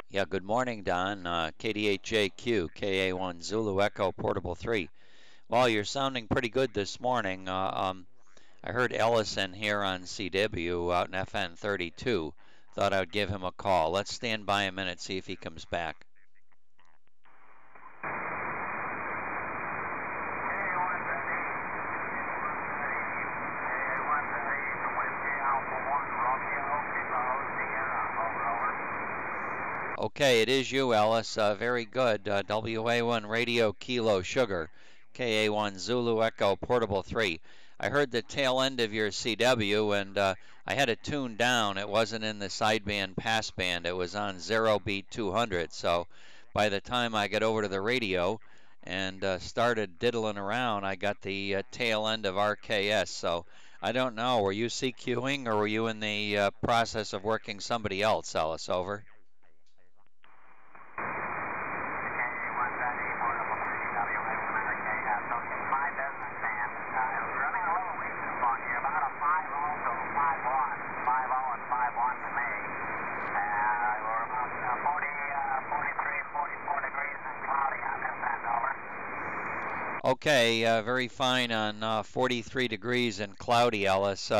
Yeah, good morning, Don. KDHJQ, KA1 Zulu Echo Portable 3. Well, you're sounding pretty good this morning. I heard Ellison here on CW out in FN32. Thought I would give him a call. Let's stand by a minute, see if he comes back. Okay, it is you, Ellis. Very good. WA1 Radio Kilo Sugar, KA1 Zulu Echo Portable 3. I heard the tail end of your CW, and I had it tuned down. It wasn't in the sideband passband. It was on 0 beat 200. So by the time I got over to the radio and started diddling around, I got the tail end of RKS. So I don't know. Were you CQing, or were you in the process of working somebody else, Ellis? Over. Okay, very fine on 43 degrees and cloudy, Ellis.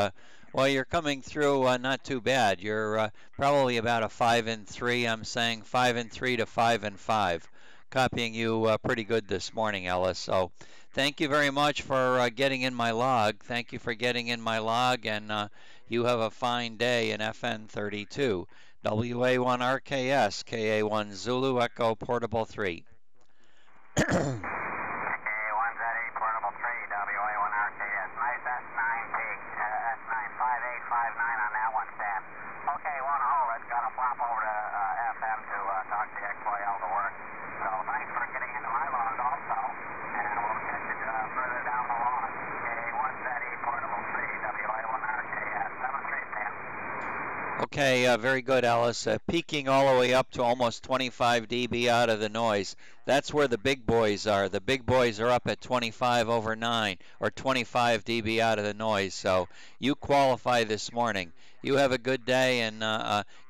Well, you're coming through not too bad. You're probably about a 5 and 3. I'm saying 5 and 3 to 5 and 5. Copying you pretty good this morning, Ellis. So thank you very much for getting in my log. Thank you for getting in my log, and you have a fine day in FN32. WA1 RKS, KA1 Zulu Echo Portable 3. Okay, very good, Alice. Peaking all the way up to almost 25 dB out of the noise. That's where the big boys are. The big boys are up at 25 over 9 or 25 dB out of the noise. So you qualify this morning. You have a good day, and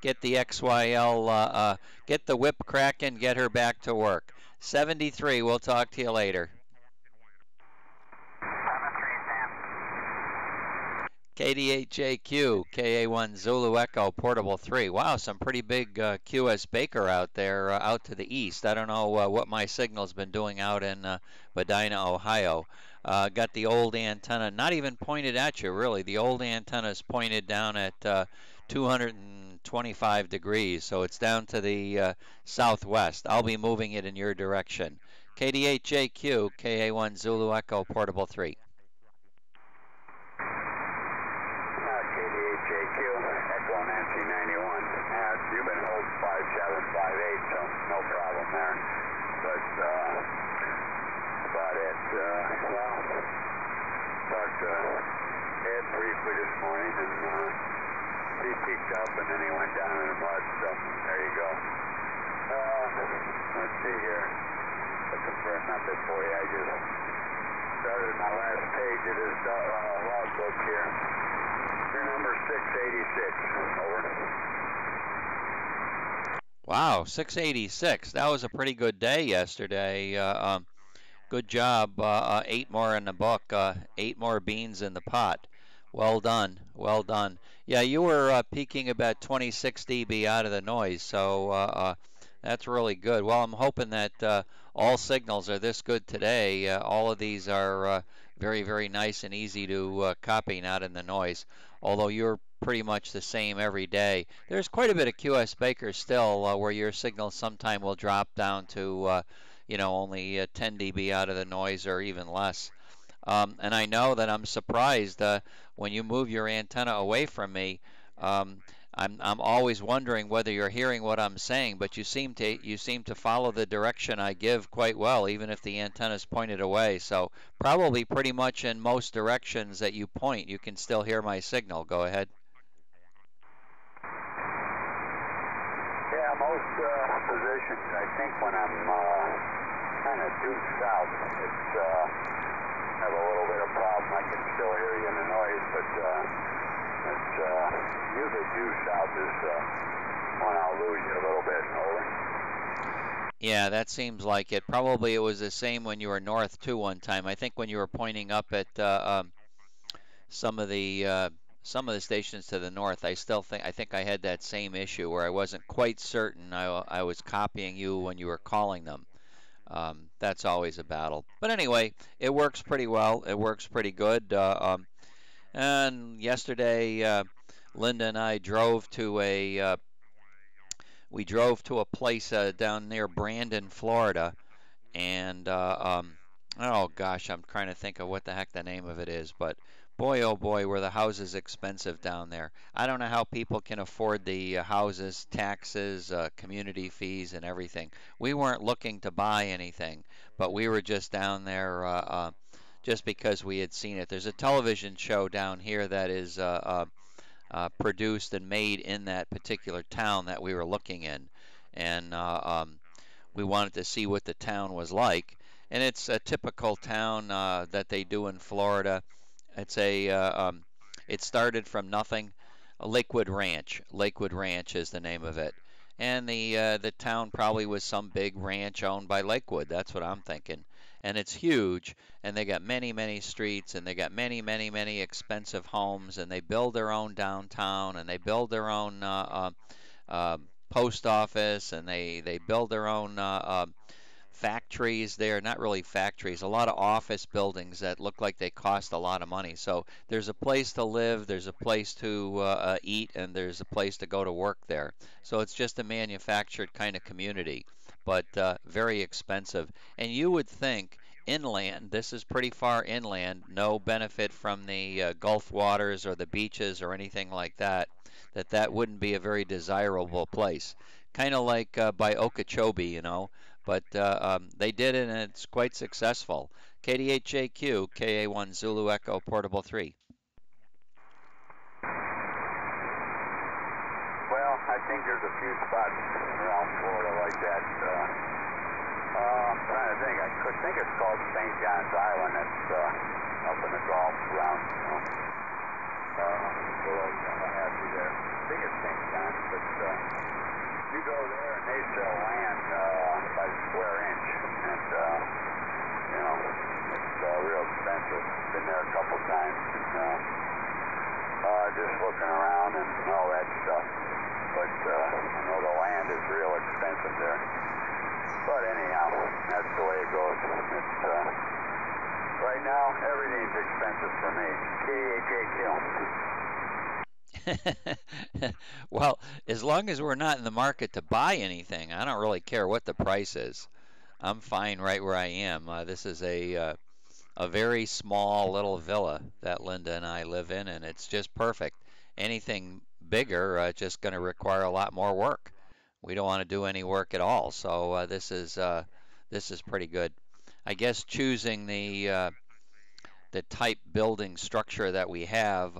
get the XYL, get the whip cracking, get her back to work. 73, we'll talk to you later. KDHJQ, KA1 Zulu Echo Portable 3. Wow, some pretty big QS Baker out there out to the east. I don't know what my signal's been doing out in Medina, Ohio. Got the old antenna, not even pointed at you, really. The old antenna's pointed down at 225 degrees, so it's down to the southwest. I'll be moving it in your direction. KDHJQ, KA1 Zulu Echo Portable 3. You've been holding 5758, so no problem there. But about it. Well, talked to Ed briefly this morning, and he peeked up, and then he went down in the mud. So there you go. Let's see here. Looking for a number for you. I just started my last page of this logbook here. Your number 686. Over. Wow, 686. That was a pretty good day yesterday. Good job. 8 more in the book. 8 more beans in the pot. Well done. Well done. Yeah, you were peaking about 26 dB out of the noise, so that's really good. Well, I'm hoping that all signals are this good today. All of these are very, very nice and easy to copy, not in the noise, although you're pretty much the same every day. There's quite a bit of QS Baker still where your signal sometime will drop down to, only 10 dB out of the noise or even less. And I know that I'm surprised when you move your antenna away from me. I'm always wondering whether you're hearing what I'm saying, but you seem to follow the direction I give quite well, even if the antenna is pointed away. So probably pretty much in most directions that you point, you can still hear my signal. Go ahead. Yeah, most positions, I think when I'm kind of due south, it's have a little bit of problem. I can still hear you in the noise, but it's usually due south is when I'll lose you a little bit. Over. Yeah, that seems like it. Probably it was the same when you were north too one time. I think when you were pointing up at some of the uh, some of the stations to the north, I think I had that same issue where I wasn't quite certain I was copying you when you were calling them. That's always a battle. But anyway, it works pretty well. It works pretty good. And yesterday, Linda and I drove to a place down near Brandon, Florida, and oh gosh, I'm trying to think of what the heck the name of it is, but boy, oh boy, were the houses expensive down there. I don't know how people can afford the houses, taxes, community fees, and everything. We weren't looking to buy anything, but we were just down there just because we had seen it. There's a television show down here that is produced and made in that particular town that we were looking in, and we wanted to see what the town was like. And it's a typical town that they do in Florida. It started from nothing. Lakewood Ranch. Lakewood Ranch is the name of it. And the town probably was some big ranch owned by Lakewood. That's what I'm thinking. And it's huge, and they got many, many streets, and they got many, many, many expensive homes, and they build their own downtown, and they build their own post office, and they build their own factories there, not really factories, a lot of office buildings that look like they cost a lot of money. So there's a place to live, there's a place to eat, and there's a place to go to work there. So it's just a manufactured kind of community, but very expensive. And you would think inland, this is pretty far inland, no benefit from the Gulf waters or the beaches or anything like that, that wouldn't be a very desirable place. Kind of like by Okeechobee, but they did it and it's quite successful. KDHJQ, KA1 Zulu Echo Portable 3. Well, I think there's a few spots around Florida like that. I'm trying to think. I could think it's called St. John's Island. It's up in the Gulf around, so I'm happy there. I think it's St. John's, but you go there and they sell land by the square inch, and it's real expensive. Been there a couple times, and just looking around and all that stuff. But I know the land is real expensive there. But anyhow, that's the way it goes. It's right now everything's expensive for me. KHAQ. Well, as long as we're not in the market to buy anything, I don't really care what the price is. I'm fine right where I am. This is a very small little villa that Linda and I live in, and it's just perfect. Anything bigger, just going to require a lot more work. We don't want to do any work at all, so this is pretty good. I guess choosing the type building structure that we have,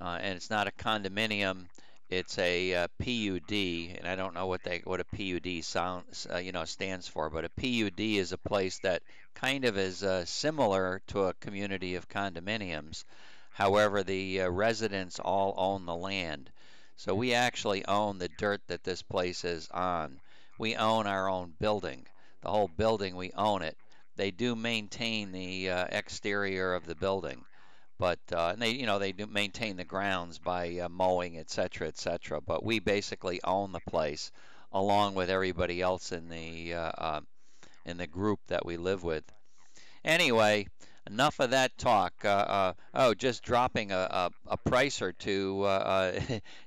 and it's not a condominium. It's a PUD, and I don't know what a PUD stands for, but a PUD is a place that kind of is similar to a community of condominiums. However, the residents all own the land. So we actually own the dirt that this place is on. We own our own building. The whole building, we own it. They do maintain the exterior of the building, but and they do maintain the grounds by mowing, et cetera, et cetera. But we basically own the place along with everybody else in the group that we live with. Anyway, enough of that talk. Oh, just dropping a price or two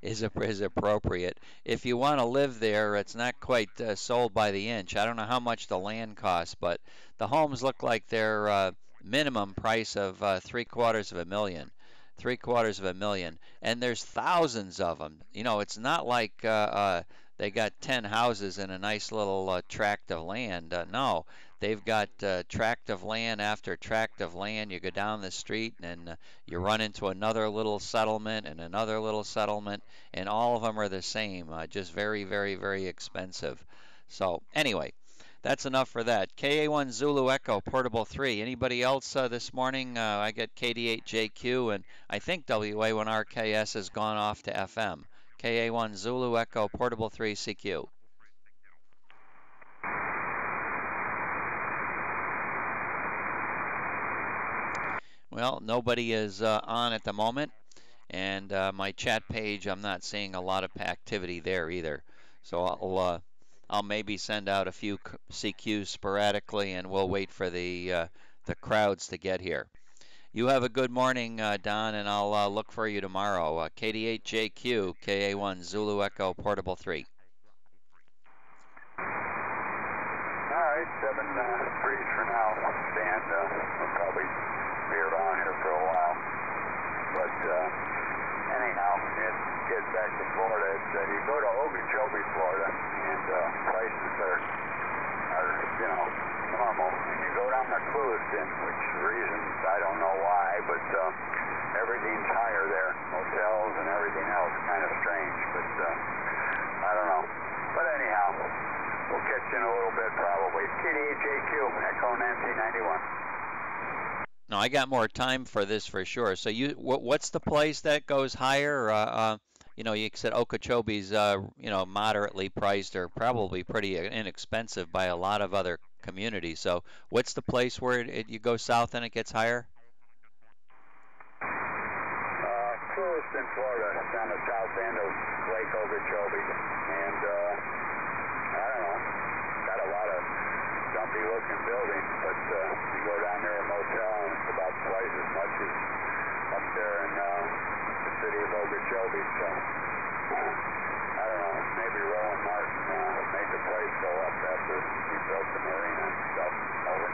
is appropriate. If you want to live there, it's not quite sold by the inch. I don't know how much the land costs, but the homes look like they're minimum price of three-quarters of a million. Three-quarters of a million. And there's thousands of them. It's not like they got 10 houses in a nice little tract of land. No, they've got tract of land after tract of land. You go down the street and you run into another little settlement and another little settlement, and all of them are the same, just very, very, very expensive. So anyway, that's enough for that. KA1 Zulu Echo Portable 3. Anybody else this morning? I get KD8JQ, and I think WA1RKS has gone off to FM. KA1 Zulu Echo Portable 3 CQ. Well, nobody is on at the moment, and my chat page, I'm not seeing a lot of activity there either. So I'll maybe send out a few CQs sporadically, and we'll wait for the crowds to get here. You have a good morning, Don, and I'll look for you tomorrow. KD8JQ, KA1 Zulu Echo Portable 3. All right, 7 for now. Dan will probably be around here for a while. But anyhow, getting back to Florida, you go to Okeechobee, Florida, and prices are normal. And you go down to Lewiston, which reasons I don't know why, but everything's higher there. Hotels and everything else, kind of strange, but I don't know. But anyhow, we'll catch you in a little bit probably. KD8JQ, Echo Nancy 91. No, I got more time for this for sure. So what's the place that goes higher? You said Okeechobee's, moderately priced or probably pretty inexpensive by a lot of other communities. So what's the place where you go south and it gets higher? Lewiston, Florida, on the south end of Lake Okeechobee, and I don't know, got a lot of dumpy looking buildings, but you go down there a motel and it's about twice as much as up there in the city of Okeechobee. So I don't know, maybe Rowan Martin made the price go up after he built the marina and stuff. Over.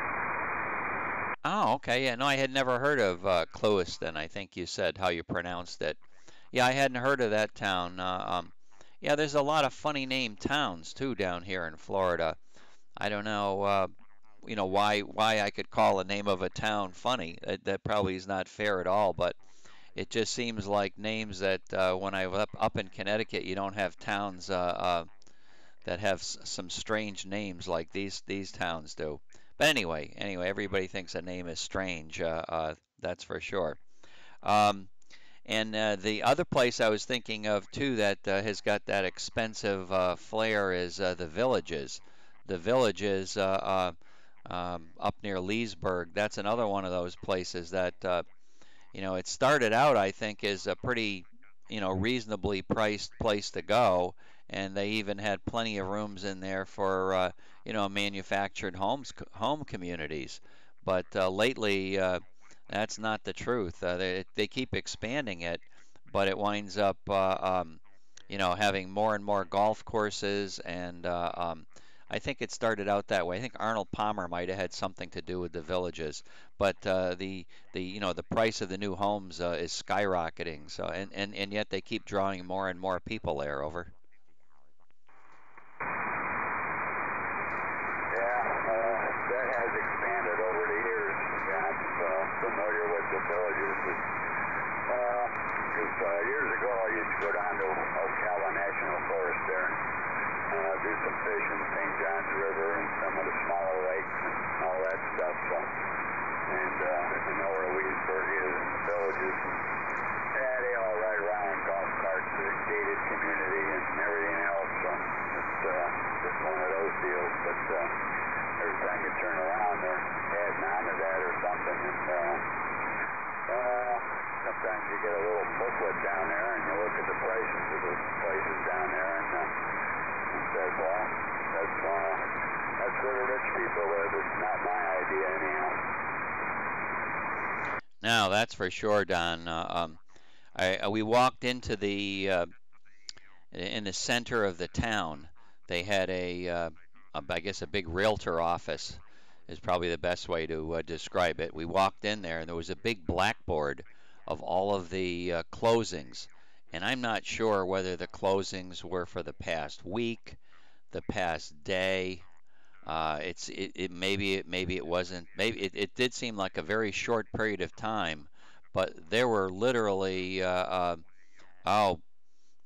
Oh, okay. Yeah, no, I had never heard of Clewiston. I think you said how you pronounced it. Yeah, I hadn't heard of that town. Yeah, there's a lot of funny named towns too down here in Florida. I don't know, why I could call the name of a town funny. That probably is not fair at all, but it just seems like names that when I was up in Connecticut, you don't have towns that have some strange names like these towns do. But anyway, everybody thinks a name is strange. That's for sure. Um, and the other place I was thinking of too that has got that expensive flair is the Villages. The Villages up near Leesburg. That's another one of those places that it started out, I think, as a pretty, reasonably priced place to go, and they even had plenty of rooms in there for, manufactured home communities. But lately, that's not the truth. They keep expanding it, but it winds up, having more and more golf courses, and I think it started out that way. I think Arnold Palmer might have had something to do with the Villages, but the price of the new homes is skyrocketing. So and yet they keep drawing more and more people there. Over. Yeah, that has expanded over the years. Yeah, I'm familiar with the Villages. Because years ago I used to go down to Ocala National Forest there and do some fishing, St. John's River and some of the smaller lakes and all that stuff. So, and I know where Leesburg is and the Villages. Yeah, they all ride around in golf carts to the gated community and everything else. So it's just one of those deals. But every time you turn around, they're adding on to that or something. And sometimes you get a little booklet down there and you look at the prices of the places down there and says, well, that's where the rich people live. It's not my idea anyhow. Now that's for sure, Don. We walked into in the center of the town. They had I guess a big realtor office is probably the best way to describe it. We walked in there and there was a big blackboard of all of the closings, and I'm not sure whether the closings were for the past week, the past day. Maybe it wasn't. Maybe it did seem like a very short period of time, but there were literally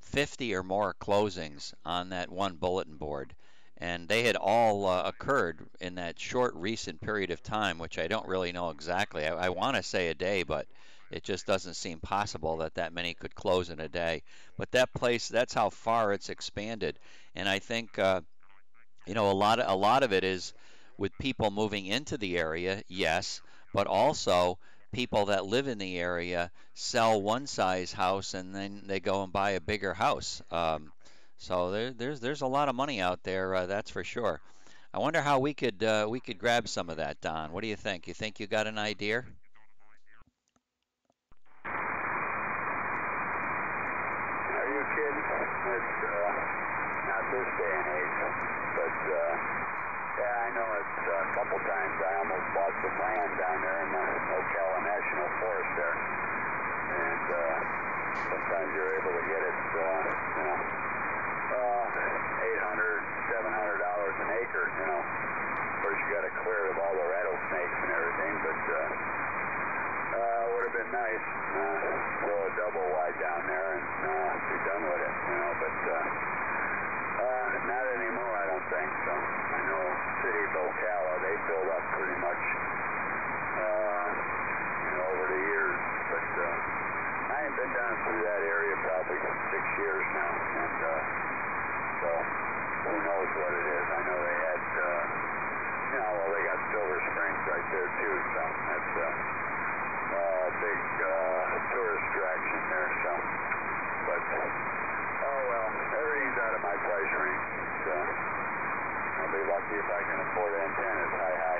50 or more closings on that one bulletin board, and they had all occurred in that short recent period of time, which I don't really know exactly. I want to say a day, but it just doesn't seem possible that that many could close in a day. But that place, that's how far it's expanded, and I think a lot of it is with people moving into the area, yes, but also people that live in the area sell one size house and then they go and buy a bigger house. So there's a lot of money out there, that's for sure. I wonder how we could grab some of that, Don. What do you think? You think you got an idea? Are you kidding? It's not this day and age, but yeah, I know it's a couple times I almost bought some land down there in the Ocala National Forest there, and sometimes you're able to get it, you know, $800, $700 an acre, you know. Of course, you got to clear of all the rattlesnakes and everything, but would have been nice. Throw a double wide down there and be done with it, you know. But not anymore, I don't think. So I know City of Ocala, they filled up pretty much, you know, over the years. But I ain't been down through that area probably 6 years now, and so who knows what it is. I know they had, you know, well, they got Silver Springs right there too, so that's big tourist attraction there. So, but oh well, everything's out of my price range. So I'll be lucky if I can afford antennas. Hi, hi.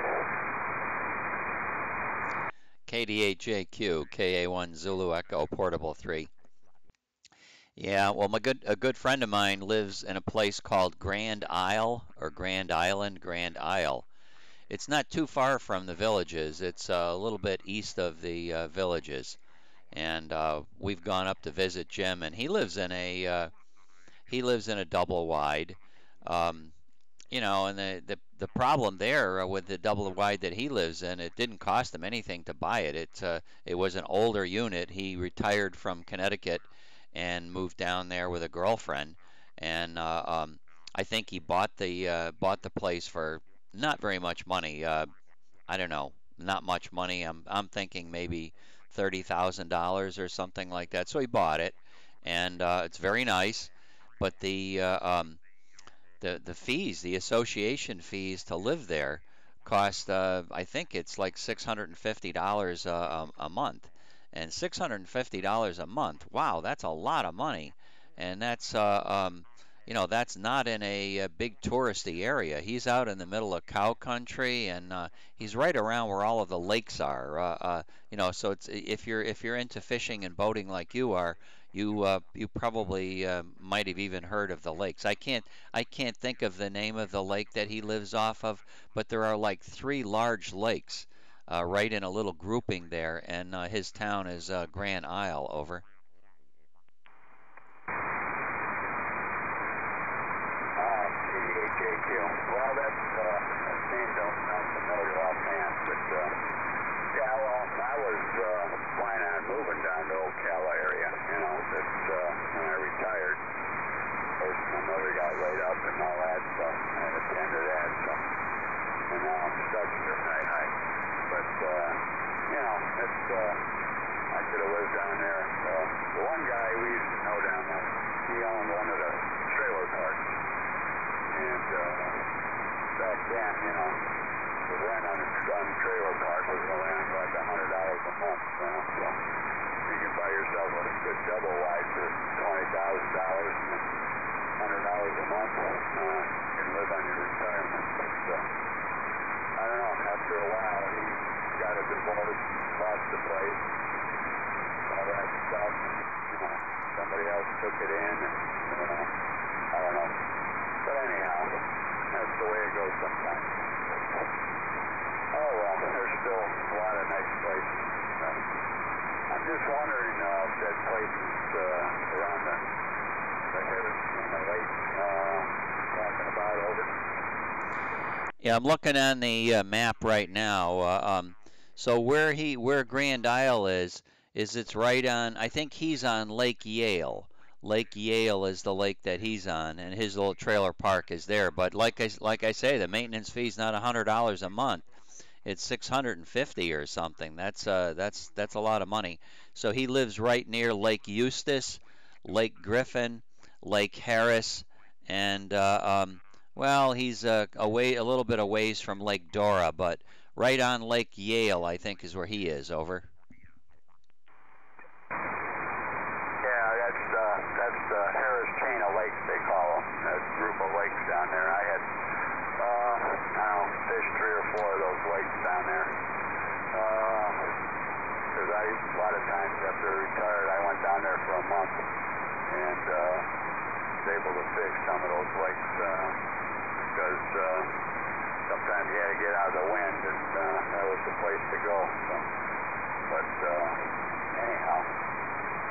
KDHJQ, KA1 Zulu Echo, Portable 3. Yeah, well, a good friend of mine lives in a place called Grand Isle or Grand Island, Grand Isle. It's not too far from the villages. It's a little bit east of the villages, and we've gone up to visit Jim, and he lives in a double wide. Um, you know, and the problem there with the double wide that he lives in, it didn't cost him anything to buy it. It was an older unit. He retired from Connecticut and moved down there with a girlfriend, and I think he bought the place for not very much money. I don't know, not much money. I'm thinking maybe $30,000 or something like that. So he bought it, and it's very nice, but the fees, the association fees to live there cost, I think it's like $650 a month. And $650 a month, wow, that's a lot of money. And that's, you know, that's not in a big touristy area. He's out in the middle of cow country, and he's right around where all of the lakes are. You know, so it's if you're into fishing and boating like you are, you probably might have even heard of the lakes. I can't think of the name of the lake that he lives off of, but there are like three large lakes right in a little grouping there, and his town is Grand Isle. Over. KDHJQ. Well, that name don't sound familiar offhand, but yeah, well, I was planning on moving down to Ocala area, you know, that's when I retired. Of course, my mother got laid up and all that, so I attended that, so, and now I'm stuck here. Hi. But, you know, it's, I could have lived down there. The one guy we used to know down there, he owned one of the trailer parks. And back then, you know, the rent on a trailer park was only like $100 a month. So you can buy yourself a good double wide for $20,000 and $100 a month. You can live on your retirement. But I don't know. After a while, he got a divorce, lost the place, all that stuff. You know, somebody else took it in, and you know, I don't know. But anyhow, that's the way it goes sometimes. Oh well, there's still a lot of nice places. I'm just wondering if that place is around the Harris on the lake talking about over. Yeah, I'm looking on the map right now. So where Grand Isle is it's right on. I think he's on Lake Yale. Lake Yale is the lake that he's on, and his little trailer park is there. But like I say, the maintenance fee's not $100 a month. It's 650 or something. That's a lot of money. So he lives right near Lake Eustis, Lake Griffin, Lake Harris, and well, he's a little bit a ways from Lake Dora, but right on Lake Yale, I think, is where he is. Over. four of those lakes down there. Because a lot of times after I retired, I went down there for a month and was able to fish some of those lakes because sometimes you had to get out of the wind, and that was the place to go. So, but anyhow,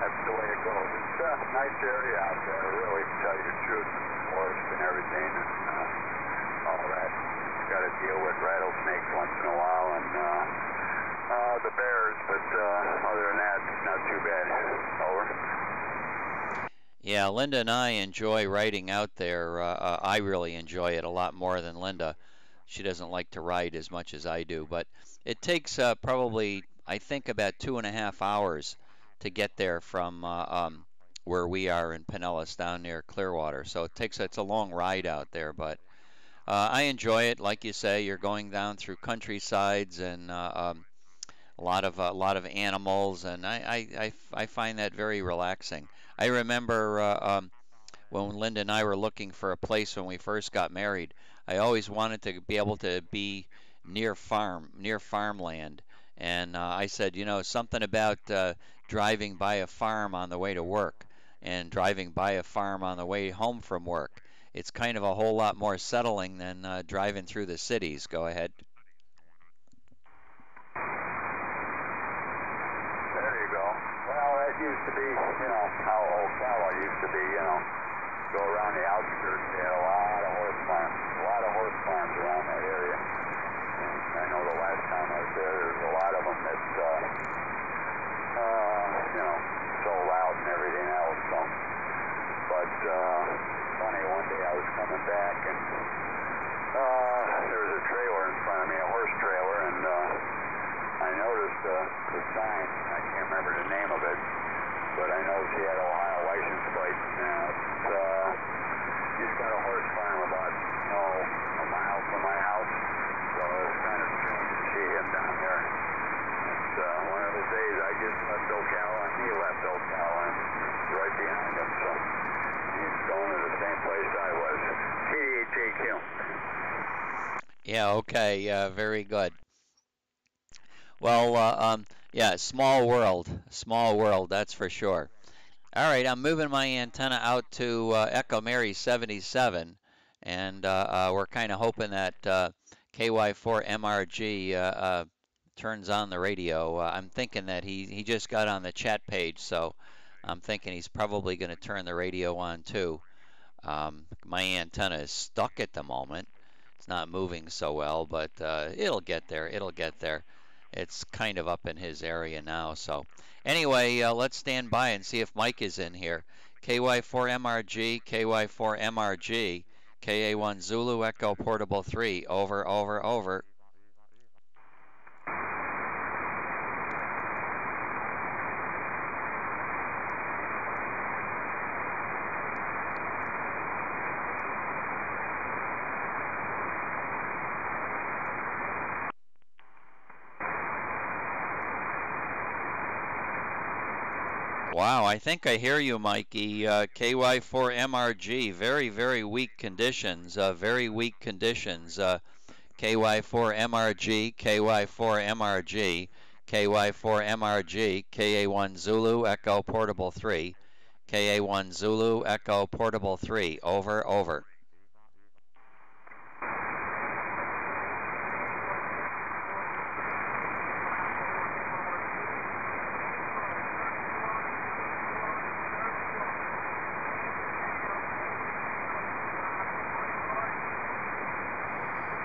that's the way it goes. It's a nice area out there, really, to tell you the truth. Forest and everything, and all that. Got to deal with rattlesnakes once in a while, and the bears, but other than that, it's not too bad. Over. Yeah, Linda and I enjoy riding out there. I really enjoy it a lot more than Linda. She doesn't like to ride as much as I do, but it takes probably, I think, about 2.5 hours to get there from where we are in Pinellas down near Clearwater. So it's a long ride out there, but I enjoy it. Like you say, you're going down through countrysides and a lot of animals, and I find that very relaxing. I remember when Linda and I were looking for a place when we first got married, I always wanted to be able to be near farmland. And I said, you know, something about driving by a farm on the way to work and driving by a farm on the way home from work. It's kind of a whole lot more settling than driving through the cities. Go ahead. There you go. Well, that used to be, how Ocala used to be, go around the outskirts. They had a lot of horse farms around that area. And I know the last time I was there was a lot of them that, sold out and everything else. So, but funny, one day I was coming back and there was a trailer in front of me, a horse trailer, and I noticed the sign. I can't remember the name of it, but I noticed he had a Ohio license plate. He's got a horse farm about, a mile from my house, so it was kind of strange to see him down there. It's one of those days I just left Ocala, and he left Ocala, and right behind him, so he's going to the same place I was. KDHAQ. Yeah, okay, very good. Well, yeah, small world, that's for sure. All right, I'm moving my antenna out to Echo Mary 77, and we're kind of hoping that KY4MRG turns on the radio. I'm thinking that he just got on the chat page, so I'm thinking he's probably going to turn the radio on too. My antenna is stuck at the moment. It's not moving so well, but it'll get there. It'll get there. It's kind of up in his area now. So anyway, let's stand by and see if Mike is in here. KY4MRG, KY4MRG, KA1 Zulu Echo Portable 3. Over, over, over. Wow, I think I hear you, Mikey. KY4MRG, very, very weak conditions, very weak conditions. KY4MRG, KY4MRG, KY4MRG, KA1 Zulu Echo Portable 3, KA1 Zulu Echo Portable 3, over, over.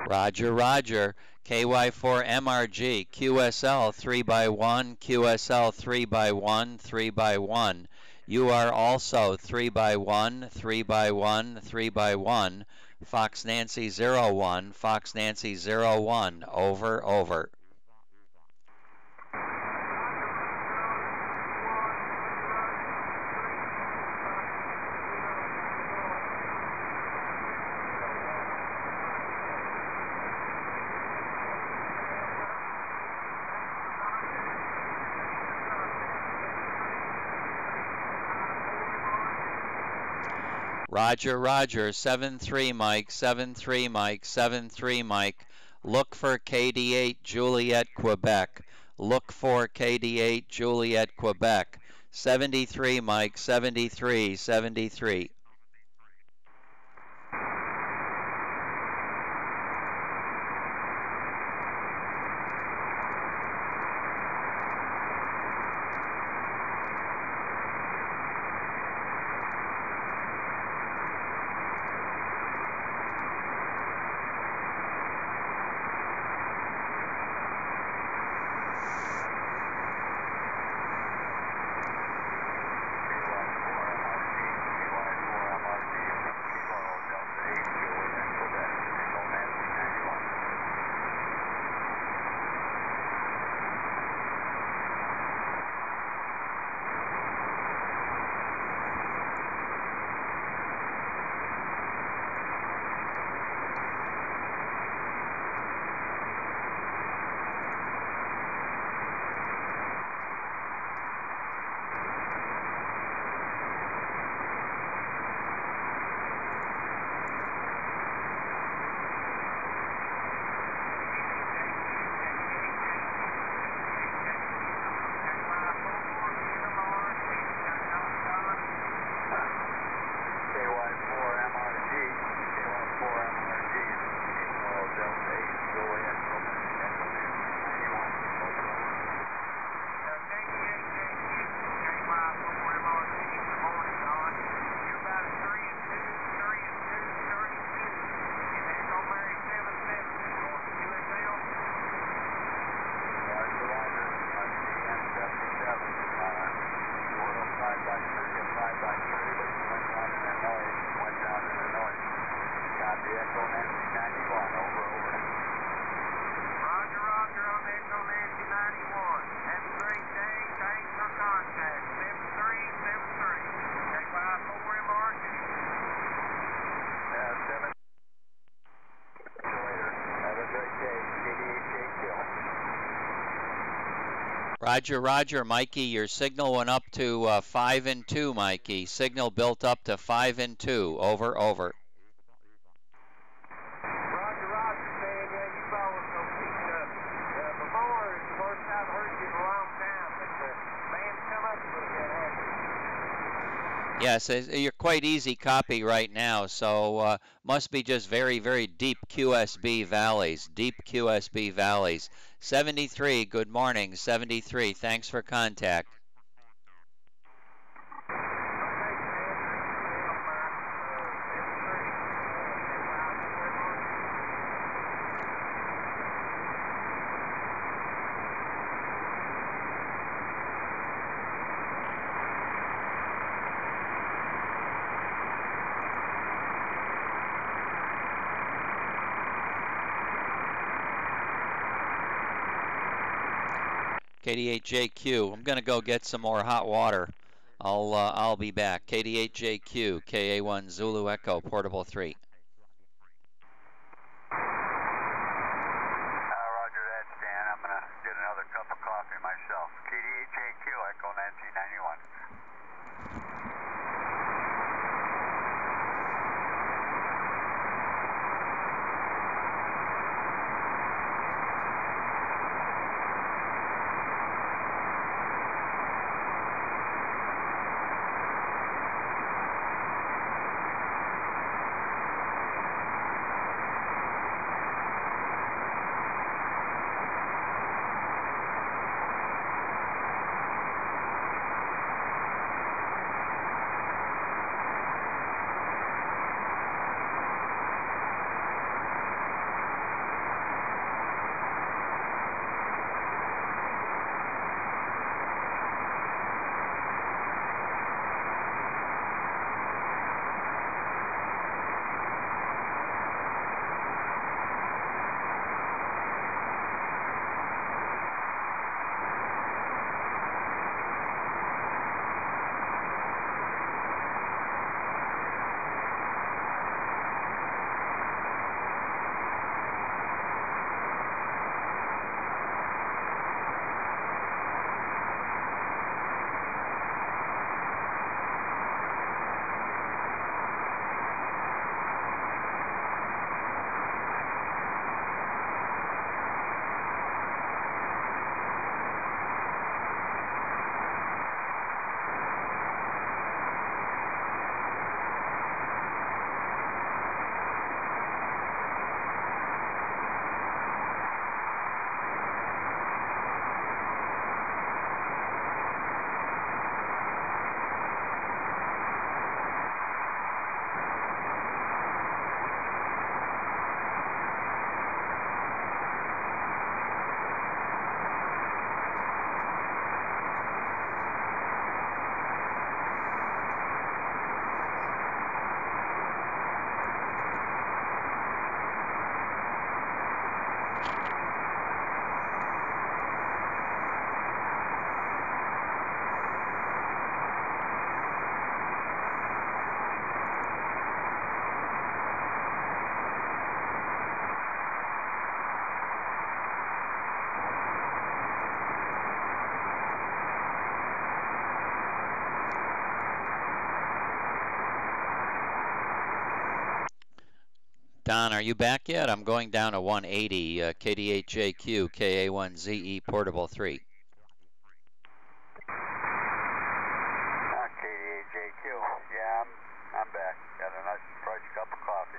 Roger, Roger. KY4MRG, QSL 3x1, QSL 3x1, 3x1. You are also 3x1, 3x1, 3x1. Fox Nancy 01, Fox Nancy 01, over, over. Roger, Roger, 7-3 Mike, 7-3 Mike, 7-3 Mike. Look for KD8 Juliet, Quebec. Look for KD8 Juliet, Quebec. 73, Mike, 73, 73. Roger, Roger, Mikey, your signal went up to 5 and 2, Mikey. Signal built up to 5 and 2. Over, over. Roger, Roger, man. Yeah, you fellas don't keep before is the first time I heard you in a long time, but band's come up a little bit, hasn't it? Yes, you're quite easy copy right now, so must be just very, very deep QSB valleys, deep QSB valleys. 73, good morning, 73, thanks for contact. KD8JQ, I'm going to go get some more hot water. I'll be back. KD8JQ, KA1 Zulu Echo, Portable 3. Roger that, Stan. I'm going to get another cup of coffee myself. KD8JQ, Echo Nancy 91. Don, are you back yet? I'm going down to 180, KDHJQ, KA1ZE Portable 3. KDHJQ. Yeah, I'm back. Got a nice fresh cup of coffee.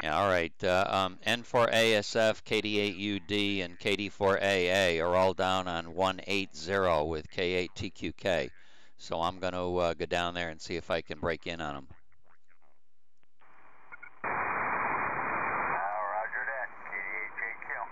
Yeah, all right. N4ASF, KD8UD, and KD4AA are all down on 180 with K8TQK. So I'm going to go down there and see if I can break in on them. Roger that. KDHJQ.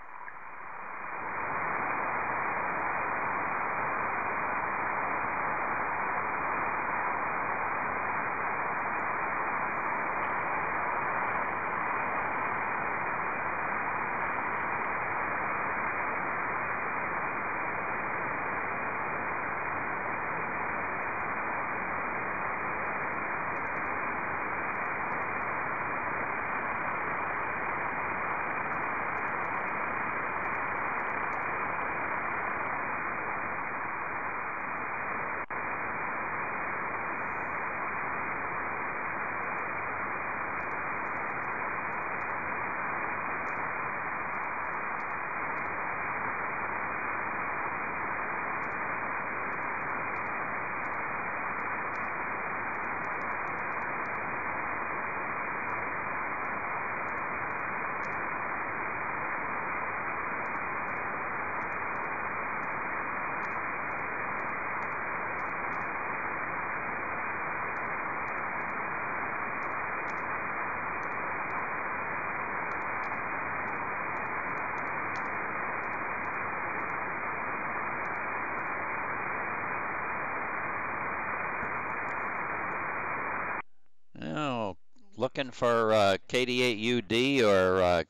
Oh, looking for KD8UD or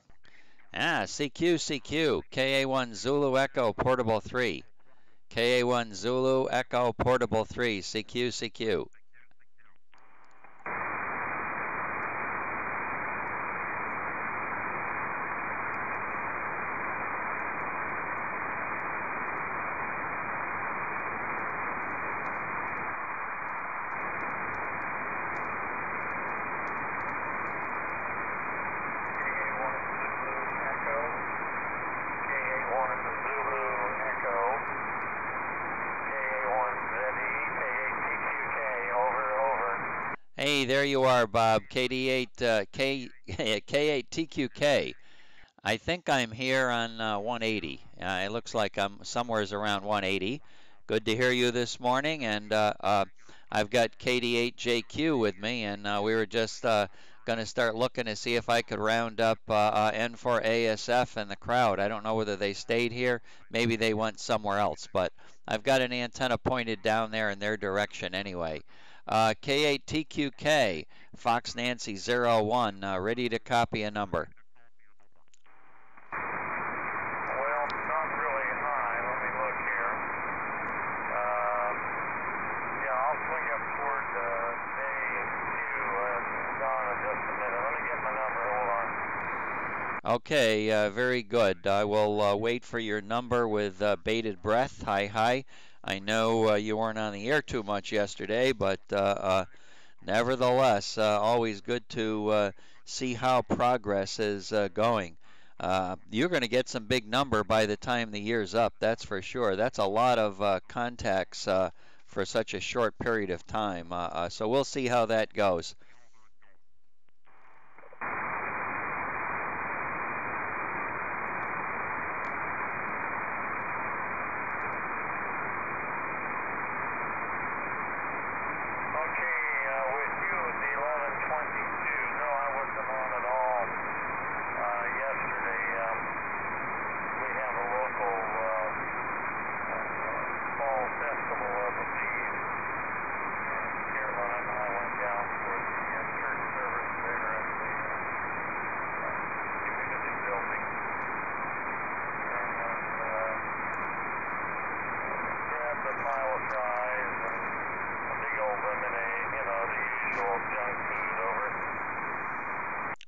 CQ, KA1 Zulu Echo Portable 3. KA1 Zulu Echo Portable 3, CQ. Hey, there you are, Bob. K8TQK. I think I'm here on 180. It looks like I'm somewheres around 180. Good to hear you this morning, and I've got KD8JQ with me, and we were just going to start looking to see if I could round up N4ASF and the crowd. I don't know whether they stayed here. Maybe they went somewhere else, but I've got an antenna pointed down there in their direction anyway. K8TQK, Fox Nancy 01, ready to copy a number. Well, not really high. Let me look here. Yeah, I'll swing up toward AQ. Gone in just a minute. Let me get my number. Hold on. Okay, very good. I will wait for your number with bated breath. Hi. I know you weren't on the air too much yesterday, but nevertheless, always good to see how progress is going. You're going to get some big number by the time the year's up, that's for sure. That's a lot of contacts for such a short period of time. So we'll see how that goes.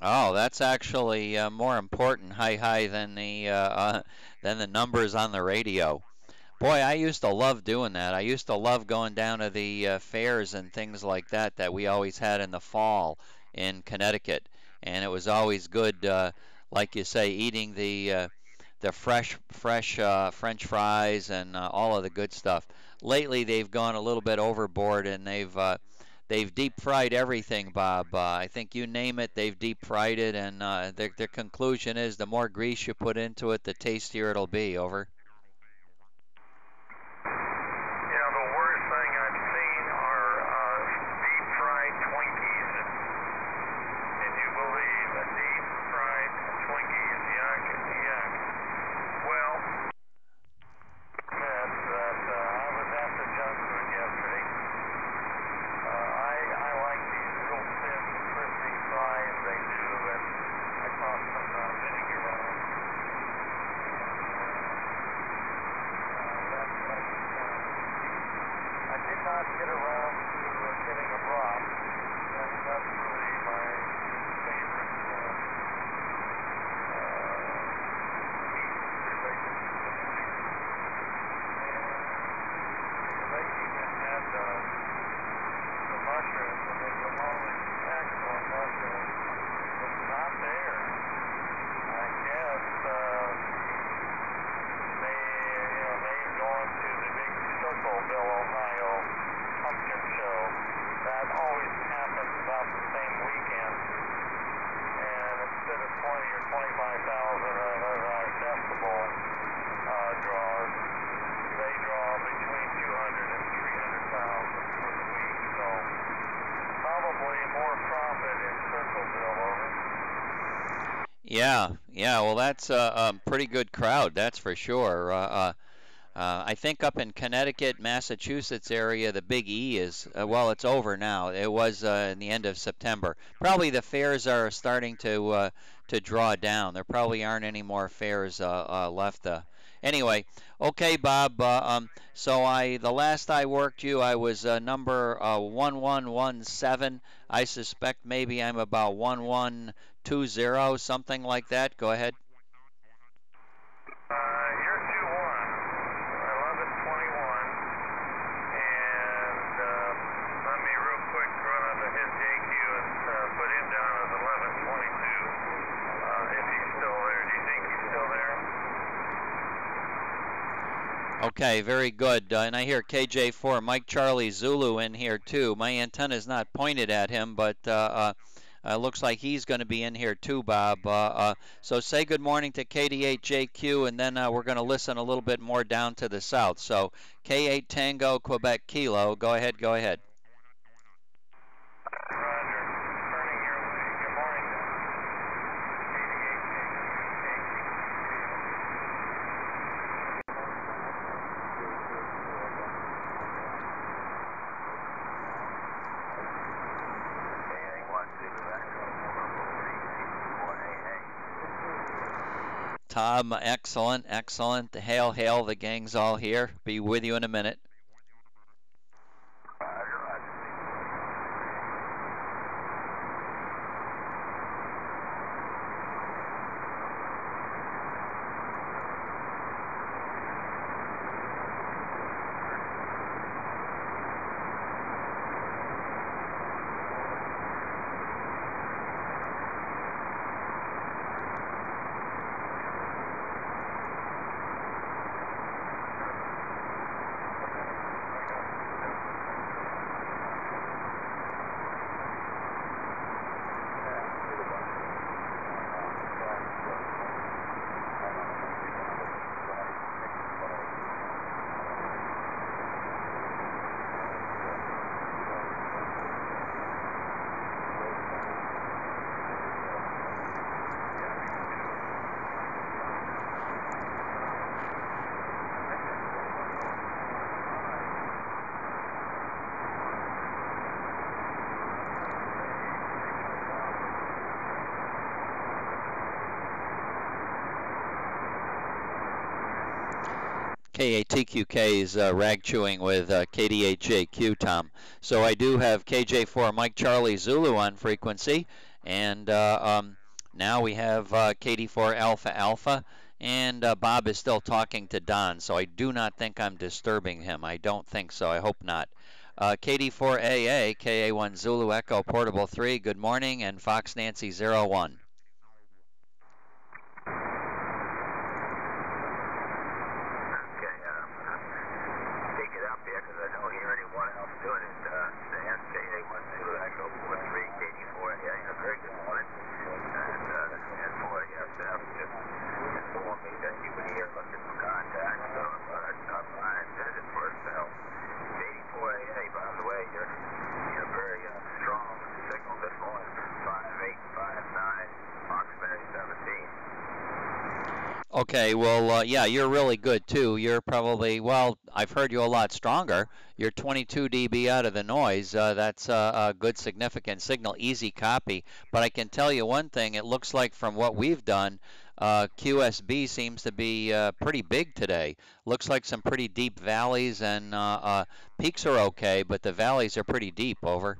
Oh, that's actually more important, hi, than the numbers on the radio. Boy, I used to love doing that. I used to love going down to the fairs and things like that we always had in the fall in Connecticut. and it was always good, like you say, eating the fresh French fries and all of the good stuff. Lately, they've gone a little bit overboard, and they've deep fried everything, Bob. I think you name it, they've deep fried it, and their conclusion is the more grease you put into it, the tastier it'll be. Over. Yeah, the worst thing I've seen are deep fried Twinkies. Can you believe a deep fried Twinkies? Yuck, yuck. Well, I was at the junk food yesterday. I like these little thin, crispy fries they do, and I tossed some vinegar on them. I did not get around to getting a broth. That's really my favorite meat-related food. They even had the mushrooms, and they were always excellent mushrooms. But not there. I guess they've gone to the big Circleville, Ohio pumpkin show. That always happens about the same weekend. And instead of 20 or 25,000 decibel draws, they draw between 200 and 300,000 for the week. So probably more profit in Circleville, over. Yeah. Well, that's a pretty good crowd, that's for sure. I think up in Connecticut, Massachusetts area, the Big E is, well, it's over now. It was in the end of September. Probably the fairs are starting to draw down. There probably aren't any more fairs left. Anyway, okay, Bob. So the last I worked you, I was number 1117. I suspect maybe I'm about 1120, something like that. Go ahead. You're 2-1, 1121, and let me real quick run up to his JQ and put him down as 1122, if he's still there. Do you think he's still there? Okay, very good. And I hear KJ4, Mike Charlie Zulu in here too. My antenna is not pointed at him, but looks like he's going to be in here too, Bob. So say good morning to KD8JQ, and then we're going to listen a little bit more down to the south. So K8 Tango Quebec Kilo. Go ahead. Roger. Turning your way. Good morning. Tom, excellent. Hail, hail, the gang's all here. Be with you in a minute. KATQK is rag chewing with KD8JQ, Tom. So I do have KJ4 Mike Charlie Zulu on frequency, and now we have KD4 Alpha Alpha, and Bob is still talking to Don, so I do not think I'm disturbing him. I don't think so. I hope not. KD4AA, KA1 Zulu Echo Portable 3, good morning, and Fox Nancy 01. Okay, well, yeah, you're really good too. You're probably, well, I've heard you a lot stronger. You're 22 dB out of the noise. That's a good significant signal, easy copy. But I can tell you one thing, it looks like from what we've done, QSB seems to be pretty big today. Looks like some pretty deep valleys, and peaks are okay, but the valleys are pretty deep, over.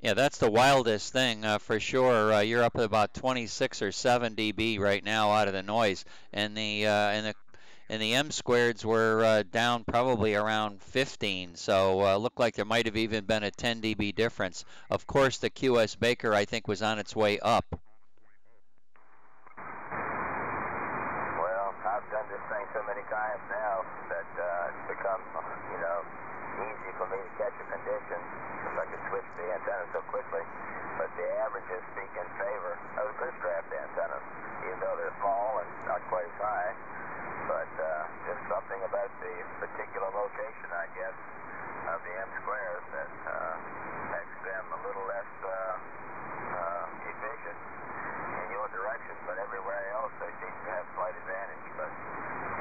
Yeah, that's the wildest thing for sure. You're up at about 26 or 7 dB right now out of the noise, and the M squareds were down probably around 15. So looked like there might have even been a 10 dB difference. Of course, the QS Baker I think was on its way up. Well, I've done this thing so many times now that it's become, easy for me to catch a condition because I can switch the antenna so quickly. But the averages speak in favor of the Bushcraft antennas, even though they're small and not quite as high. But just something about the particular location, I guess, of the M squares that makes them a little less efficient in your direction, but everywhere else they seem to have slight advantage. But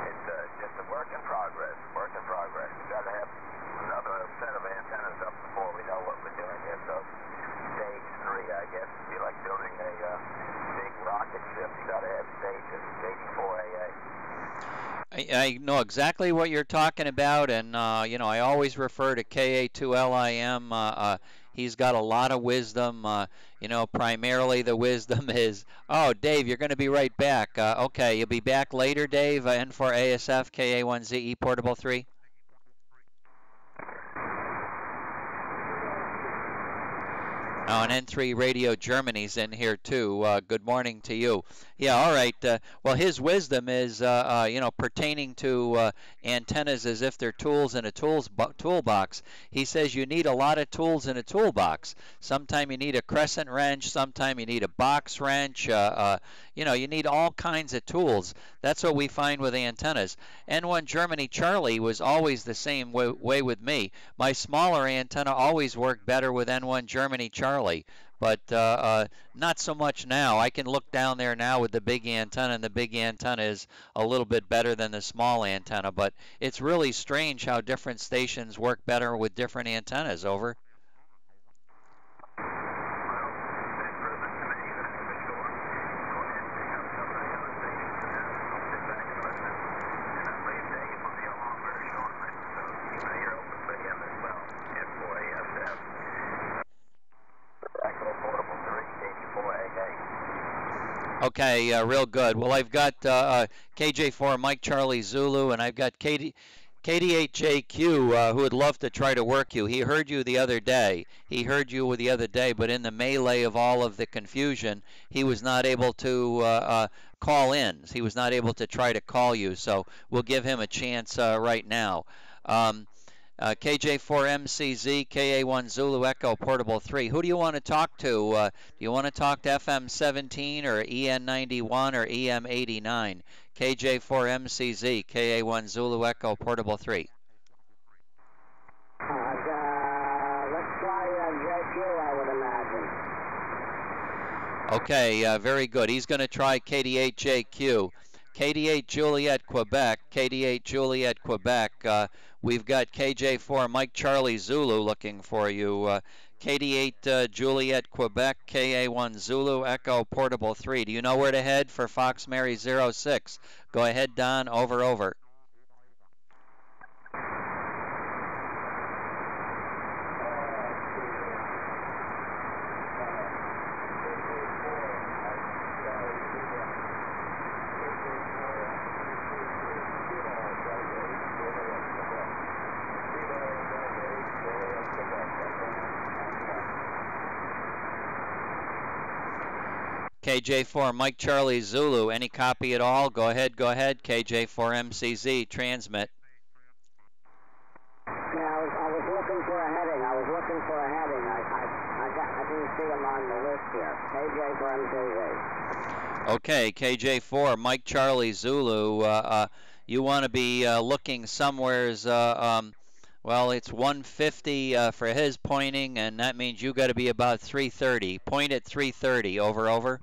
it's just a work in progress. We've got to have another set of antennas up before we know what we're doing here. So stage 3, I guess, would be like building a big rocket ship. You got to have stages, KD4AA. I know exactly what you're talking about, and I always refer to KA2LIM. He's got a lot of wisdom. Primarily the wisdom is, oh, Dave, you're going to be right back. Okay, you'll be back later, Dave. N4ASF KA1ZE Portable 3. Oh, and N3 Radio Germany's in here too. Good morning to you. Yeah, all right. Well, his wisdom is, pertaining to antennas as if they're tools in a toolbox. He says you need a lot of tools in a toolbox. Sometime you need a crescent wrench. Sometime you need a box wrench. You need all kinds of tools. That's what we find with antennas. N1 Germany Charlie was always the same way with me. My smaller antenna always worked better with N1 Germany Charlie, but not so much now. I can look down there now with the big antenna, and the big antenna is a little bit better than the small antenna, but it's really strange how different stations work better with different antennas, over. Okay, real good. Well, I've got KJ4 Mike Charlie Zulu, and I've got KD8JQ who would love to try to work you. He heard you the other day. But in the melee of all of the confusion, he was not able to call in. He was not able to try to call you, so we'll give him a chance right now. KJ4MCZ, KA1 Zulu Echo Portable 3. Who do you want to talk to? Do you want to talk to FM17 or EN91 or EM89? KJ4MCZ, KA1 Zulu Echo Portable 3. Let's try JQ, I would imagine. Okay, very good. He's going to try KD8JQ. KD8 Juliet, Quebec, KD8 Juliet, Quebec. We've got KJ4 Mike Charlie Zulu looking for you. KD8 Juliet, Quebec, KA1 Zulu Echo Portable 3. Do you know where to head for Fox Mary 06? Go ahead, Don. Over, over. KJ4 Mike Charlie Zulu, any copy at all? Go ahead, go ahead. KJ4 MCZ, transmit. Yeah, I was looking for a heading. I didn't see him on the list here. KJ for MCZ. Okay, KJ4 Mike Charlie Zulu. You want to be looking somewheres. Well, it's 150 for his pointing, and that means you got to be about 330. Point at 330. Over, over.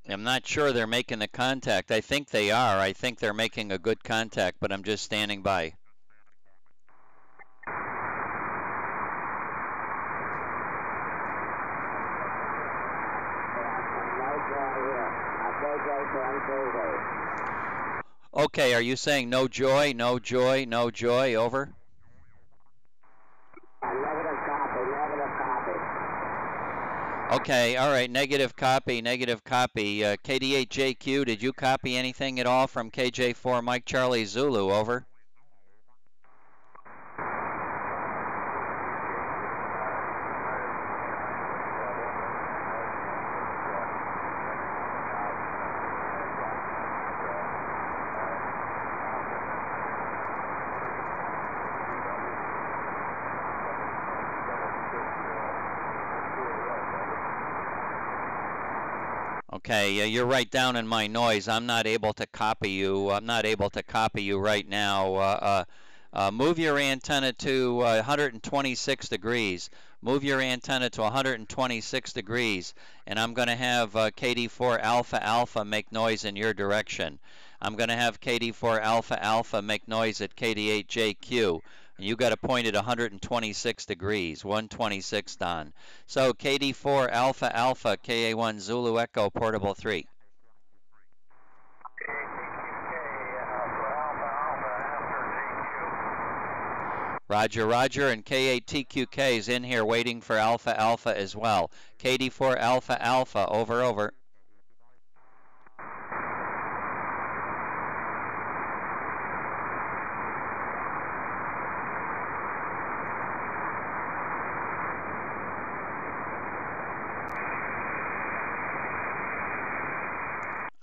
I'm not sure they're making the contact. I think they are. I think they're making a good contact, but I'm just standing by. Okay, are you saying no joy, no joy, no joy? Over. Negative copy, negative copy. Okay, all right, negative copy, negative copy. KD8JQ, did you copy anything at all from KJ4 Mike Charlie Zulu? Over. Okay, you're right down in my noise. I'm not able to copy you. I'm not able to copy you right now. Move your antenna to 126 degrees. Move your antenna to 126 degrees, and I'm going to have KD4 Alpha Alpha make noise in your direction. I'm going to have KD4 Alpha Alpha make noise at KD8JQ. And you got to point at 126 degrees, 126 Don. So KD4 Alpha Alpha, KA1 Zulu Echo, Portable 3. Roger, Roger, and K8TQK is in here waiting for Alpha Alpha as well. KD4 Alpha Alpha, over, over.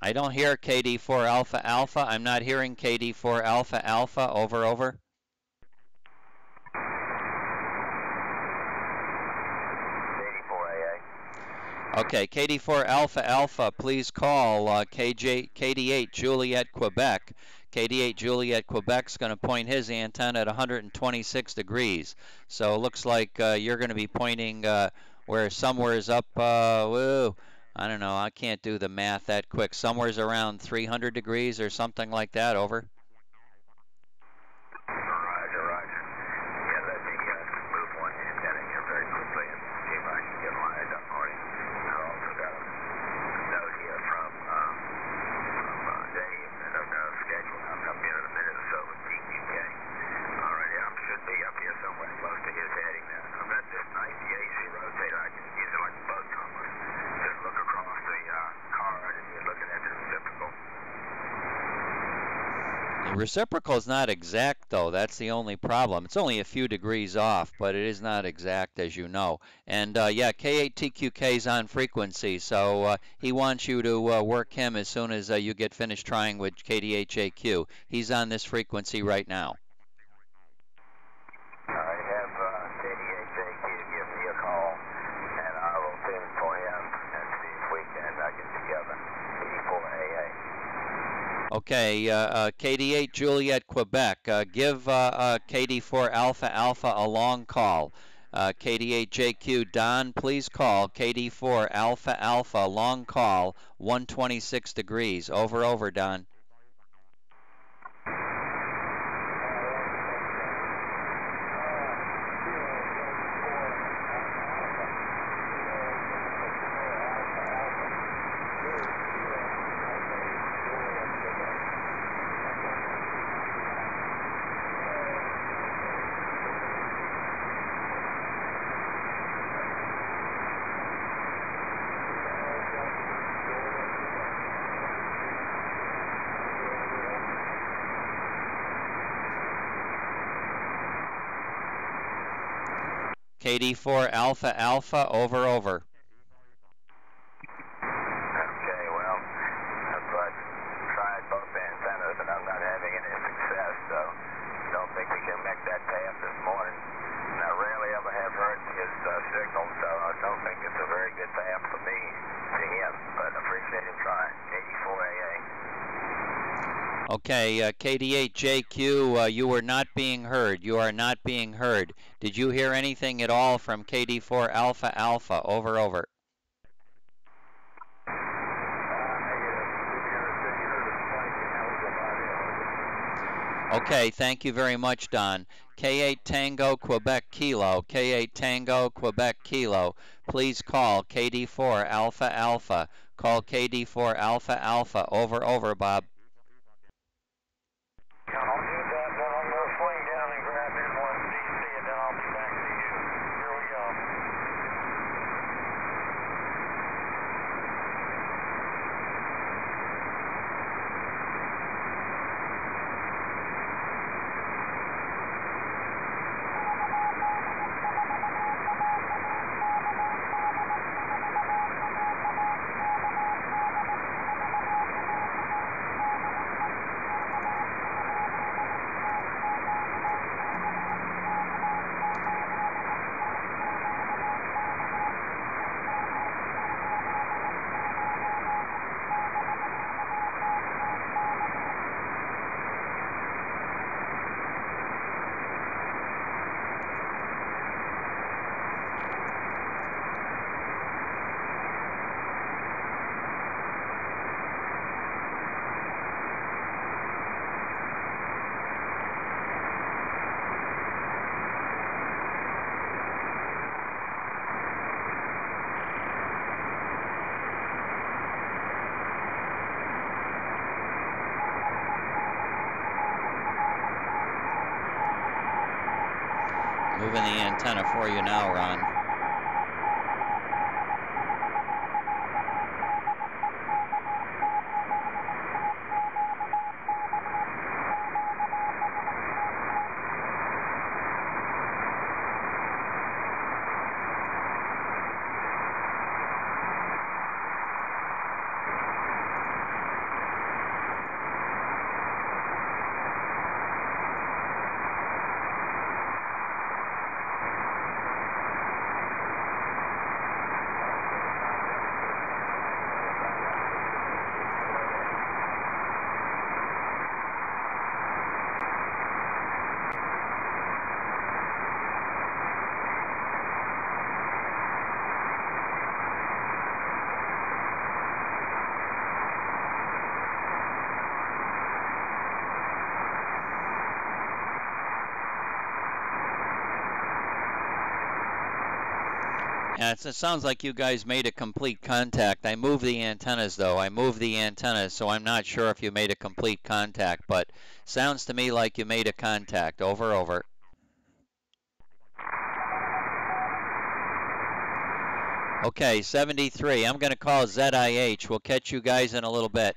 I don't hear KD4 Alpha Alpha. I'm not hearing KD4 Alpha Alpha. Over, over. Okay, KD4 Alpha Alpha, please call KD8 Juliet Quebec. KD8 Juliet Quebec's going to point his antenna at 126 degrees. So it looks like you're going to be pointing where somewhere's up, woo, I don't know, I can't do the math that quick. Somewhere's around 300 degrees or something like that, over. Roger, roger. Yeah, let me move one antenna here very quickly and see if I can get lined up for you. I've also got a note here from Dave that I've got a schedule. I'll come in a minute or so with PQK. Alrighty, I should be up here somewhere close to his heading now. I've got this nice AC rotator. I can use it like a boat compass. Just look across the card and you're looking at the reciprocal. The reciprocal is not exact, though. That's the only problem. It's only a few degrees off, but it is not exact, as you know. And yeah, K8TQK is on frequency, so he wants you to work him as soon as you get finished trying with KDHAQ. He's on this frequency right now. I have KDHAQ give me a call, and I will tune for him and see if we can get together. 84AA. Okay, KD8 Juliet Quebec, give KD4 Alpha Alpha a long call. KD8JQ Don, please call KD4 Alpha Alpha long call 126 degrees. Over, over, Don. KD4 Alpha Alpha, over, over. Okay, well, I've tried both antennas and I'm not having any success, so don't think we can make that path this morning. And I rarely ever have heard his signal, so I don't think it's a very good path for me to him, but I appreciate him trying. 84AA. Okay, KD8JQ, you were not being heard. You are not being heard. Did you hear anything at all from KD4 Alpha Alpha? Over, over. Okay, thank you very much, Don. K8 Tango Quebec Kilo, K8 Tango Quebec Kilo. Please call KD4 Alpha Alpha. Call KD4 Alpha Alpha. Over, over, Bob. I'll do that, then I'm going to swing down and grab his one DC, and then I'll be back to you. Here we go. Moving the antenna for you now, Ron. It sounds like you guys made a complete contact. I moved the antennas, though. I moved the antennas, so I'm not sure if you made a complete contact, but sounds to me like you made a contact. Over, over. Okay, 73. I'm going to call ZIH. We'll catch you guys in a little bit.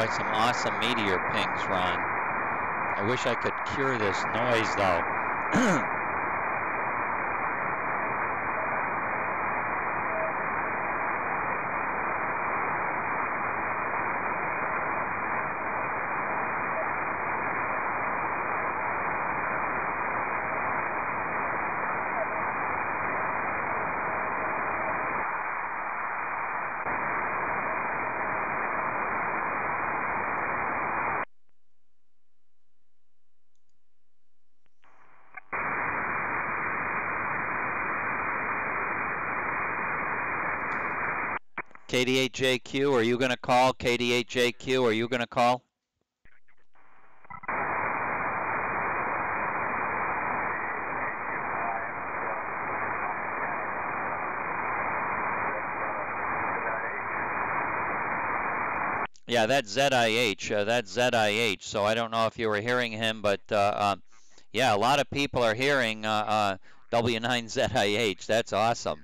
Boy, some awesome meteor pings, Ron. I wish I could cure this noise, though. KD8JQ, are you going to call? KD8JQ, are you going to call? Yeah, that's ZIH, so I don't know if you were hearing him, but yeah, a lot of people are hearing W9ZIH. That's awesome.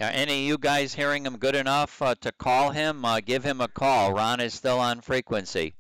Any of you guys hearing him good enough to call him? Give him a call. Ron is still on frequency.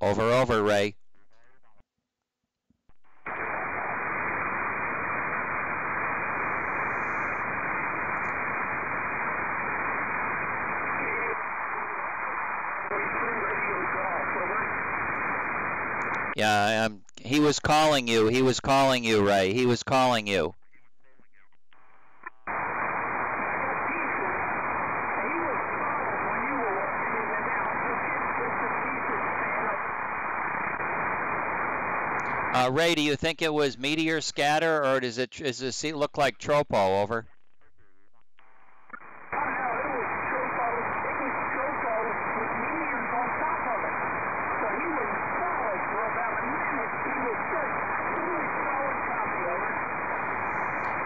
Over, Ray. Yeah, he was calling you. He was calling you, Ray. He was calling you. Ray, do you think it was meteor scatter, or does it look like tropo? Over.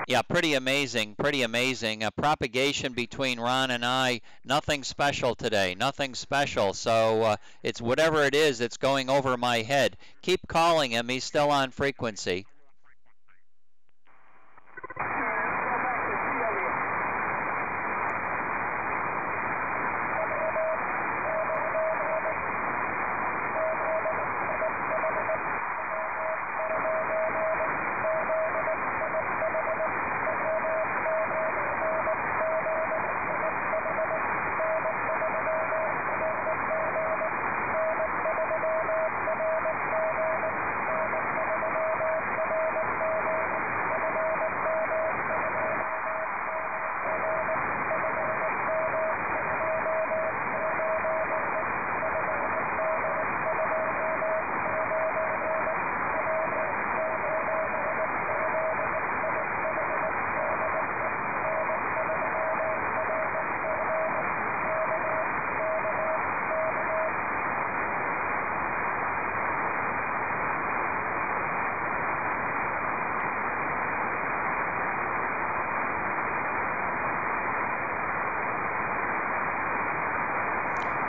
Yeah, pretty amazing, pretty amazing. Propagation between Ron and I, nothing special today, nothing special. So it's whatever it is that's going over my head. Keep calling him, he's still on frequency.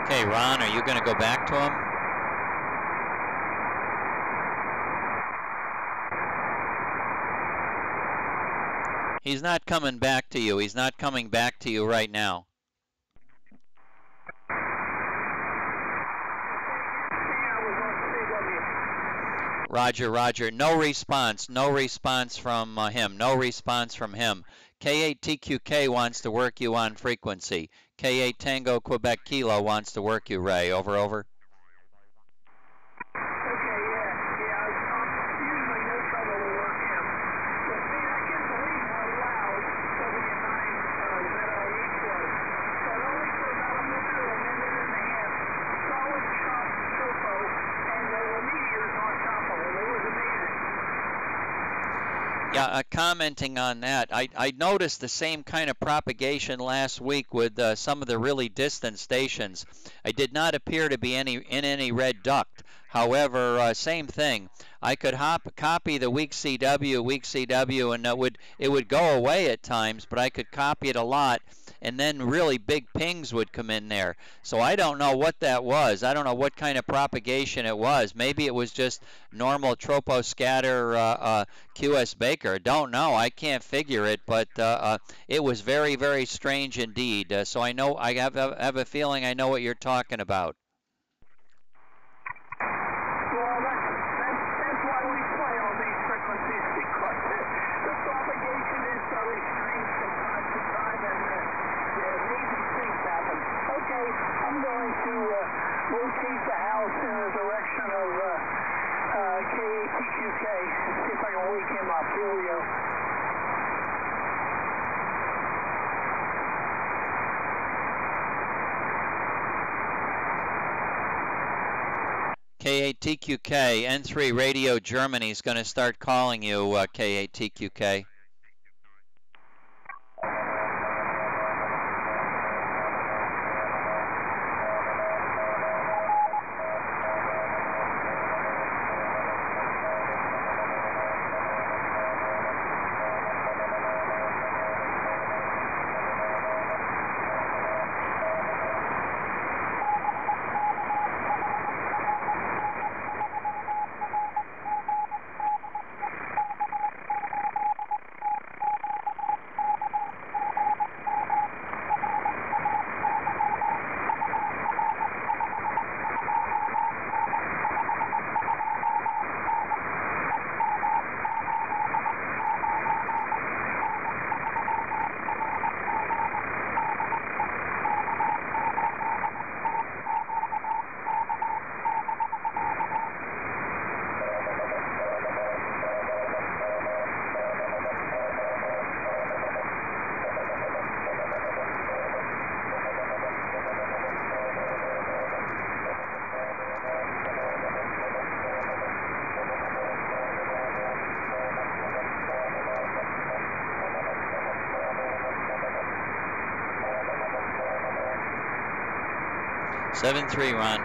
Okay, Ron, are you going to go back to him? He's not coming back to you. He's not coming back to you right now. Roger, Roger. No response. No response from him. No response from him. K8TQK wants to work you on frequency. K8 Tango Quebec Kilo wants to work you, Ray. Over, over. Yeah, commenting on that, I noticed the same kind of propagation last week with some of the really distant stations. I did not appear to be in any red duct. However, same thing. I could copy the weak CW, and it would go away at times, but I could copy it a lot, and then really big pings would come in there. So I don't know what that was. I don't know what kind of propagation it was. Maybe it was just normal troposcatter QS Baker. Don't know. I can't figure it, but it was very, very strange indeed. So I know I have a feeling I know what you're talking about. Well, that's why we play all these frequencies, because the propagation is very strange from time to time, and amazing things happen. Okay, I'm going to rotate the house in the direction of K8TQK and see if I can wake him up. Here we go. K8TQK, N3 Radio Germany is going to start calling you, K8TQK. Seven 3, Ron.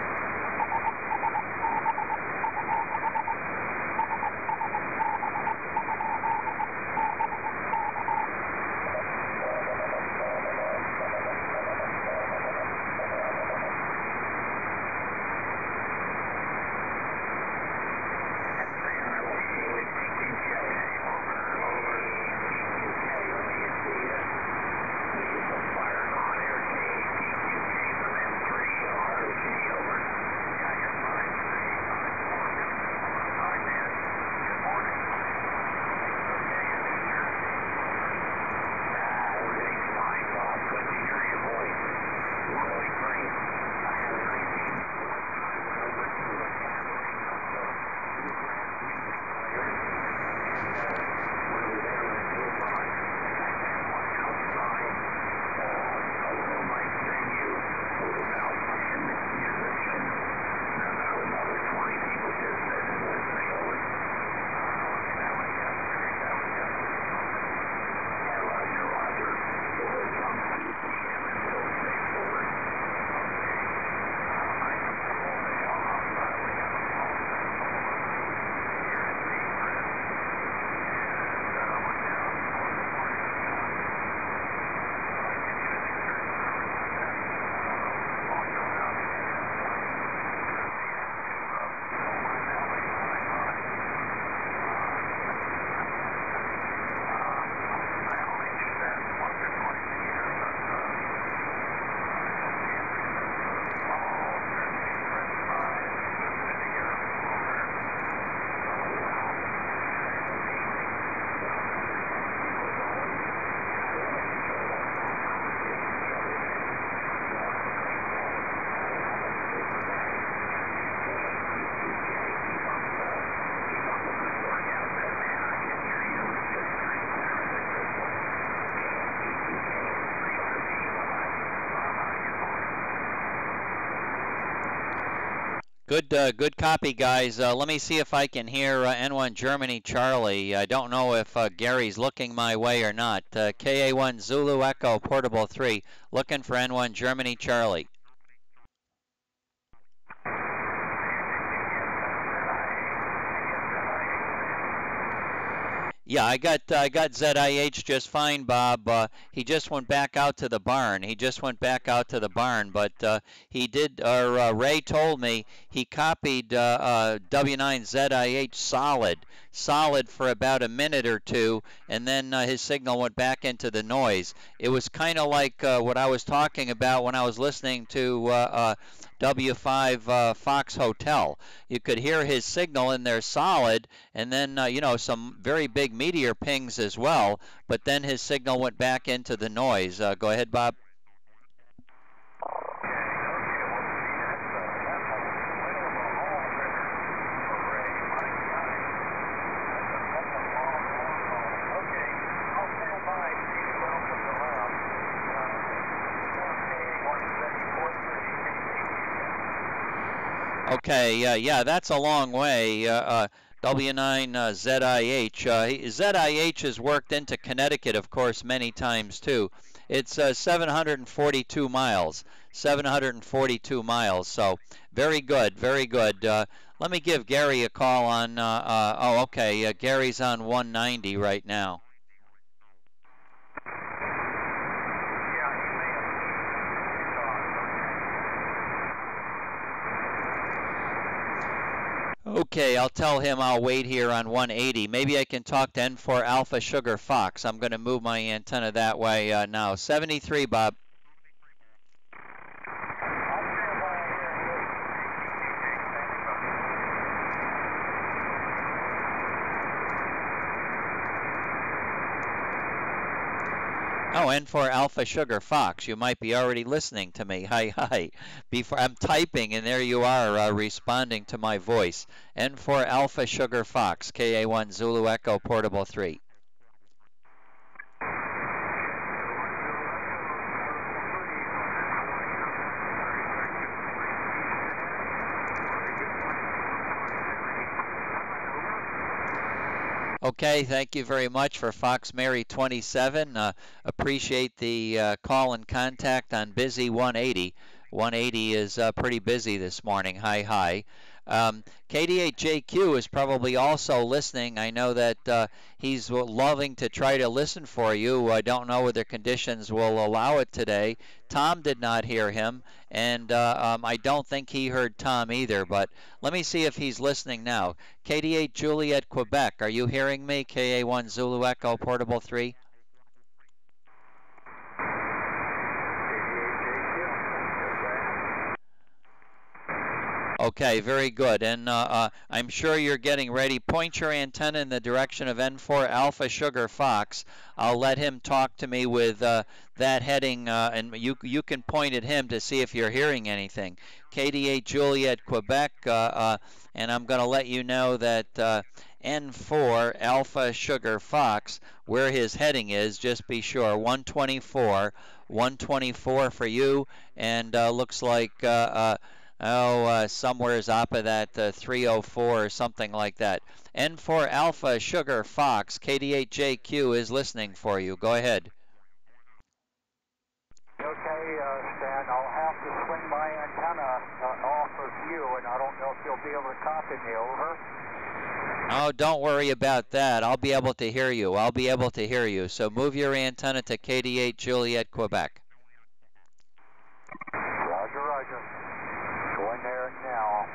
Over. Good copy, guys. Let me see if I can hear N1 Germany Charlie. I don't know if Gary's looking my way or not. KA1 Zulu Echo Portable 3, looking for N1 Germany Charlie. Yeah, I got ZIH just fine, Bob. He just went back out to the barn. But he did. Or Ray told me he copied W9ZIH solid for about a minute or two, and then his signal went back into the noise. It was kind of like what I was talking about when I was listening to W5 Fox Hotel. You could hear his signal in there solid, and then some very big meteor pings as well, but then his signal went back into the noise. Go ahead, Bob. Okay, yeah, that's a long way. W9ZIH. ZIH has worked into Connecticut, of course, many times too. It's 742 miles. 742 miles. So very good, very good. Let me give Gary a call on. Oh, okay. Gary's on 190 right now. Okay, I'll tell him I'll wait here on 180. Maybe I can talk to N4 Alpha Sugar Fox. I'm going to move my antenna that way now. 73, Bob. Oh, N4 Alpha Sugar Fox, you might be already listening to me. Hi. Before I'm typing, and there you are responding to my voice. N4 Alpha Sugar Fox, KA1 Zulu Echo Portable 3. Okay, thank you very much for Fox Mary 27. Appreciate the call and contact on busy 180. 180 is pretty busy this morning. Hi. KD8JQ is probably also listening. I know that he's loving to try to listen for you. I don't know whether conditions will allow it today. Tom did not hear him, and I don't think he heard Tom either, but let me see if he's listening now. KD8 Juliet, Quebec, are you hearing me? KA1 Zulu Echo Portable 3? Okay, very good. And I'm sure you're getting ready. Point your antenna in the direction of N4 Alpha Sugar Fox. I'll let him talk to me with that heading, and you can point at him to see if you're hearing anything. KD8 Juliet, Quebec, and I'm going to let you know that N4 Alpha Sugar Fox, where his heading is, just be sure, 124 for you, and looks like somewhere's up of that 304 or something like that. N4 Alpha Sugar Fox, KD8JQ is listening for you. Go ahead. Okay, Stan, I'll have to swing my antenna off of you, and I don't know if you'll be able to copy me, over. Oh, don't worry about that. I'll be able to hear you. So move your antenna to KD8 Juliet, Quebec. Roger. Going there now.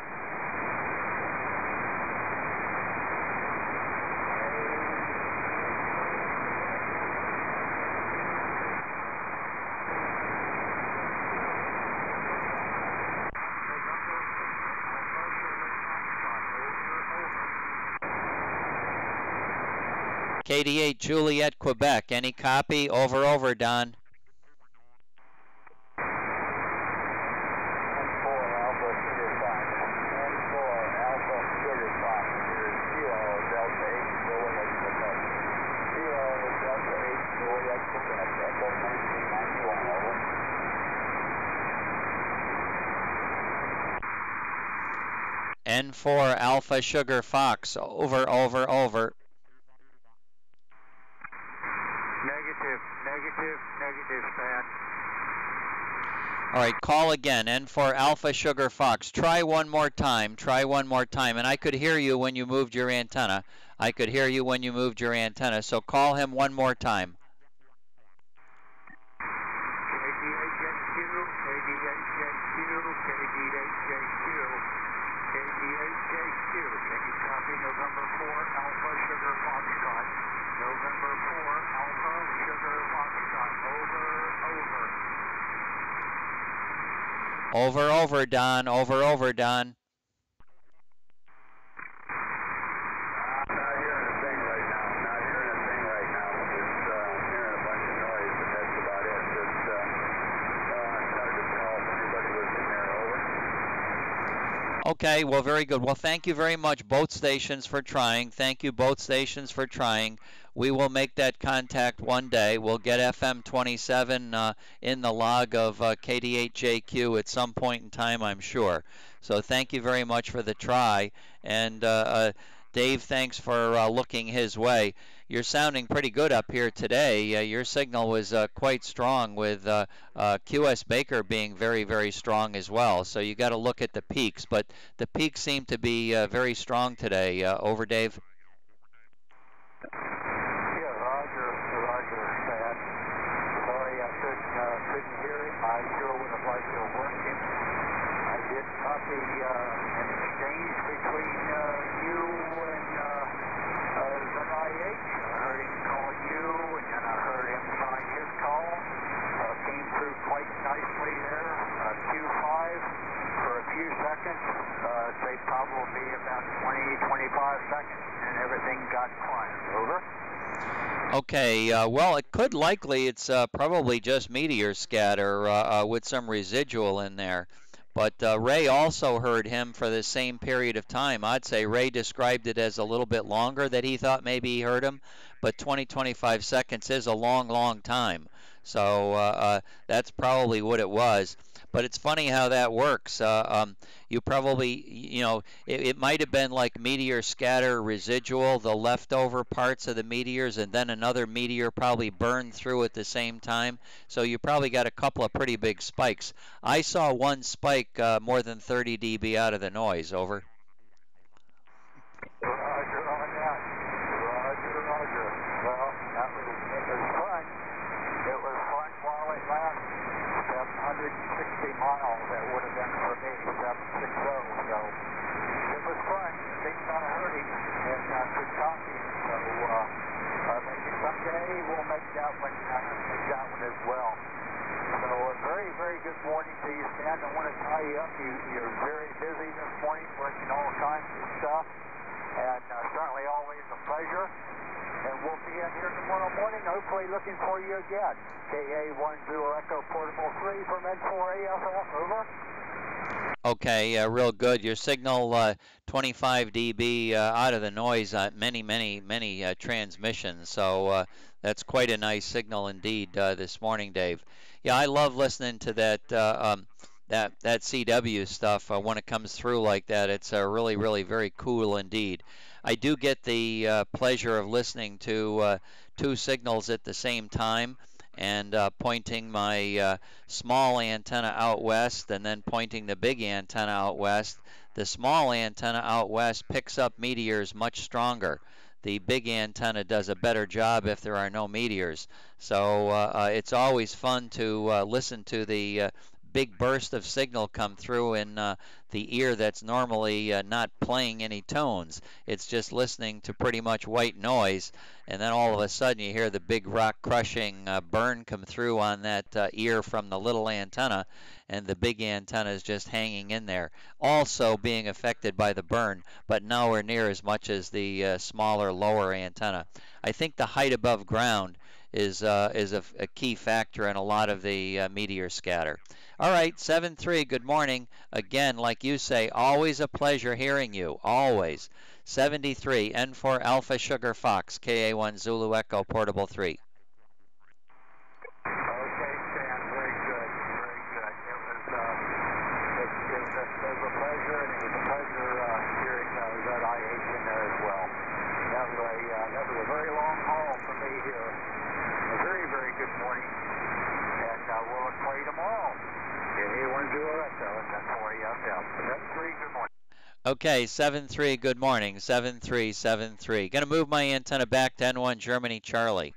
KD8 Juliet, Quebec. Any copy? Over, Don. N4 Alpha Sugar Fox. Over, over, over. Negative, negative, negative, Stan. All right, call again. N4 Alpha Sugar Fox. Try one more time. Try one more time. And I could hear you when you moved your antenna. I could hear you when you moved your antenna. So call him one more time. KD8JQ, KD8JQ, KD8JQ, KD8JQ. Can you copy November 4 Alpha Sugar Foxtrot? November 4 Alpha Sugar Foxtrot. Over, over. Over, over, Don. Over, over, Don. I'm not hearing a thing right now. Not hearing a thing right now. Just hearing a bunch of noise, and that's about it. Just started to tell if anybody was in there. Over. Okay, well, very good. Well, thank you very much, both stations, for trying. Thank you, both stations, for trying. We will make that contact one day. We'll get FM 27 in the log of KD8JQ at some point in time, I'm sure. So thank you very much for the try. And Dave, thanks for looking his way. You're sounding pretty good up here today. Your signal was quite strong, with QS Baker being very, very strong as well. So you got to look at the peaks. But the peaks seem to be very strong today. Over, Dave. Roger, Stan. Sorry I couldn't hear him. I sure would have liked to have worked him. I did copy an exchange between you and ZIH. I heard him call you, and then I heard him sign his call. Came through quite nicely there. Q5 for a few seconds. Say probably about 20, 25 seconds, and everything got quiet. Over. Okay, well, it could likely, it's probably just meteor scatter with some residual in there. But Ray also heard him for the same period of time. I'd say Ray described it as a little bit longer that he thought maybe he heard him, but 20, 25 seconds is a long, long time. So that's probably what it was. But it's funny how that works. You probably, it might have been like meteor scatter residual, the leftover parts of the meteors, and then another meteor probably burned through at the same time. So you probably got a couple of pretty big spikes. I saw one spike more than 30 dB out of the noise. Over. Roger on that. Roger. Well, it was fun. It was fun while it lasted. 760 miles, that would have been for me, 760. So it was fun. Things I heard him and could copy it. So maybe someday we'll make that one as well. So a very, very good morning to you, Stan. I want to tie you up. You're very busy this morning, working all kinds of stuff. And certainly always a pleasure. And we'll be in here tomorrow morning, hopefully looking for you again. KA10 Echo Portable 3 from N4 AFF, over. Okay, real good. Your signal 25 dB out of the noise, many transmissions. So that's quite a nice signal indeed this morning, Dave. Yeah, I love listening to that that CW stuff when it comes through like that. It's really, really very cool indeed. I do get the pleasure of listening to two signals at the same time, and pointing my small antenna out west and then pointing the big antenna out west. The small antenna out west picks up meteors much stronger. The big antenna does a better job if there are no meteors. So it's always fun to listen to the big burst of signal come through in the ear that's normally not playing any tones. It's just listening to pretty much white noise, and then all of a sudden you hear the big rock crushing burn come through on that ear from the little antenna, and the big antenna is just hanging in there, also being affected by the burn, but nowhere near as much as the smaller lower antenna. I think the height above ground is a key factor in a lot of the meteor scatter. All right, 7-3, good morning. Again, like you say, always a pleasure hearing you, always. 73, N4 Alpha Sugar Fox, KA1 Zulu Echo Portable 3. Okay, Stan, very good. It was a pleasure, and it was a pleasure morning, and we'll look for you tomorrow. If you want to do a rest of it, that's where you have to help. 7-3, good morning. Okay, 7-3, good morning. 7-3, 7-3. Going to move my antenna back to N1 Germany Charlie.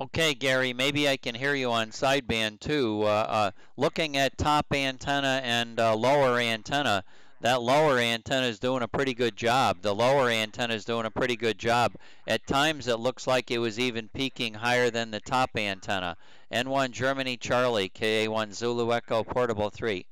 Okay, Gary, maybe I can hear you on sideband too. Looking at top antenna and lower antenna, that lower antenna is doing a pretty good job. The lower antenna is doing a pretty good job. At times it looks like it was even peaking higher than the top antenna. N1 Germany Charlie, KA1 Zulu Echo Portable 3.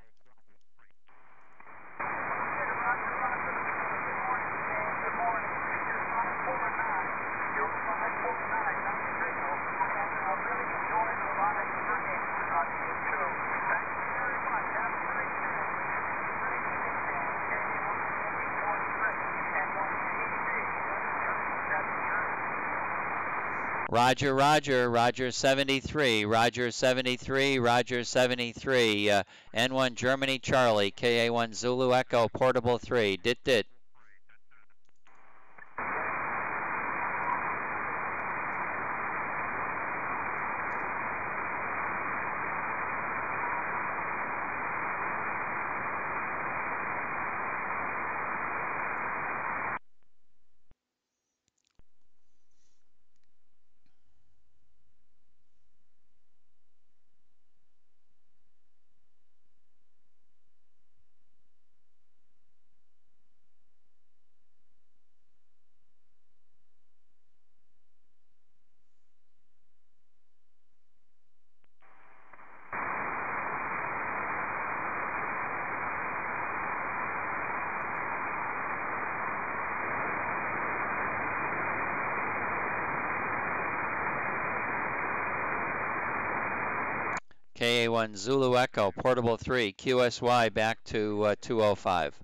Roger, Roger, Roger 73, Roger 73, Roger 73, N1 Germany Charlie, KA1 Zulu Echo Portable 3, dit. KA1 Zulu Echo, portable 3, QSY back to 205.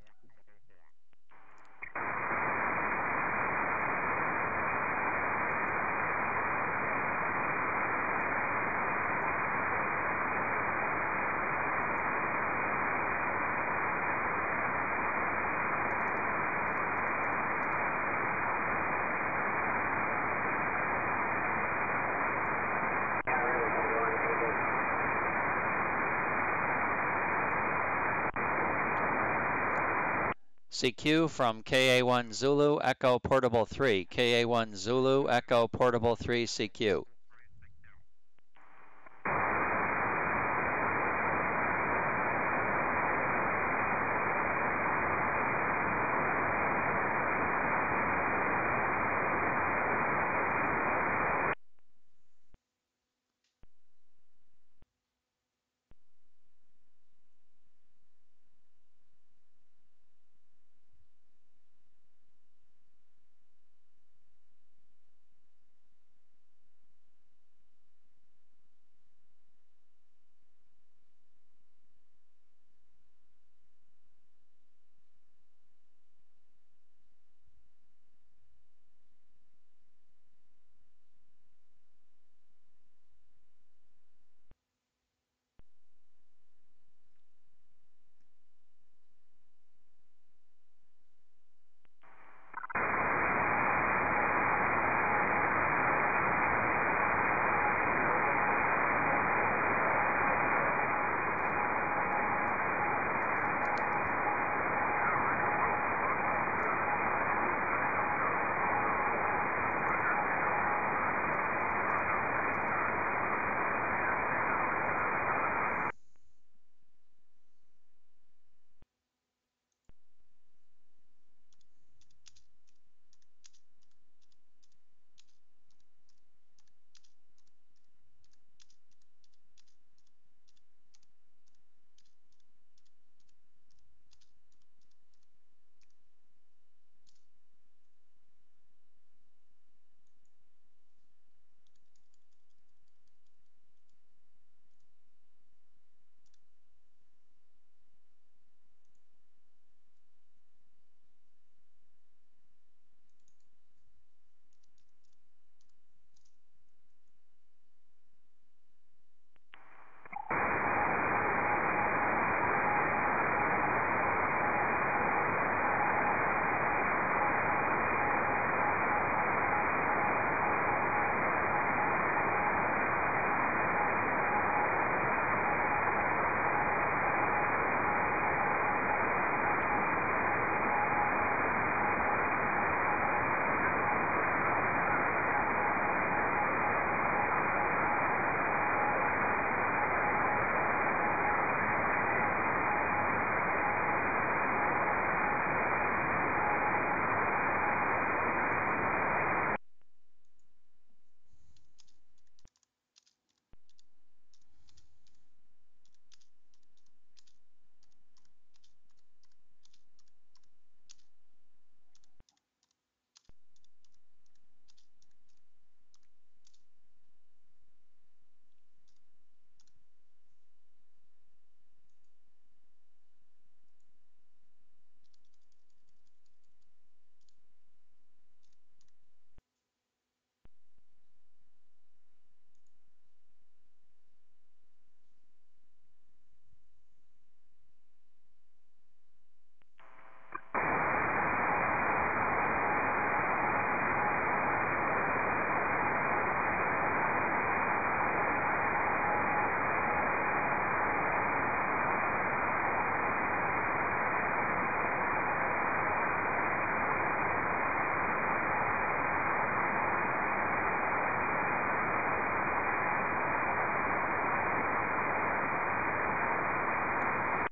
CQ from KA1 Zulu Echo Portable 3, KA1 Zulu Echo Portable 3 CQ.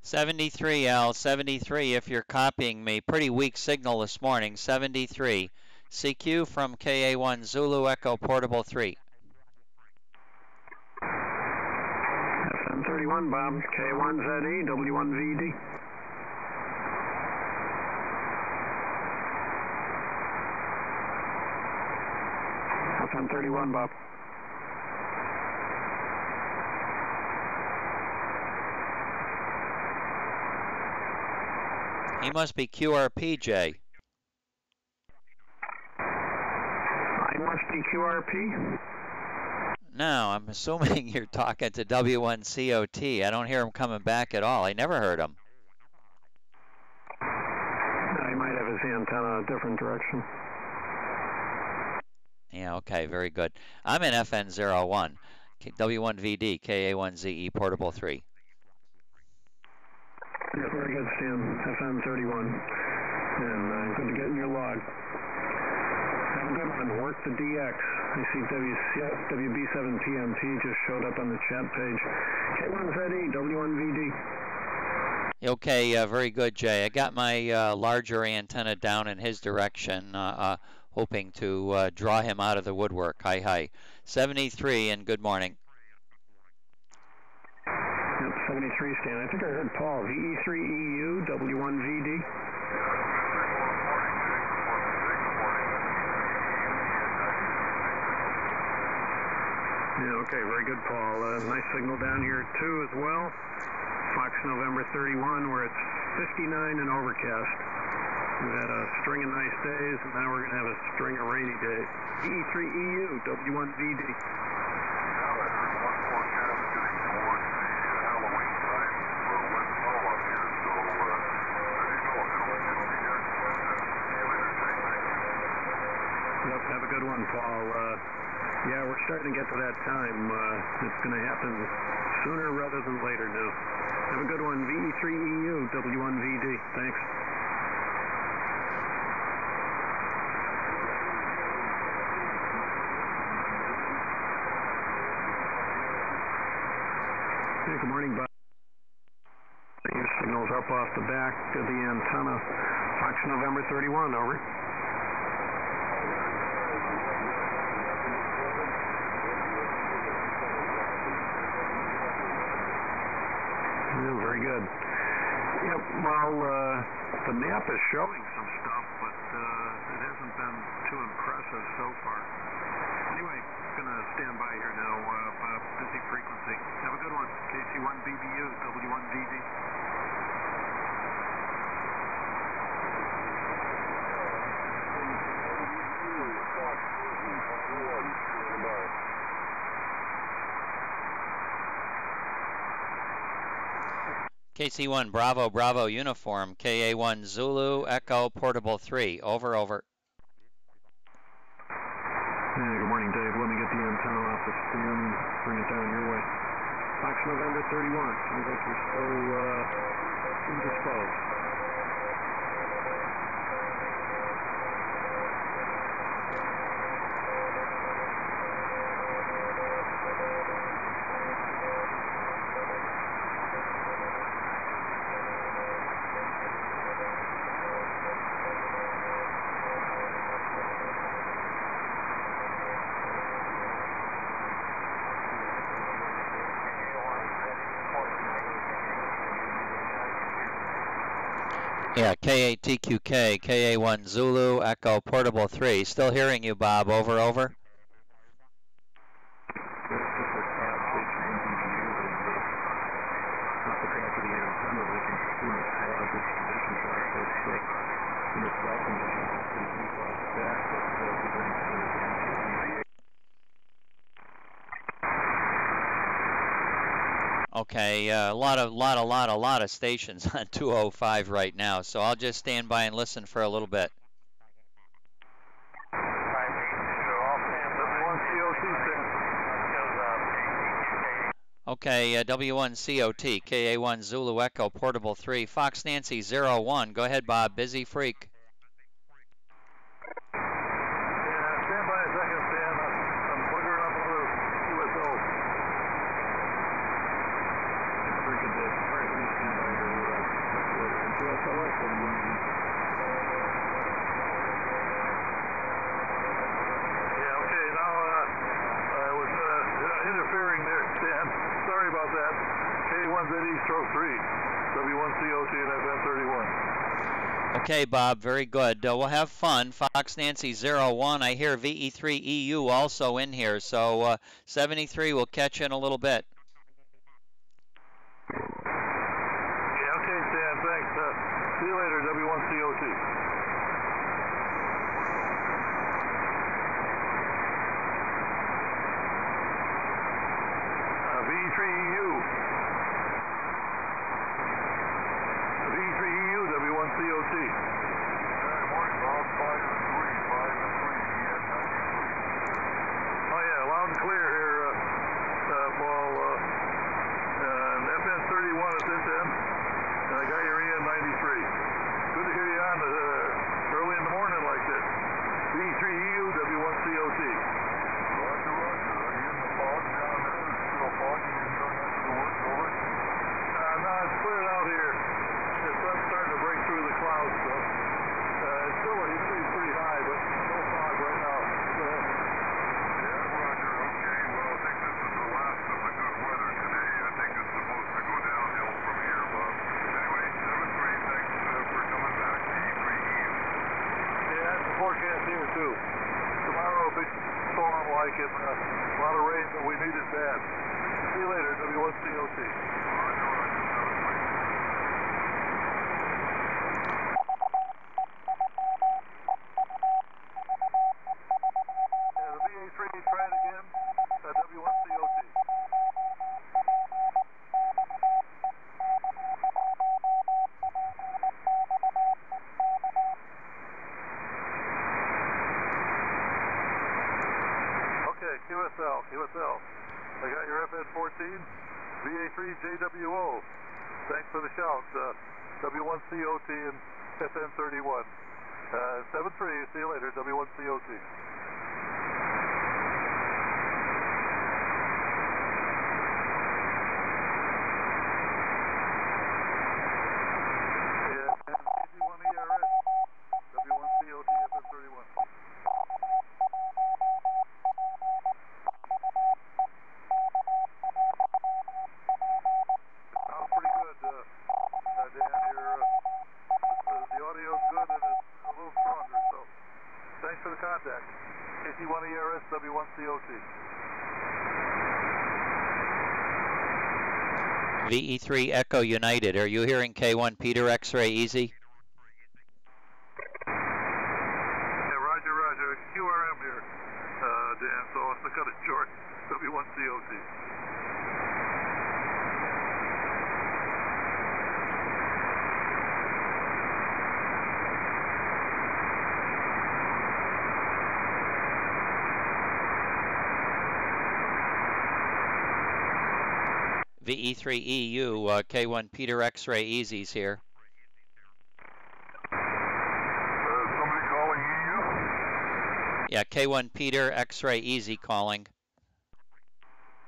'73 Al, '73 if you're copying me. Pretty weak signal this morning, '73. CQ from KA1 Zulu Echo Portable 3. FM31 Bob, K1ZE, W1VD. FM31 Bob. He must be QRP, Jay. I must be QRP. No, I'm assuming you're talking to W1COT. I don't hear him coming back at all. I never heard him. He might have his antenna a different direction. Yeah, okay, very good. I'm in FN01, W1VD, KA1ZE, portable 3. Yeah, very good, Stan. FN31. And good to get in your log. Have a good one. Work the DX. I see WB7PMT just showed up on the chat page. K1ZE, W1VD. Okay, very good, Jay. I got my larger antenna down in his direction, hoping to draw him out of the woodwork. Hi, hi. 73, and good morning. Yep, 73, Stan. I think I heard Paul. VE3EU, W1VD. Yeah, okay, very good, Paul. Nice signal down here, too, as well. Fox November 31, where it's 59 and overcast. We've had a string of nice days, and now we're going to have a string of rainy days. E3EU, W1VD. Yep, have a good one, Paul. Yeah, we're starting to get to that time. It's going to happen sooner rather than later now. Have a good one. VE3EU, W1VD. Thanks. Hey, good morning, Bob. Your signal's up off the back of the antenna. Fox November 31, over. Very good. Yep, well, the map is showing some stuff, but it hasn't been too impressive so far. Anyway, going to stand by here now. Busy frequency. Have a good one. KC1BBU, W1VD. KC1 Bravo Bravo Uniform, KA1 Zulu Echo Portable 3. Over, over. Hey, good morning, Dave. Let me get the antenna off the stand and bring it down your way. Fox November 31. Seems like you're still indisposed. Yeah, KATQK, KA1 Zulu Echo Portable 3. Still hearing you, Bob. Over, over. Okay, a lot of stations on 205 right now, so I'll just stand by and listen for a little bit. Okay, W1COT, KA1 Zulu Echo Portable 3, Fox Nancy 01. Go ahead, Bob. Busy freak. Okay, Bob, very good. We'll have fun. Fox Nancy 01. I hear VE3EU also in here, so 73 will catch you in a little bit. Yeah, okay, Stan, thanks. See you later, like it. A lot of rain, but we need it bad. See you later, W1COT. Yeah, the VA3, try it again. W1COT. Okay, QSL. I got your FN14, VA3JWO. Thanks for the shout. W1COT and FN31. 7-3, see you later, W1COT. Yeah, and KC1 ERS, W1COT, FN31. Sounds pretty good, Dan. The audio's good and it's a little stronger, so thanks for the contact. KC1 ERS, W1COT. VE3 Echo United. Are you hearing K1 Peter X-Ray Easy? Yeah, Roger. QRM here, Dan, so to cut it short, W1COT. VE3EU, K1 Peter X-Ray Easy's here. Somebody calling EU? Yeah, K1 Peter X-Ray Easy calling.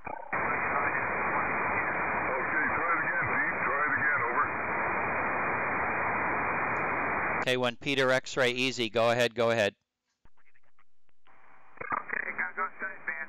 Okay, try it again, Pete. Try it again, over. K1 Peter X-Ray Easy, go ahead. Okay, go straight, man.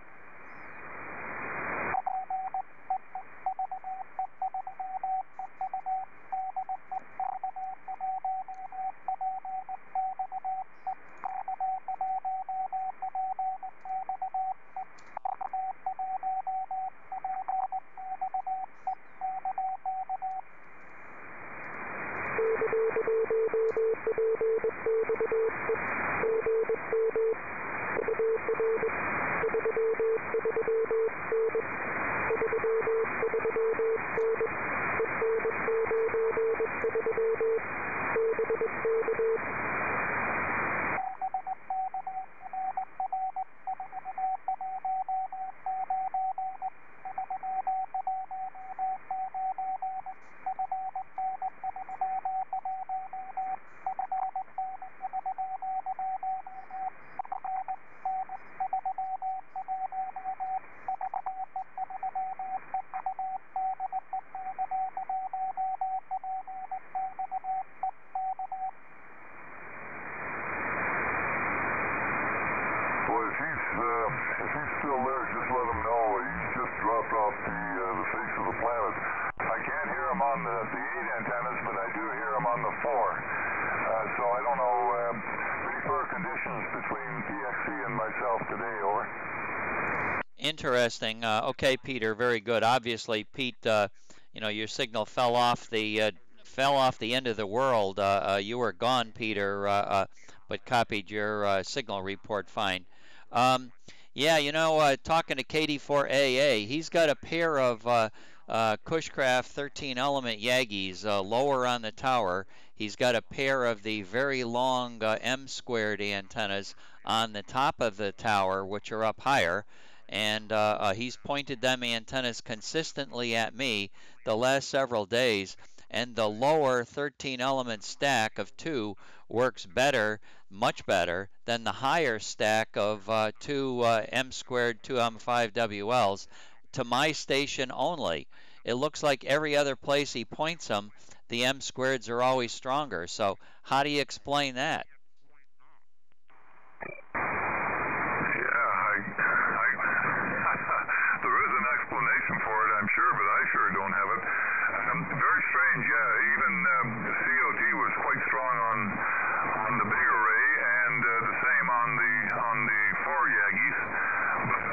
If he's still there, just let him know. He's just dropped off the face of the planet. I can't hear him on the 8 antennas, but I do hear him on the 4. So I don't know. Pretty poor conditions between PXC and myself today, over. Interesting. Okay, Peter, very good. Obviously, Pete, your signal fell off the end of the world. You were gone, Peter, but copied your signal report fine. Yeah, talking to KD4AA, he's got a pair of Cushcraft 13-element Yagis lower on the tower. He's got a pair of the very long M-squared antennas on the top of the tower, which are up higher. And he's pointed them antennas consistently at me the last several days. And the lower 13-element stack of 2 works better, much better, than the higher stack of 2 M-squared 2M5 WLs to my station only. It looks like every other place he points them, the M-squareds are always stronger. So how do you explain that? There is an explanation for it, I'm sure, but I sure don't have it. Very strange, yeah. Even COT was quite strong on the big array, and the same on the 4 Yagis. But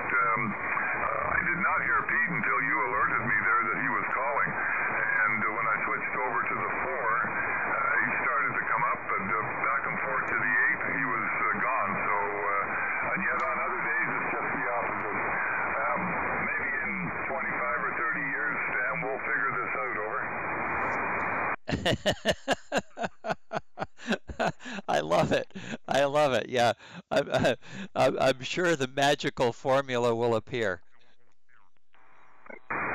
I love it. I love it. Yeah, I'm, I'm sure the magical formula will appear. Yeah.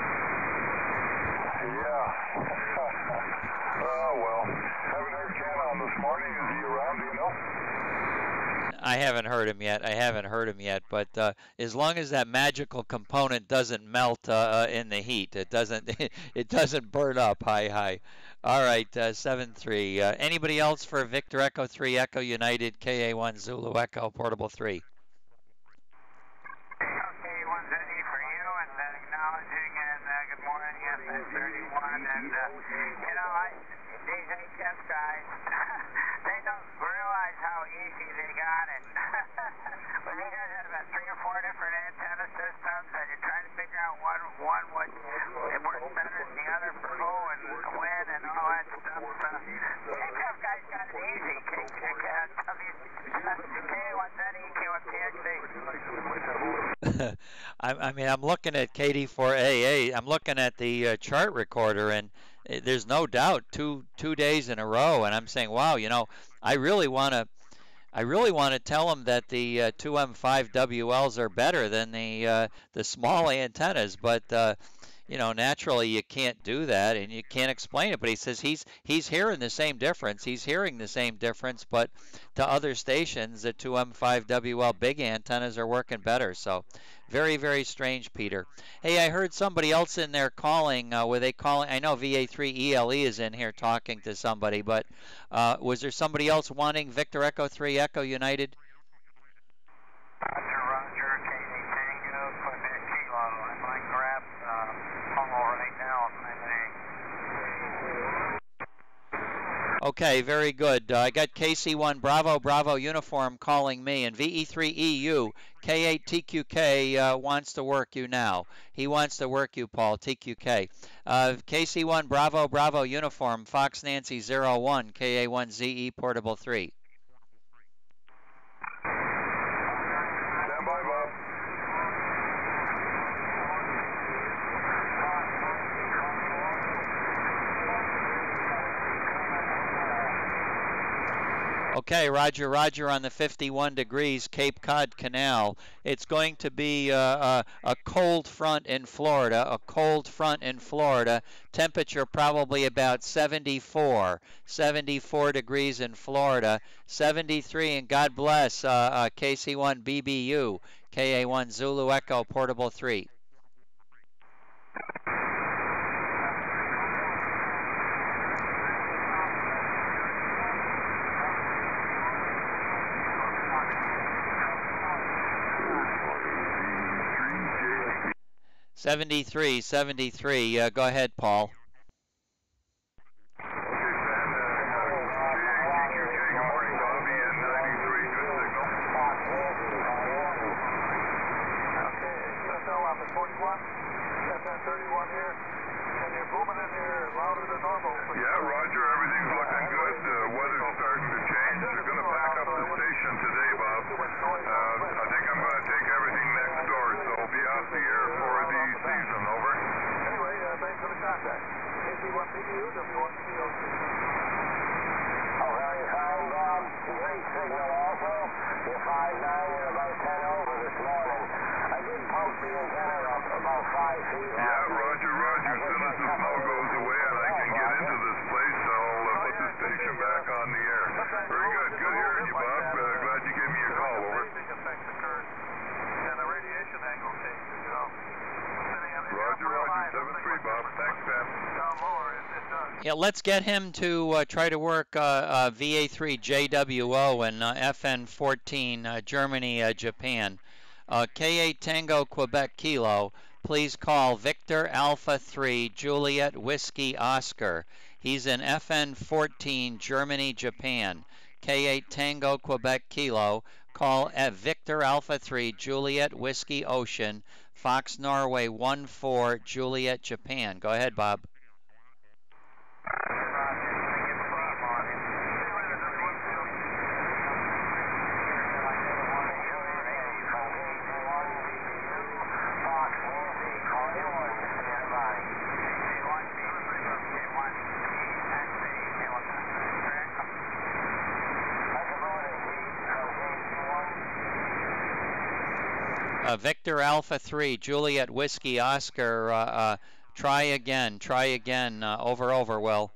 Oh, well. Haven't heard Ken on this morning. Is he around, do you know? I haven't heard him yet. I haven't heard him yet. But as long as that magical component doesn't melt in the heat, it doesn't it doesn't burn up. Hi, hi. All right, 7-3. Anybody else for Victor Echo 3 Echo United KA1 Zulu Echo Portable 3? Okay, 170 for you, and acknowledging, and good morning, FN31, and these HF guys, they don't realize how easy they got it. When you guys have about 3 or 4 different antenna systems, and you're trying to figure out one would it works better than the other for who and when and all that stuff. The HF guys got it easy. K170, K1PXD. I mean, I'm looking at KD4AA. I'm looking at the chart recorder, and there's no doubt two days in a row. And I'm saying, wow, I really want to. I really want to tell them that the 2M5WLs are better than the small antennas, but naturally you can't do that and you can't explain it. But he says he's hearing the same difference. He's hearing the same difference, but to other stations, the 2M5WL big antennas are working better. So very, very strange, Peter. Hey, I heard somebody else in there calling. Were they calling? I know VA3ELE is in here talking to somebody, but was there somebody else wanting Victor Echo 3 Echo United? Roger, KC Tango, Quebec Kilo. I might grab Hummel right now if I may. Okay, very good. I got KC1 Bravo Bravo Uniform calling me, and VE3EU K8TQK wants to work you now. He wants to work you, Paul, TQK. KC1 Bravo Bravo Uniform Fox Nancy 01 KA1ZE Portable 3. Stand by, Bob. Okay, Roger, Roger on the 51 degrees Cape Cod Canal. It's going to be a cold front in Florida, a cold front in Florida. Temperature probably about 74 degrees in Florida, 73, and God bless KC1 BBU, KA1 Zulu Echo Portable 3. '73. Go ahead, Paul. Yeah, Roger, everything's looking good. Weather's starting to change. They're going to pack up the station today, Bob. I think I'm going to take everything next door, so be off the air for the season, over. Anyway, thanks for the contact. KC1PQT EN70. Oh, very fine, Bob. Great signal also. You're 5'9", you're about 10 over this morning. I did pump the antenna up about 5 feet. Yeah, Roger. As soon as the snow goes away and I can get into this place, I'll put the station back on the air. Very good. Good hearing you, Bob. Glad you gave me a call, over. And the radiation angle changes, Roger, 7-3, Bob. Thanks, Sam. Yeah, let's get him to try to work VA3 JWO and FN14 Germany, Japan. K8 Tango Quebec Kilo, please call Victor Alpha 3 Juliet Whiskey Oscar. He's in FN14 Germany, Japan. K8 Tango Quebec Kilo, call at Victor Alpha 3 Juliet Whiskey Ocean, Fox Norway 14 Juliet, Japan. Go ahead, Bob. Victor Alpha 3, Juliet Whiskey Oscar, try again, over, Will.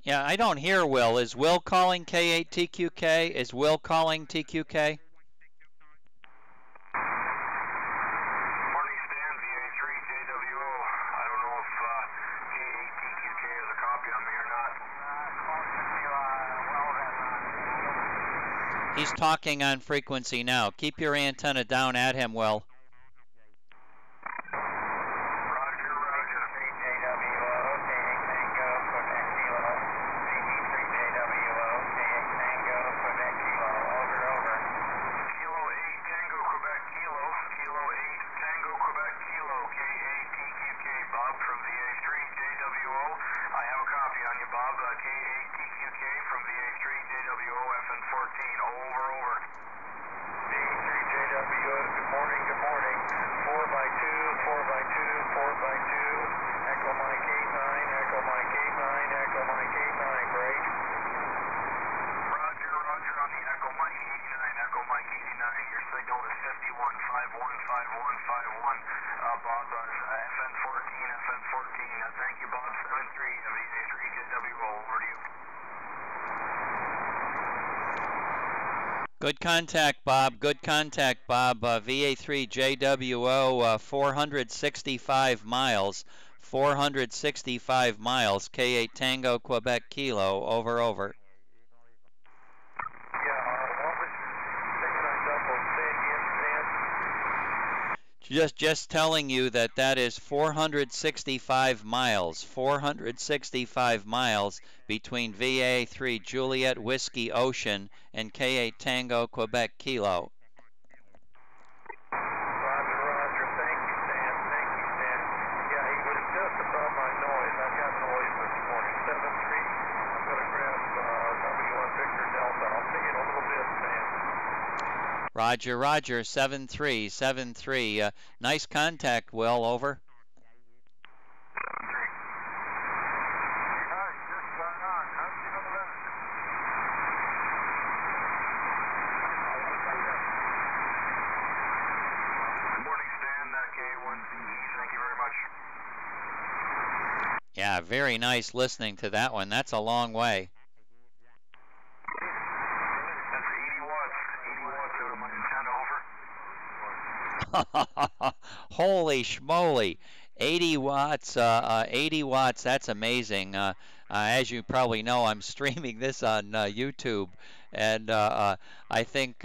Yeah, I don't hear Will. Is Will calling K8TQK? Is Will calling TQK? Morning, Stan, VA3JWO. I don't know if K8TQK has a copy on me or not. He's talking on frequency now. Keep your antenna down at him, Will. Good contact, Bob. Good contact, Bob. VA3JWO, 465 miles. 465 miles. K8 Tango, Quebec Kilo. Over. Just telling you that is 465 miles. 465 miles between VA3 Juliet Whiskey Ocean and K8 Tango Quebec Kilo. Roger. Thank you, Stan. Yeah, he was just above my noise. I've got noise this morning. 7-3. I'm going to grab W1 Victor Delta. I'll see you in a little bit, Stan. Roger. 7-3. Nice contact, Will. Over. 7-3. Hi, just got on. How's it going? Good morning, Stan. K1PE. Thank you very much. Yeah, very nice listening to that one. That's a long way. That's 80 watts. 80 watts out of my antenna. Over. Holy schmoly. 80 watts, 80 watts, that's amazing. As you probably know, I'm streaming this on YouTube, and I think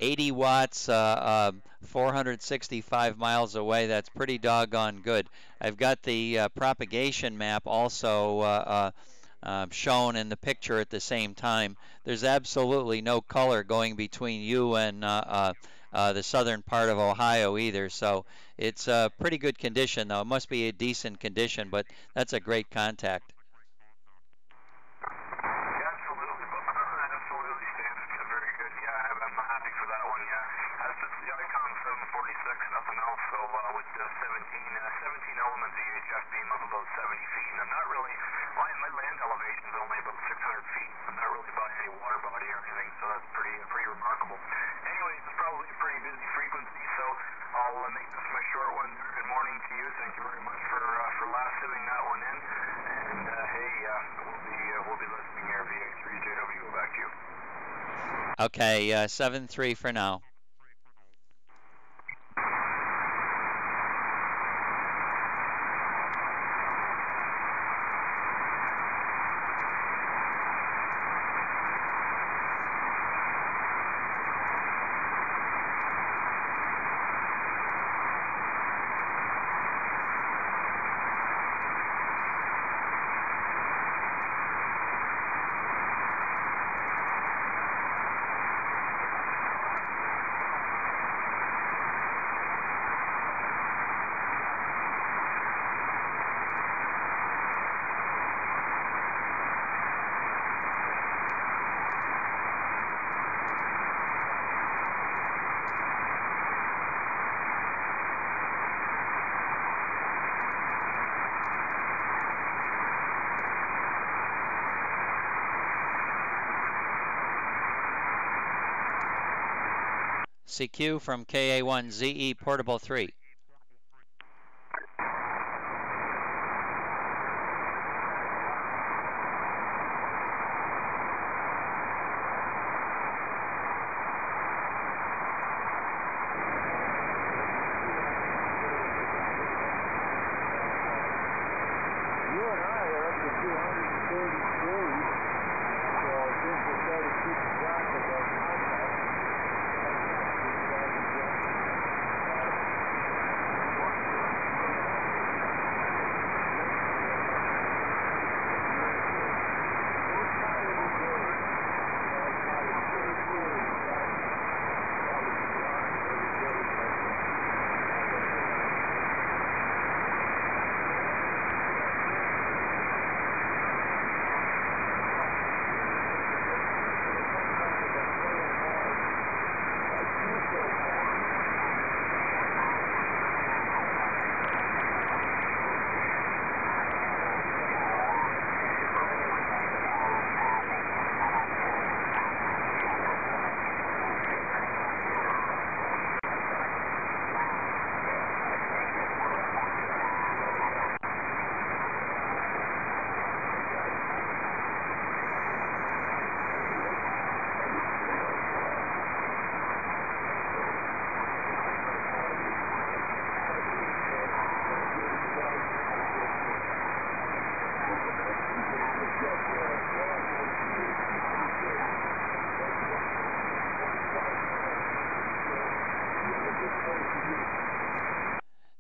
80 watts, 465 miles away, that's pretty doggone good. I've got the propagation map also shown in the picture at the same time. There's absolutely no color going between you and the southern part of Ohio either. So it's a pretty good condition, though. It must be a decent condition, but that's a great contact. Absolutely, Stan. It's very good. Yeah, I'm happy for that one. Yeah, that's just the Icon 746, nothing else. So with 17 elements EHF beam up about 70 feet, and I'm not really, my land elevation is only about 600 feet. I'm not really by any water body or anything, so that's pretty remarkable. Anyway, it's probably a pretty busy frequency, so I'll make this my short one. Good morning to you. Thank you very much for lassoing that one in. And hey, we'll be listening here via 3JW. Back to you. Okay, 7-3 for now. CQ from KA1ZE Portable 3.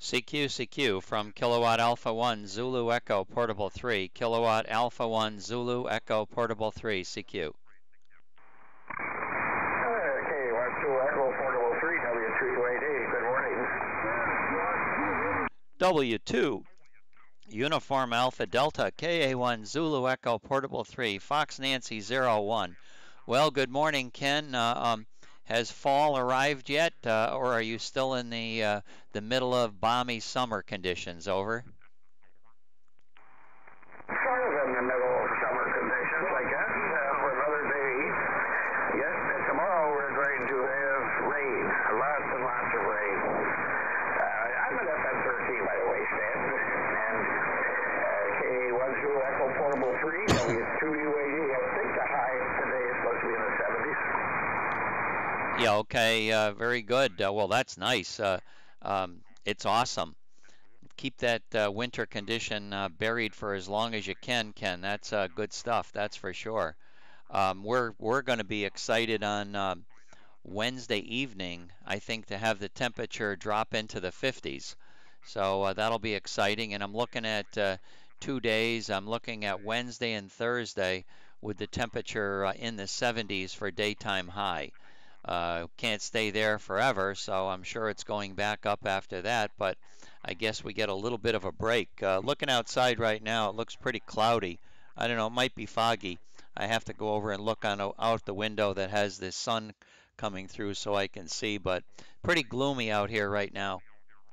CQ from Kilowatt Alpha 1 Zulu Echo Portable 3, Kilowatt Alpha 1 Zulu Echo Portable 3, CQ. Okay, 1 Echo Portable 3, W228A, good morning. W2 Uniform Alpha Delta KA1 Zulu Echo Portable 3, Fox Nancy 01. Well, good morning, Ken. Has fall arrived yet, or are you still in the middle of balmy summer conditions? Over. Sort of in the middle of summer conditions, I guess, for another day. Yes, and tomorrow we're going to have rain, lots and lots of rain. I'm an FM13, by the way, Stan, and KA1 Zulu Echo Portable 3, W2UAD. I think the high today is supposed to be in the 70s. Yeah, okay, very good. Well, that's nice. It's awesome. Keep that winter condition buried for as long as you can, Ken. That's good stuff, that's for sure. We're going to be excited on Wednesday evening, I think, to have the temperature drop into the 50s. So that'll be exciting. And I'm looking at 2 days. I'm looking at Wednesday and Thursday with the temperature in the 70s for daytime high. Can't stay there forever, so I'm sure it's going back up after that, but I guess we get a little bit of a break. Looking outside right now, it looks pretty cloudy. I don't know, it might be foggy. I have to go over and look out the window that has the sun coming through so I can see, but pretty gloomy out here right now.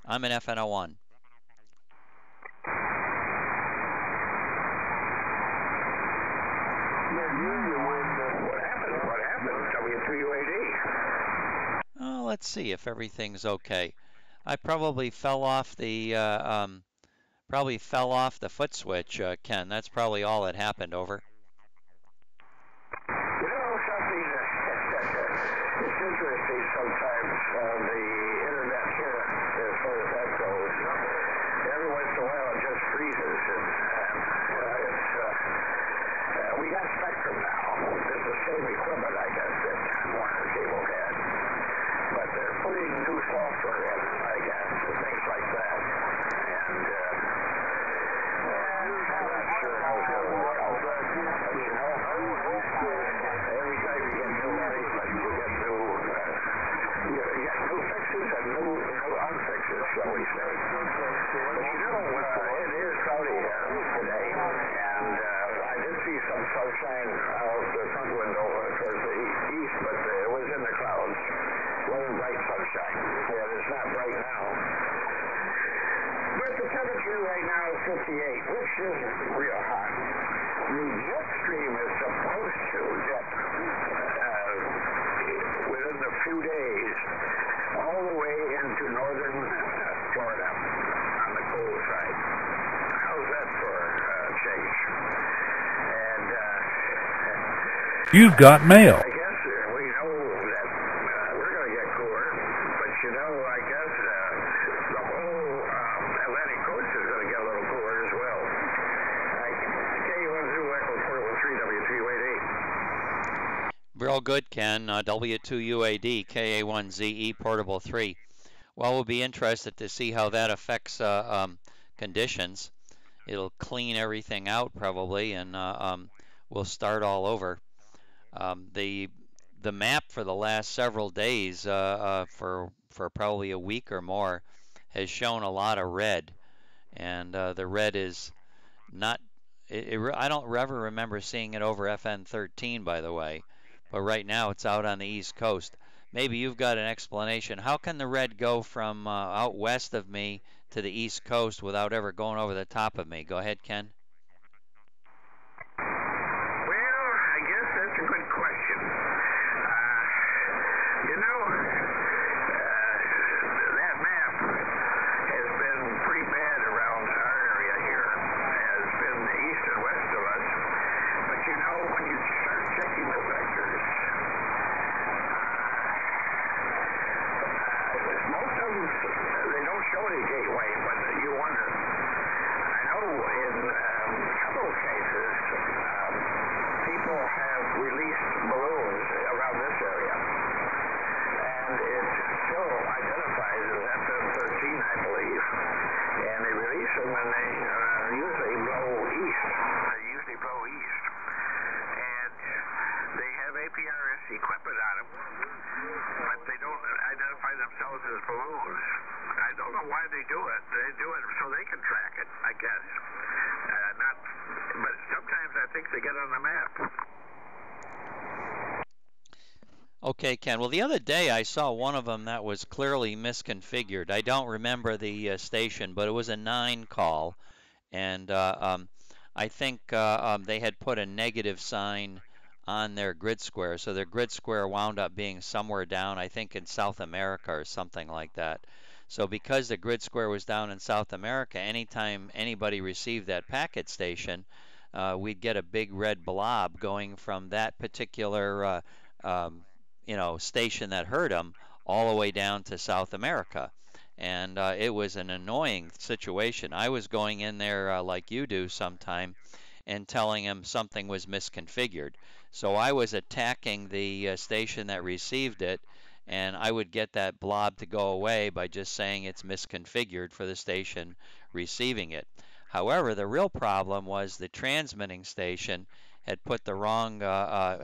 I'm in FNO1. What happened? W2UAD. Oh, let's see if everything's okay. I probably fell off the foot switch, Ken. That's probably all that happened. Over. You know something? It's interesting sometimes the internet here, as far as that goes. Every once in a while it just freezes, and we got Spectrum now. It's the same equipment, I guess, that Warner Cable had, but they're putting new software in, I guess, and things like that. And I'm not sure how it's going to work out. But you know, every time you get new management, you get new fixes and new unfixes, shall we say. But you know, it is cloudy here today, and I did see some sunshine out the front window towards the east, but it was in the clouds. It wasn't bright sunshine, and it's not bright now. But the temperature right now is 58, which is real hot. The jet stream is supposed to dip within a few days all the way into northern Florida on the cold side. How's that for a change? And you've got mail. I guess we know that we're going to get cooler, but you know, I guess the whole Atlantic coast is going to get a little cooler as well. K10 Echo Portable 3 W388. Real good, Ken. W2UAD KA1ZE Portable 3. Well, we'll be interested to see how that affects conditions. It'll clean everything out probably, and we'll start all over. The map for the last several days, for probably a week or more, has shown a lot of red, and the red is not. I don't ever remember seeing it over FN13, by the way, but right now it's out on the East Coast. Maybe you've got an explanation. How can the red go from out west of me to the East Coast without ever going over the top of me? Go ahead, Ken. Well, I guess that's a good question. You know, that map has been pretty bad around our area here. Has been east and west of us. But you know, when you start checking the vectors, most of them, they don't show any gateway, but you wonder. I know in a couple of cases, people have released balloons around this area, and it still identifies as FN13, I believe. And they release them, and they usually blow east. And they have APRS equipment on them, but they don't identify themselves as balloons. I don't know why they do it. They do it so they can track it, I guess. But sometimes I think they get on the map. Okay, Ken. Well, the other day I saw one of them that was clearly misconfigured. I don't remember the station, but it was a 9 call, and I think they had put a negative sign on their grid square, so their grid square wound up being somewhere down, I think in South America or something like that. So because the grid square was down in South America, anytime anybody received that packet station, we'd get a big red blob going from that particular station that heard them all the way down to South America. And it was an annoying situation. I was going in there like you do sometime and telling him something was misconfigured. So I was attacking the station that received it, and I would get that blob to go away by just saying it's misconfigured for the station receiving it. However, the real problem was the transmitting station had put the wrong,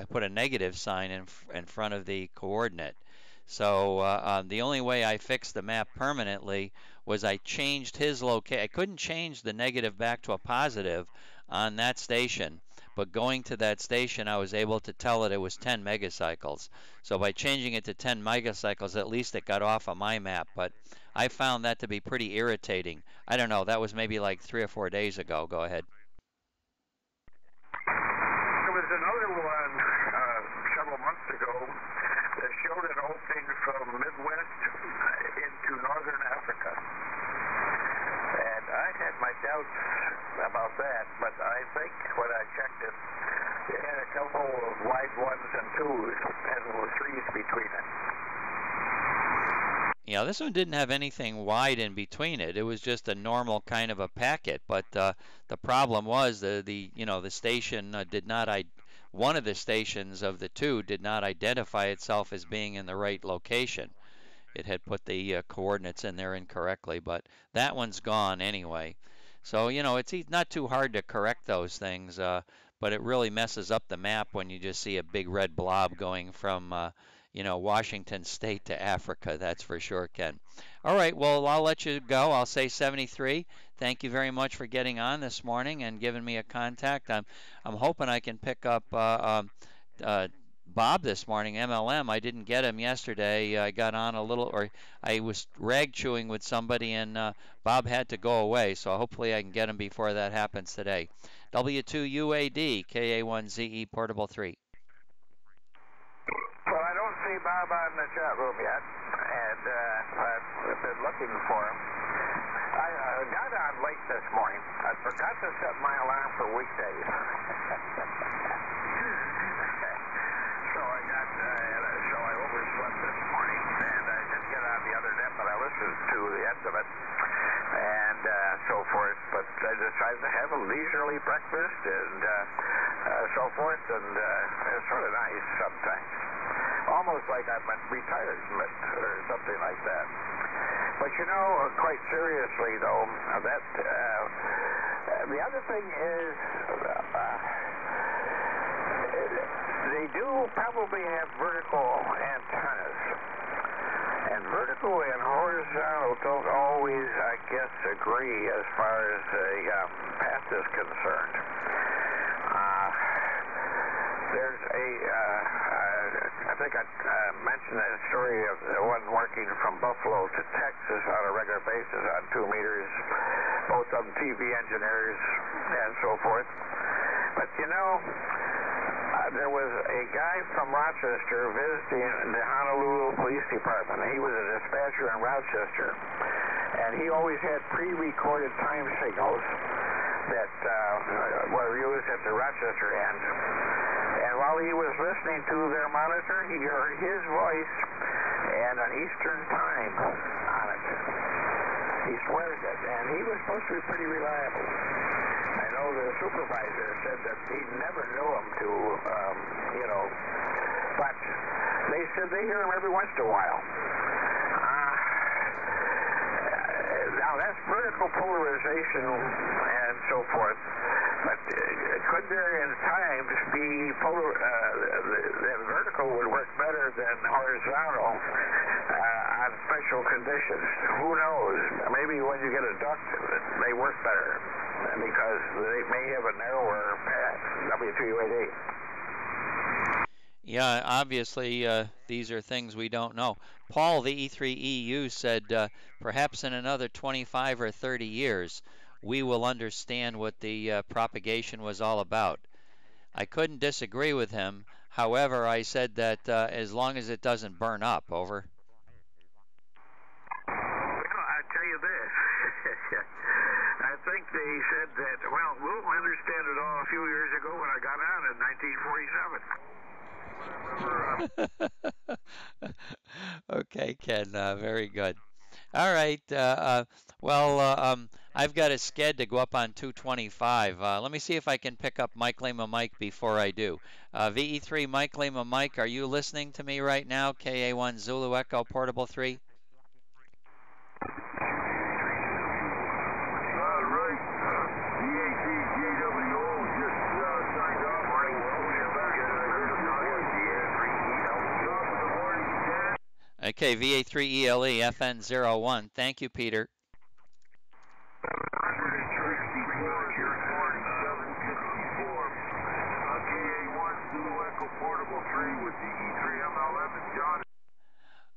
put a negative sign in front of the coordinate. So the only way I fixed the map permanently was I changed his location. I couldn't change the negative back to a positive on that station, but going to that station, I was able to tell it was 10 megacycles. So by changing it to 10 megacycles, at least it got off of my map. But I found that to be pretty irritating. I don't know. That was maybe like 3 or 4 days ago. Go ahead. There was another one several months ago that showed an opening from Midwest into northern Africa. And I had my doubts about that, but I think when I checked it, it had a couple of wide ones and twos and threes between it. Yeah, this one didn't have anything wide in between it. It was just a normal kind of a packet. But the problem was the station did not one of the stations of the two did not identify itself as being in the right location. It had put the coordinates in there incorrectly, but that one's gone anyway. So, it's not too hard to correct those things, but it really messes up the map when you just see a big red blob going from, Washington State to Africa. That's for sure, Ken. All right, well, I'll let you go. I'll say 73. Thank you very much for getting on this morning and giving me a contact. I'm hoping I can pick up Bob this morning, MLM. I didn't get him yesterday. I got on a little, or I was rag chewing with somebody, and Bob had to go away. So hopefully I can get him before that happens today. W2UAD, KA1ZE Portable 3. Well, I don't see Bob on the chat room yet, and I've been looking for him. I got on late this morning. I forgot to set my alarm for weekdays. So I overslept this morning, and I didn't get on the other net, but I listened to the end of it and so forth. But I decided to have a leisurely breakfast and so forth, and it's sort of nice sometimes. Almost like I'm in retirement or something like that. But quite seriously though, that the other thing is they do probably have vertical antennas. And vertical and horizontal don't always, I guess, agree as far as the path is concerned. There's I think I mentioned that story of the one working from Buffalo to Texas on a regular basis on 2 meters, both of them TV engineers and so forth. But there was a guy from Rochester visiting the Honolulu Police Department. He was a dispatcher in Rochester, and he always had pre-recorded time signals that were used at the Rochester end. And while he was listening to their monitor, he heard his voice and an Eastern time on it. He swears it, and he was supposed to be pretty reliable. I know the supervisor said that he never knew him to, but they said they hear him every once in a while. Now that's vertical polarization and so forth, but could there in time be that vertical would work better than horizontal on special conditions? Who knows? Maybe when you get a duct, it may work better because they may have a narrower path. W2UAD. Yeah, obviously these are things we don't know. Paul, the E3EU, said perhaps in another 25 or 30 years we will understand what the propagation was all about. I couldn't disagree with him. However, I said that as long as it doesn't burn up. Over. Well, I tell you this. I think they said that, well, we'll understand it all a few years ago when I got on in 1947. Okay, Ken, very good. All right, I've got a sked to go up on 225. Let me see if I can pick up Mike Lima Mike before I do. VE3 Mike Lima Mike, are you listening to me right now? KA1 Zulu Echo Portable 3? Right. Okay, VA3ELE FN01. Thank you, Peter. 3 with the E3MLM, John.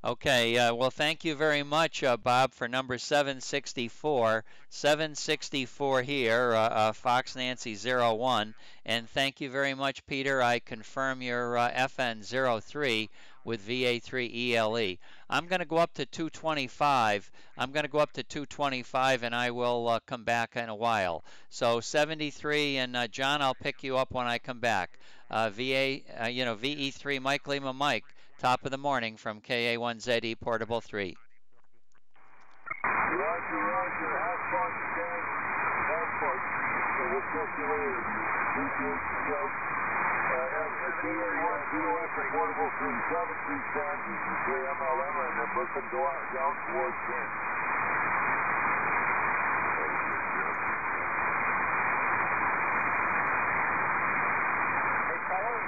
Okay, well, thank you very much, Bob, for number 764. 764 here, Fox Nancy 01. And thank you very much, Peter. I confirm your FN03 with VA3ELE. I'm going to go up to 225. I'm going to go up to 225, and I will come back in a while. So 73, and John, I'll pick you up when I come back. VE3 Mike Lima Mike. Top of the morning from KA1ZE Portable 3. Roger, roger. Have fun, guys. Have fun. We'll catch you later. Appreciate the Portable 3, 7310, E3MLM, and then looking down towards Kansas. Hey, fellas,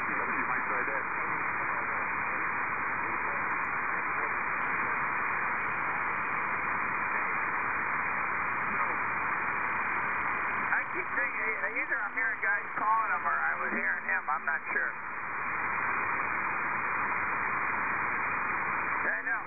You might try that. I keep thinking, either I'm hearing guys calling him or I was hearing him. I'm not sure. I know.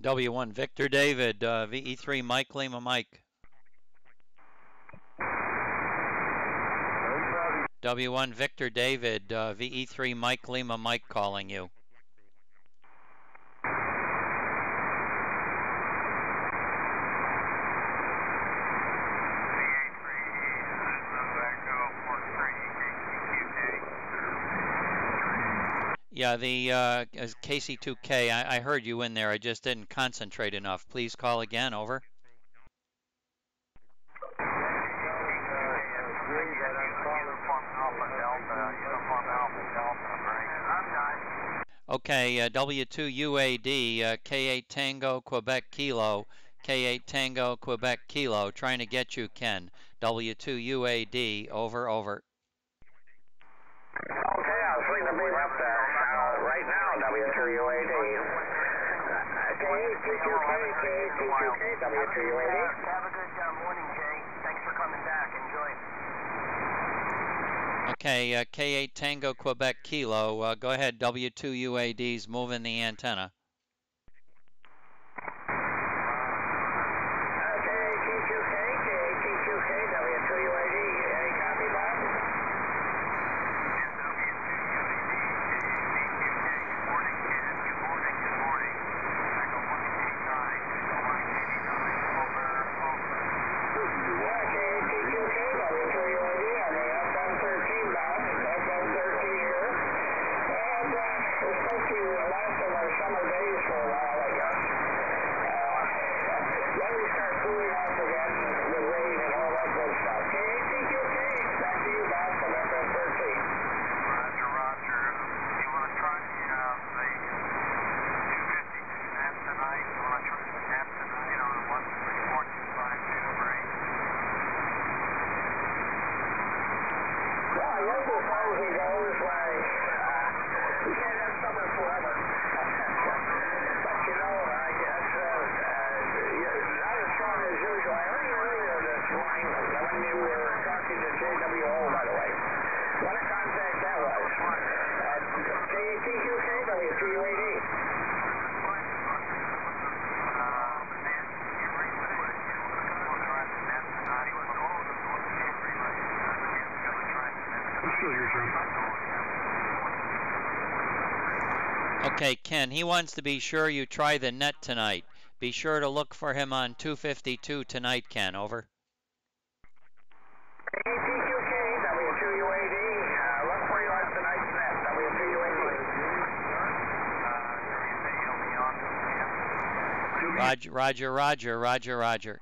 W1 Victor David, VE3 Mike Lima Mike. W1 Victor David, VE3 Mike Lima Mike calling you. Yeah, the KC2K, I heard you in there. I just didn't concentrate enough. Please call again. Over. Okay, W2UAD, K8 Tango Quebec Kilo, K8 Tango Quebec Kilo, trying to get you, Ken. W2UAD, over, over. Okay, I'll swing the beam up there. Right now, W2UAD. K8TQK, K8TQK, W2UAD. Have a good morning, Jay. Thanks for coming back. Enjoy. Okay, K8 Tango Quebec Kilo, go ahead, W2UAD's moving the antenna. K8TQK, K8TQK, W2UAD. Any copy, Bob? Okay, Ken, he wants to be sure you try the net tonight. Be sure to look for him on 252 tonight, Ken. Over. KTQK, W2UAD. Look for you on tonight's net, W2UAD. Roger, Roger, Roger, Roger.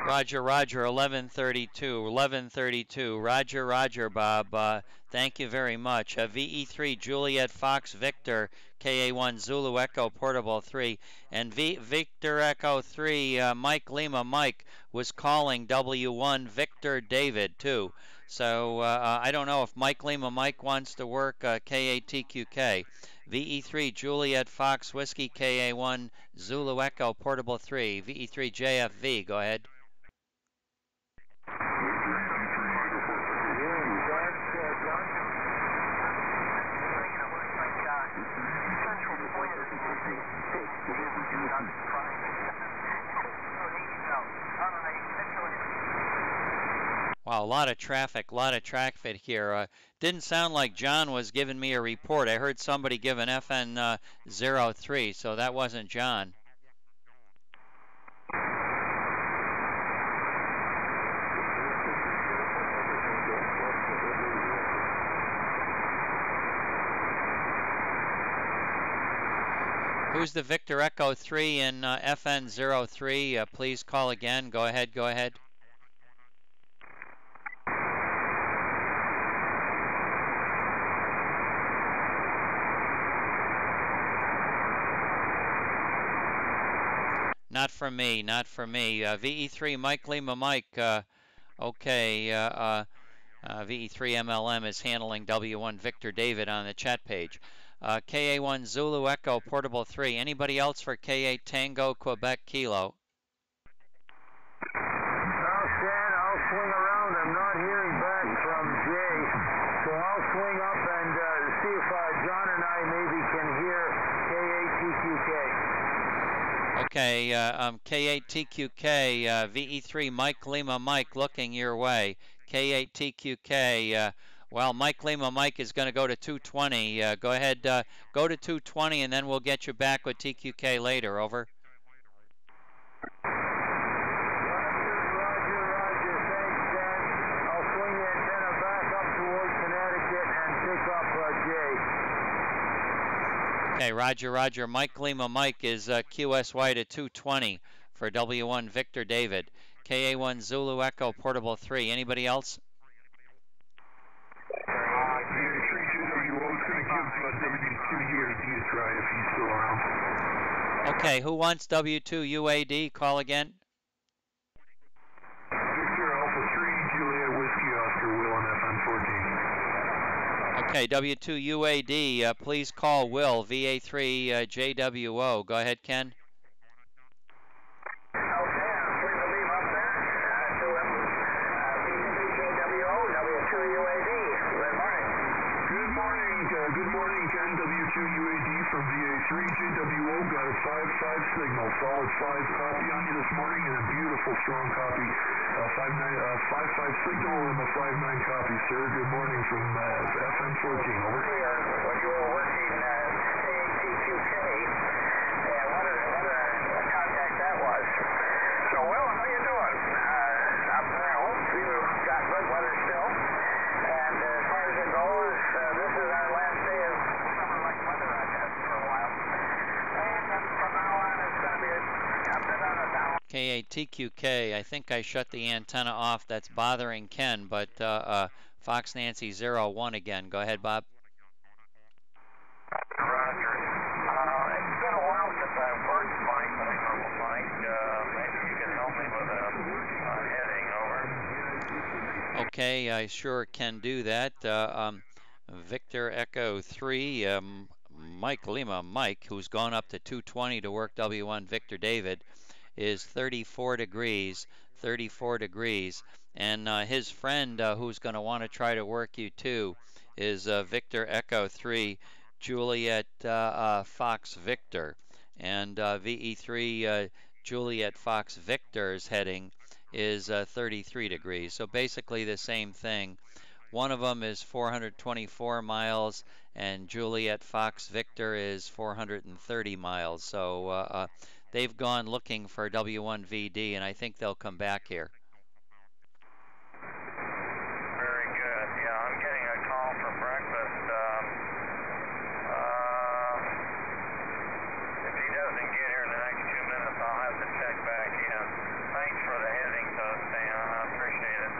Roger, Roger, 1132, Roger, Roger, Bob. Thank you very much. VE3, Juliet Fox Victor, KA1 Zulu Echo Portable 3, and Victor Echo 3, Mike Lima Mike was calling W1 Victor David too. So I don't know if Mike Lima Mike wants to work KATQK. VE3 Juliet Fox Whiskey KA1 Zulu Echo Portable 3, VE3 JFV, go ahead. Wow, a lot of traffic here. Didn't sound like John was giving me a report. I heard somebody give an FN03, so that wasn't John. Who's the Victor Echo 3 in FN03? Please call again. Go ahead, go ahead. Not from me, not from me. VE3 Mike Lima Mike. Okay. VE3 MLM is handling W1 Victor David on the chat page. KA1 Zulu Echo Portable 3. Anybody else for K8 Tango Quebec Kilo? Okay, K8TQK, VE3 Mike Lima Mike looking your way. K8TQK, well, Mike Lima Mike is going to go to 220. Go ahead, go to 220, and then we'll get you back with TQK later. Over. Okay, Roger. Mike Lima Mike is QSY to 220 for W1 Victor David. KA1 Zulu Echo Portable 3. Anybody else? Okay, who wants W2 UAD? Call again. Victor Alpha 3, Juliet Whiskey Oscar, Will on FM 14. Okay, W2 UAD, please call Will, VA3 JWO. Go ahead, Ken. Okay, I'm putting the beam up there to VA3JWO, W2 UAD. Good morning. Good morning, Ken. W2 UAD from VA3 JWO. Got a 5-5 signal. Solid 5 copy on you this morning, and a beautiful strong copy. 5-5 signal and a 5-9 copy, sir. Good morning from FM 14. Over. When you were working KATQK, and what a contact that was. So, Will, how you doing? Up there, we've got good weather still. And as far as it goes, this is our last day of summer-like weather, I guess, for a while. And from now on, it's going to be a bit on a down. K8TQK, I think I shut the antenna off. That's bothering Ken, but Fox Nancy 01 again. Go ahead, Bob. Roger. It's been a while since I've worked Mike. Maybe you can help me with a heading, over. Okay, I sure can do that. Victor Echo 3, Mike Lima Mike, who's gone up to 220 to work W1 Victor David, is 34 degrees, and his friend who's going to want to try to work you too is Victor Echo 3, Juliet Fox Victor, and VE3 Juliet Fox Victor's heading is 33 degrees. So basically the same thing. One of them is 424 miles, and Juliet Fox Victor is 430 miles. So they've gone looking for W1VD, and I think they'll come back here. Very good. Yeah, I'm getting a call for breakfast. If he doesn't get here in the next 2 minutes, I'll have to check back in. Thanks for the heading, though, Stan. I appreciate it.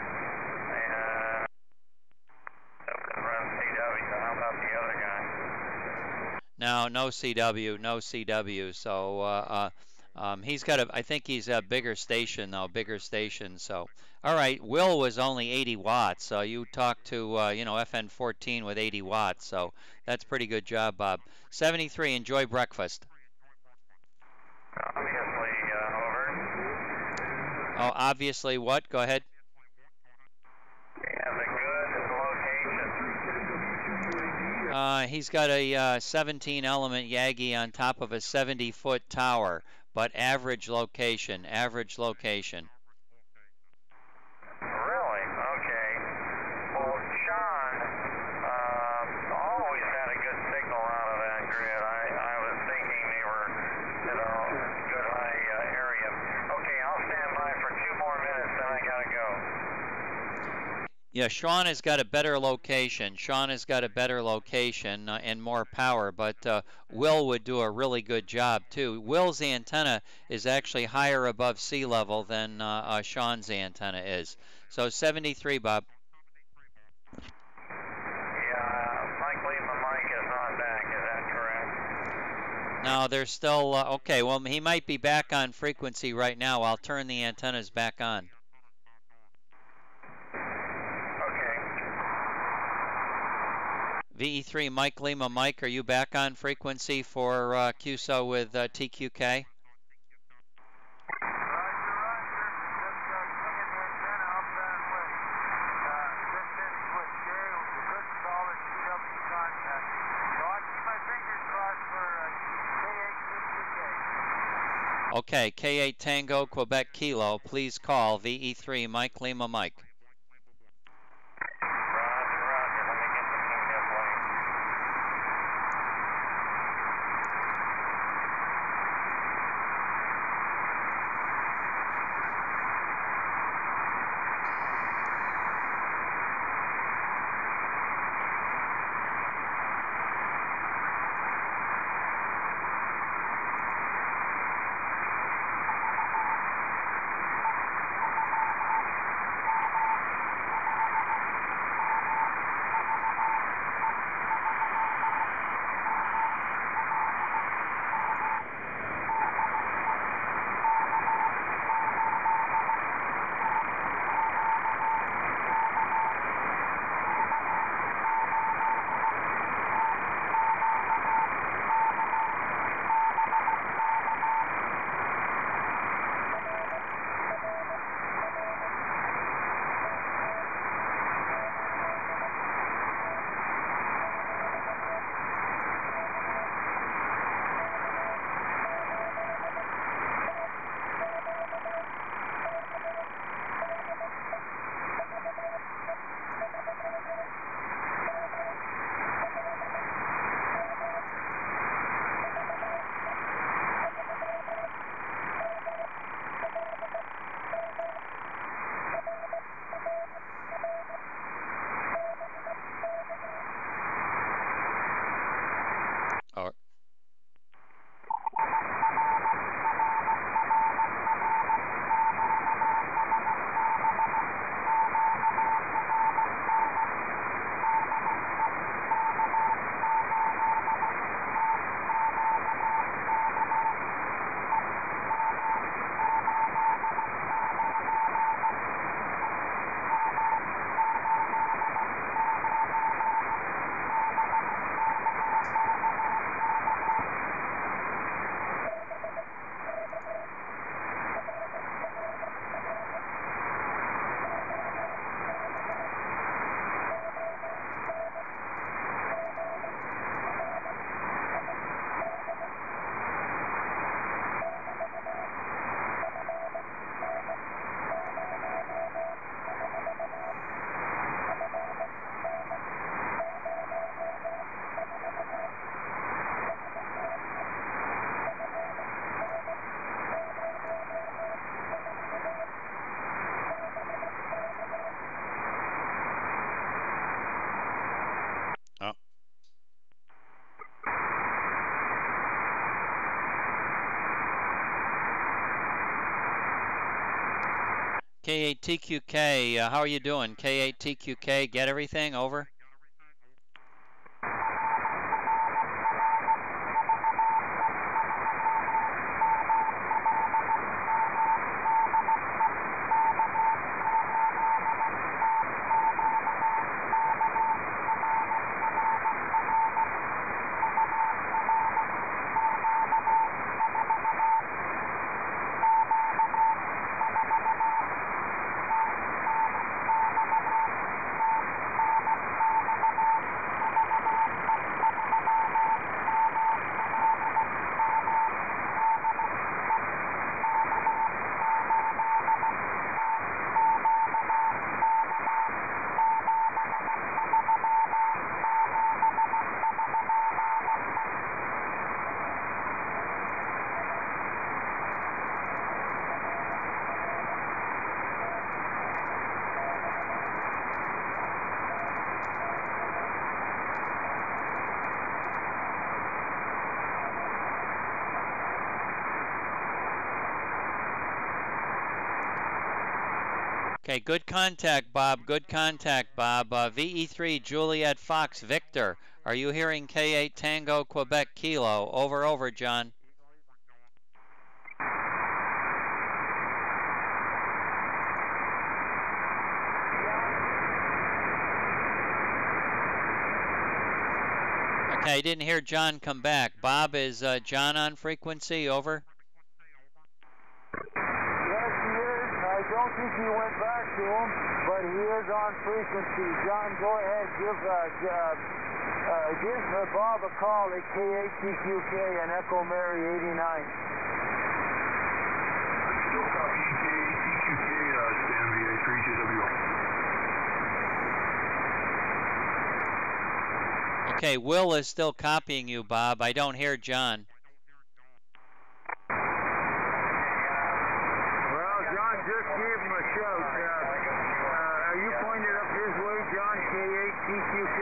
And run CW. How about the other guy? No CW. So he's got I think he's a bigger station though, So, all right, Will was only 80 watts. So you talked to FN14 with 80 watts. So that's pretty good job, Bob. 73. Enjoy breakfast. Obviously, over. Oh, obviously what? Go ahead. Have a good location. He's got a 17 element Yagi on top of a 70-foot tower, but average location. Really? Okay. Well, Sean always had a good signal out of that grid. I was thinking they were, good high area. Okay, I'll stand by for 2 more minutes, then I gotta go. Yeah, Sean has got a better location. And more power, but Will would do a really good job too. Will's antenna is actually higher above sea level than Sean's antenna is. So 73, Bob. Yeah, Mike Lima Mike is not back, is that correct? No, they're still, okay, well, he might be back on frequency right now. I'll turn the antennas back on. VE3 Mike Lima Mike, are you back on frequency for QSO with TQK? Okay, K8 Tango, Quebec Kilo, please call VE3 Mike Lima Mike. Roger, roger. Let me get the kingdom plane. Or oh. K8TQK, how are you doing? K8TQK, get everything? Over? Okay, good contact, Bob. Good contact, Bob. VE3 Juliet Fox Victor. Are you hearing K8 Tango Quebec Kilo? Over, over, John. Okay, I didn't hear John come back. Bob, is John on frequency? Over. Yes, he is. I don't think he went back to him, but he is on frequency. John, go ahead. Give Bob a call at K8TQK and Echo Mary 89. Still copy KC9PQT EN70 3GWO. Okay, Will is still copying you, Bob. I don't hear John. Well, John, just give him a shout. Are you pointed up his way, John, K8PQK?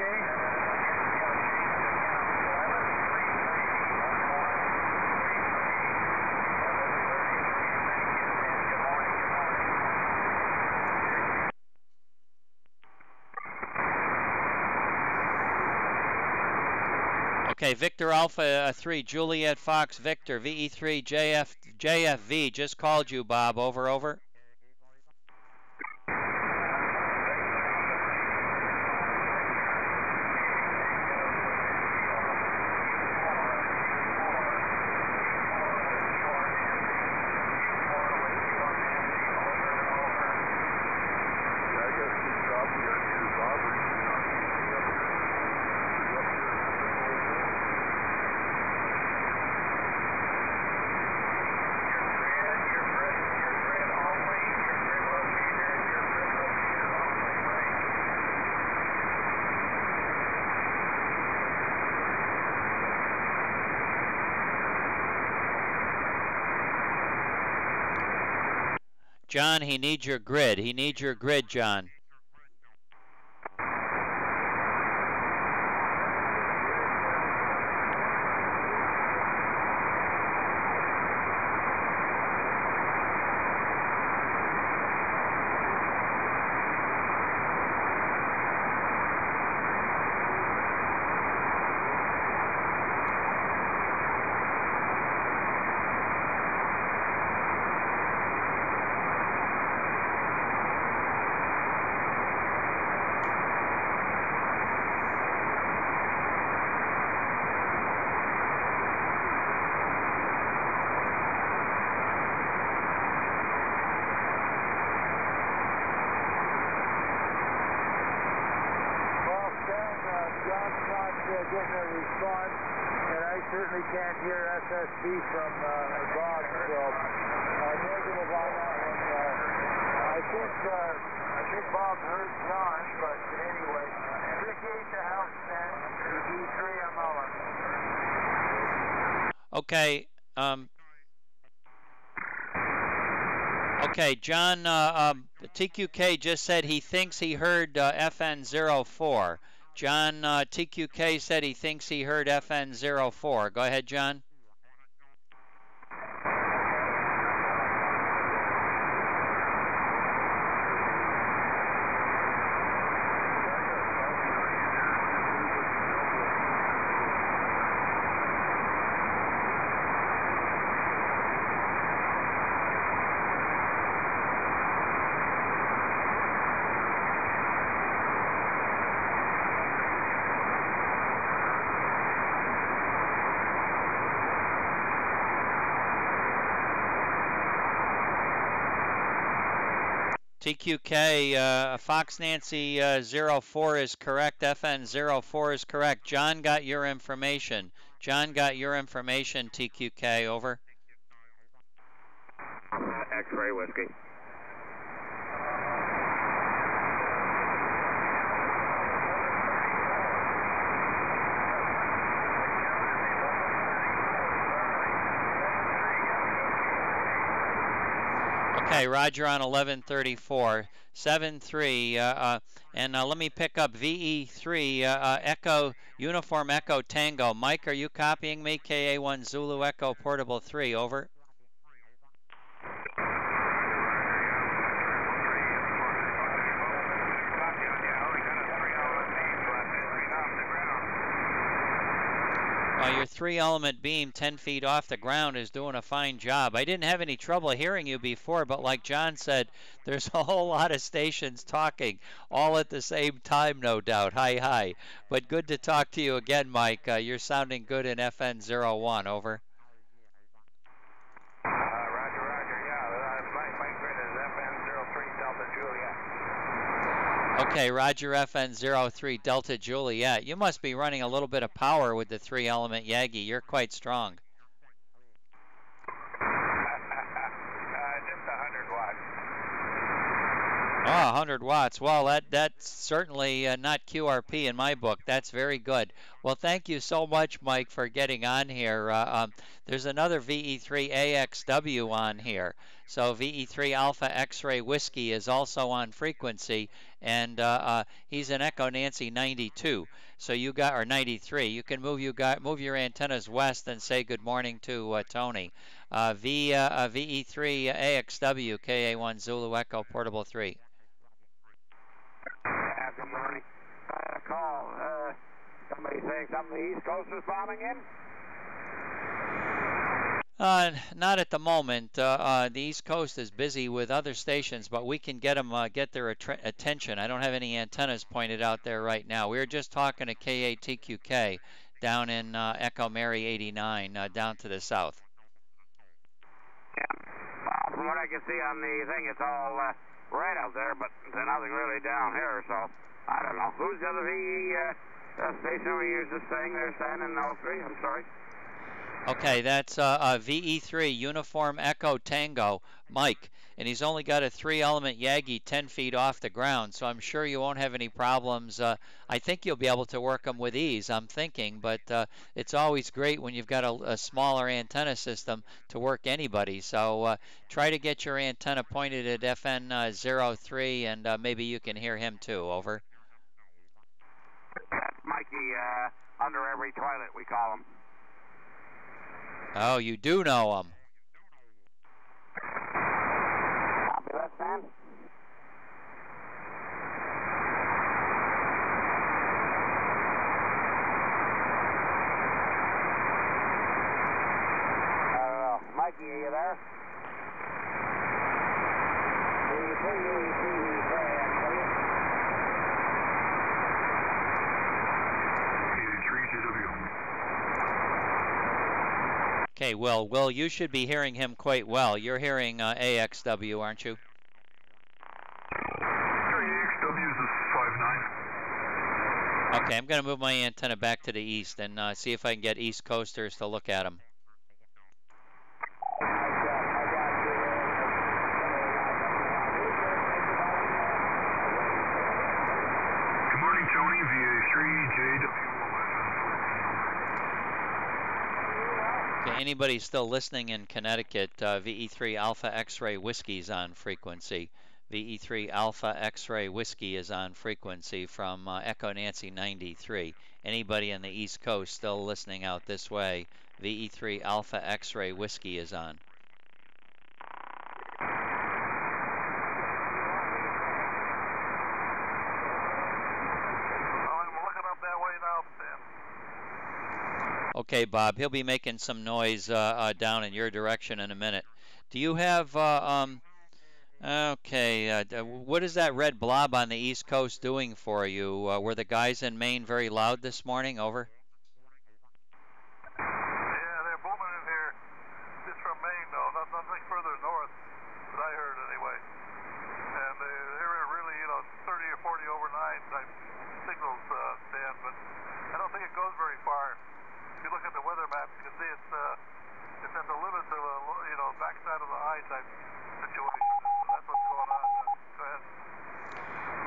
Okay, Victor Alpha 3, Juliet Fox Victor, VE3 JFV, just called you, Bob. Over, over. John, he needs your grid. He needs your grid, John. Getting a response, and I certainly can't hear SSB from Bob, so negative on that one. I think Bob heard John, but anyway, appreciate the help, man. D3 ML. Okay. Okay, John, TQK just said he thinks he heard FN04. John, TQK said he thinks he heard FN04. Go ahead, John. TQK, Fox Nancy 04 is correct. FN 04 is correct. John got your information. John got your information, TQK. Over. X-ray whiskey. Okay, Roger on 1134, 73, and let me pick up VE3, Echo, Uniform Echo Tango. Mike, are you copying me? KA1 Zulu Echo Portable 3, over. Well, your 3-element beam 10 feet off the ground is doing a fine job. I didn't have any trouble hearing you before, but like John said, there's a whole lot of stations talking all at the same time, no doubt. Hi. But good to talk to you again, Mike. You're sounding good in FN01. Over. Roger. Yeah, my grid is FN03 Delta Juliet. Okay, Roger, FN03 Delta Juliet. You must be running a little bit of power with the 3-element Yagi. You're quite strong. Just Wow, 100 watts. Well, that's certainly not QRP in my book. That's very good. Well, thank you so much, Mike, for getting on here. There's another VE3 AXW on here. So VE3 Alpha X-ray Whiskey is also on frequency, and he's an Echo Nancy 92. So you got, or 93. You can move your antennas west and say good morning to Tony. VE3 AXW KA1 Zulu Echo Portable 3. Good morning. Call. Somebody saying something the East Coast is bombing in? Not at the moment. The East Coast is busy with other stations, but we can get them, get their attention. I don't have any antennas pointed out there right now. We were just talking to KATQK down in Echo Mary 89, down to the south. Yeah. Well, from what I can see on the thing, it's all red out there, but there's nothing really down here, so I don't know. Who's the other VE station we use this thing there, standing in 03? I'm sorry. Okay, that's VE3 Uniform Echo Tango Mike, and he's only got a 3-element Yagi 10 feet off the ground, so I'm sure you won't have any problems. I think you'll be able to work them with ease, I'm thinking, but it's always great when you've got a smaller antenna system to work anybody. So try to get your antenna pointed at FN03, and maybe you can hear him too. Over. That's Mikey under every toilet, we call him. Oh, you do know him. Copy that, Stan? Mikey, are you there? Okay, Will, you should be hearing him quite well. You're hearing AXW, aren't you? AXW is a 5.9. Okay, I'm going to move my antenna back to the east and see if I can get East Coasters to look at him. Good morning, Tony. VA3JW11. Okay, anybody still listening in Connecticut, VE3 Alpha X-ray Whiskey is on frequency. VE3 Alpha X-ray Whiskey is on frequency from Echo Nancy 93. Anybody on the East Coast still listening out this way, VE3 Alpha X-ray Whiskey is on. Okay, Bob, he'll be making some noise down in your direction in a minute. Do you have, okay, what is that red blob on the East Coast doing for you? Were the guys in Maine very loud this morning? Over. Yeah, they're booming in here. Just from Maine, though. Nothing further north that I heard, anyway. And they're really, 30 or 40 over 9 type signals, Dan, but I don't think it goes very far. If you look at the weather map, you can see it's at the limits of a, backside of the eye type situation. That's what's going on. Go ahead.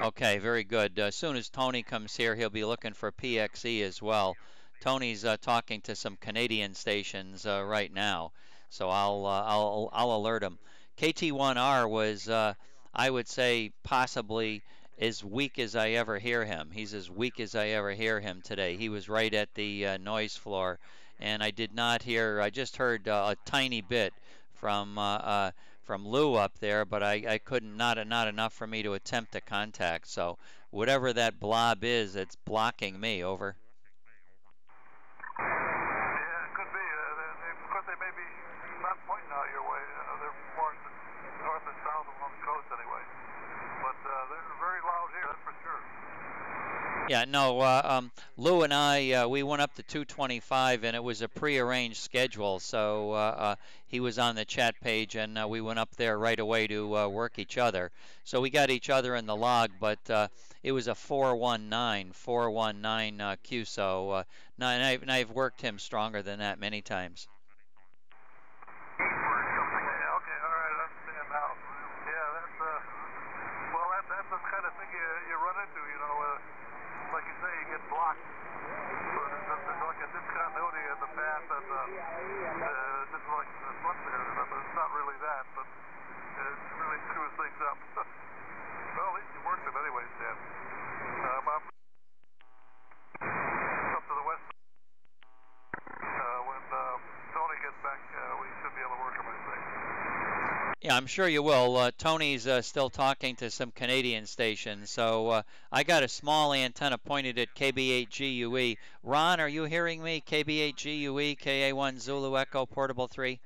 Okay, very good. As soon as Tony comes here, he'll be looking for PXE as well. Tony's talking to some Canadian stations right now, so I'll alert him. KT1R was, I would say, possibly as weak as I ever hear him. He's as weak as I ever hear him today. He was right at the noise floor, and I did not hear. I just heard a tiny bit from Lou up there, but I couldn't. Not enough for me to attempt to contact. So whatever that blob is, it's blocking me. Over. Yeah, it could be. Of course, they may be not pointing out your way. They're more north and south along the coast anyway. But they're very loud here, that's for sure. Yeah, no, Lou and I, we went up to 225, and it was a prearranged schedule, so he was on the chat page, and we went up there right away to work each other. So we got each other in the log, but it was a 419 QSO, and I've worked him stronger than that many times. Yeah, okay, all right, I understand now. Yeah, that's, well, that's the Yeah, I'm sure you will. Tony's still talking to some Canadian stations, so I got a small antenna pointed at KB8GUE. Ron, are you hearing me? KB8GUE, KA1 Zulu Echo, Portable 3.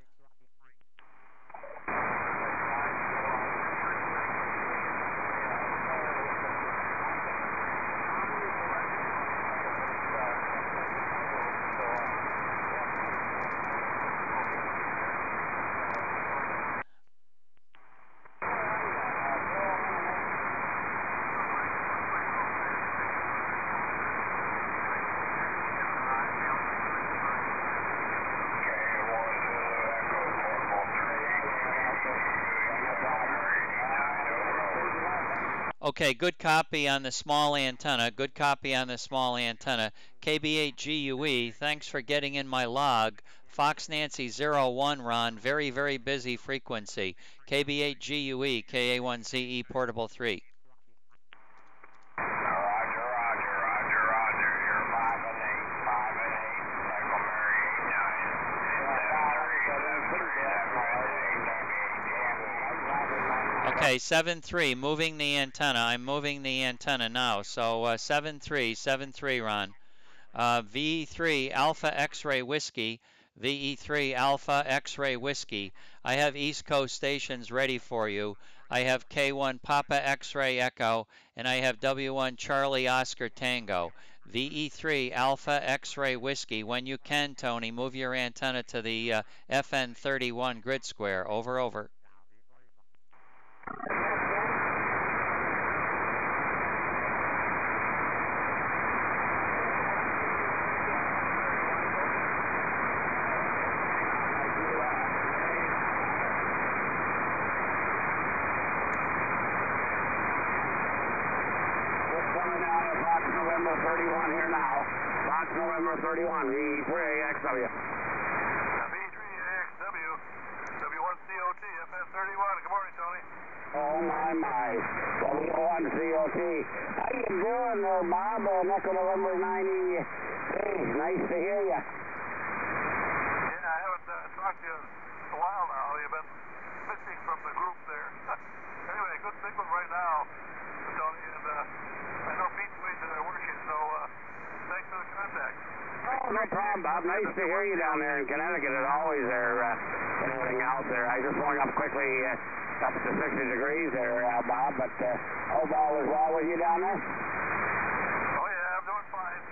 Okay, good copy on the small antenna. Good copy on the small antenna. KB8GUE, thanks for getting in my log. Fox Nancy 01, Ron, very, very busy frequency. KB8GUE, KA1ZE, Portable 3. Okay, 7-3, moving the antenna. I'm moving the antenna now. So 7-3, Ron. VE3 Alpha X-Ray Whiskey, VE3 Alpha X-Ray Whiskey. I have East Coast stations ready for you. I have K1 Papa X-Ray Echo, and I have W1 Charlie Oscar Tango. VE3 Alpha X-Ray Whiskey. When you can, Tony, move your antenna to the FN31 grid square. Over, over. November 31, V3AXW. V3AXW, W1COT, FS31. Good morning, Tony. Oh, my. W1COT. How you doing there, Bob? Echo November 90. Hey, nice to hear you. Yeah, I haven't talked to you in a while now. You've been missing from the group there. Anyway, good signal right now, Tony, and I know Pete's ways are working, so thanks for the contact. Oh, no problem, Bob. Nice to hear you down there in Connecticut. As always, there, everything out there. I just swung up quickly, up to 60 degrees there, Bob. But hope all is well with you down there. Oh yeah, I'm doing fine.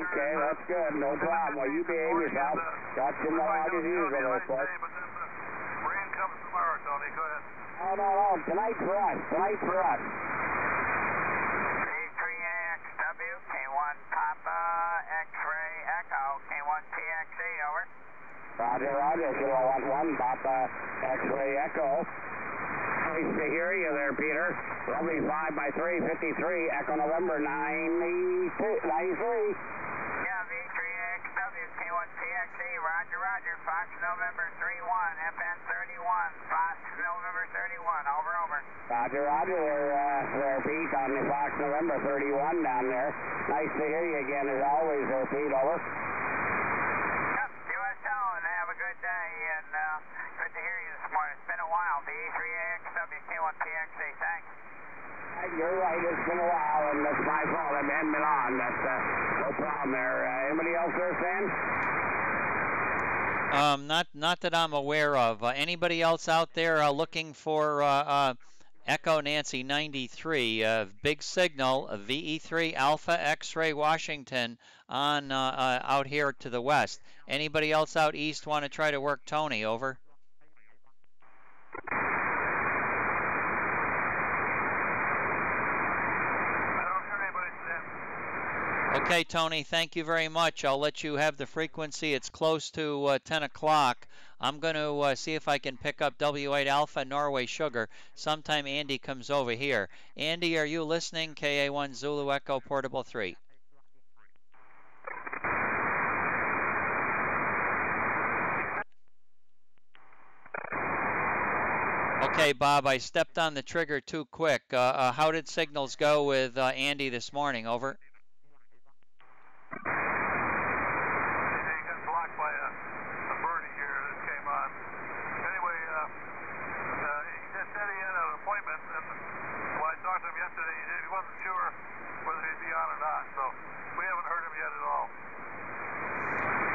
Okay, that's good. No problem. Well, you behave yourself. Got you in the log as usual, there, folks. But then the rain comes tomorrow, Tony. Go ahead. Oh, no. Tonight for us. V3AXW, K1 Papa X-Ray Echo, K1 TXE, over. Roger. Kilo 1-1, Papa X-Ray Echo. Nice to hear you there, Peter. Lovely 5x3, 53, Echo November 93. Yeah, V3AXW, K1 TXE, Roger. Fox November 31, FN31, Fox November 31, over. Roger there, Pete, on the Fox November 31 down there. Nice to hear you again, as always, there, Pete, over. Yep, USL, and have a good day, and good to hear you this morning. It's been a while. V3AXW, K1 TXE, thanks. You're right, it's been a while, and that's my fault. I haven't been on. That's no problem there. Anybody else there, Sam? Not that I'm aware of. Anybody else out there looking for Echo Nancy 93, big signal, VE3 Alpha X-Ray Washington on out here to the west. Anybody else out east want to try to work Tony? Over. Okay, Tony, thank you very much. I'll let you have the frequency. It's close to 10 o'clock. I'm going to see if I can pick up W8 Alpha Norway Sugar. Sometime Andy comes over here. Andy, are you listening? KA1 Zulu Echo Portable 3. Okay, Bob, I stepped on the trigger too quick. How did signals go with Andy this morning? Over.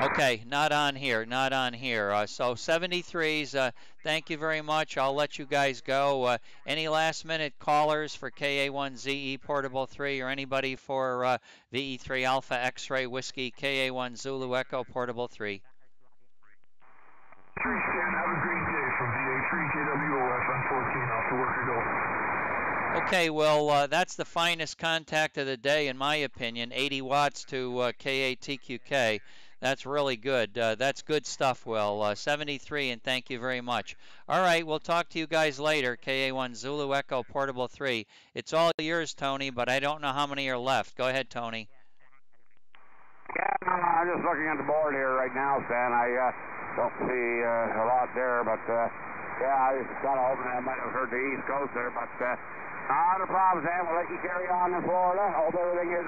Okay, not on here, not on here. So 73s, thank you very much. I'll let you guys go. Any last minute callers for KA1ZE Portable 3 or anybody for VE3 Alpha X-Ray Whiskey KA1 Zulu Echo Portable 3? Stan, have a great day from VA3 KWOF on 14 off to work we go. Okay, well, that's the finest contact of the day, in my opinion. 80 watts to KATQK. That's really good. That's good stuff, Will. 73, and thank you very much. All right, we'll talk to you guys later. KA1 Zulu Echo Portable 3. It's all yours, Tony, but I don't know how many are left. Go ahead, Tony. Yeah, no, I'm just looking at the board here right now, Stan. I don't see a lot there, but yeah, I was kind of hoping I might have heard the East Coast there, but not a problem, Stan. We'll let you carry on in Florida. I hope everything is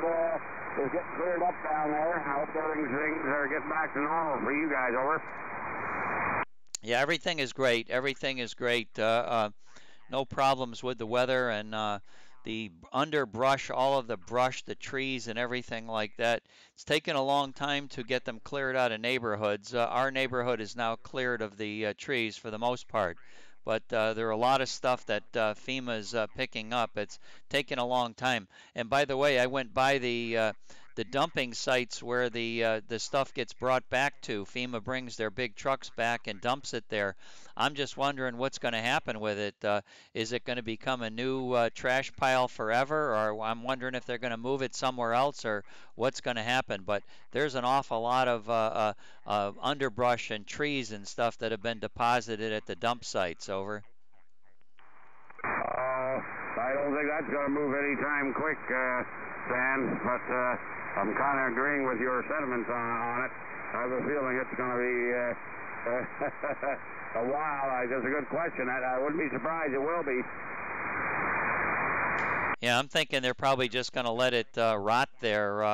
getting cleared up down there. I hope things are getting back to normal for you guys. Over. Yeah, everything is great. Everything is great. No problems with the weather and the underbrush, all of the brush, the trees and everything like that. It's taken a long time to get them cleared out of neighborhoods. Our neighborhood is now cleared of the trees for the most part. But there are a lot of stuff that FEMA's picking up. It's taken a long time. And by the way, I went by the dumping sites where the stuff gets brought back to. FEMA brings their big trucks back and dumps it there. I'm just wondering what's going to happen with it. Is it going to become a new trash pile forever, or I'm wondering if they're going to move it somewhere else, or what's going to happen. But there's an awful lot of underbrush and trees and stuff that have been deposited at the dump sites. Over. I don't think that's going to move anytime quick, Stan, but I'm kind of agreeing with your sentiments on it. I have a feeling it's going to be a while. That's a good question. I wouldn't be surprised it will be. Yeah, I'm thinking they're probably just going to let it rot there.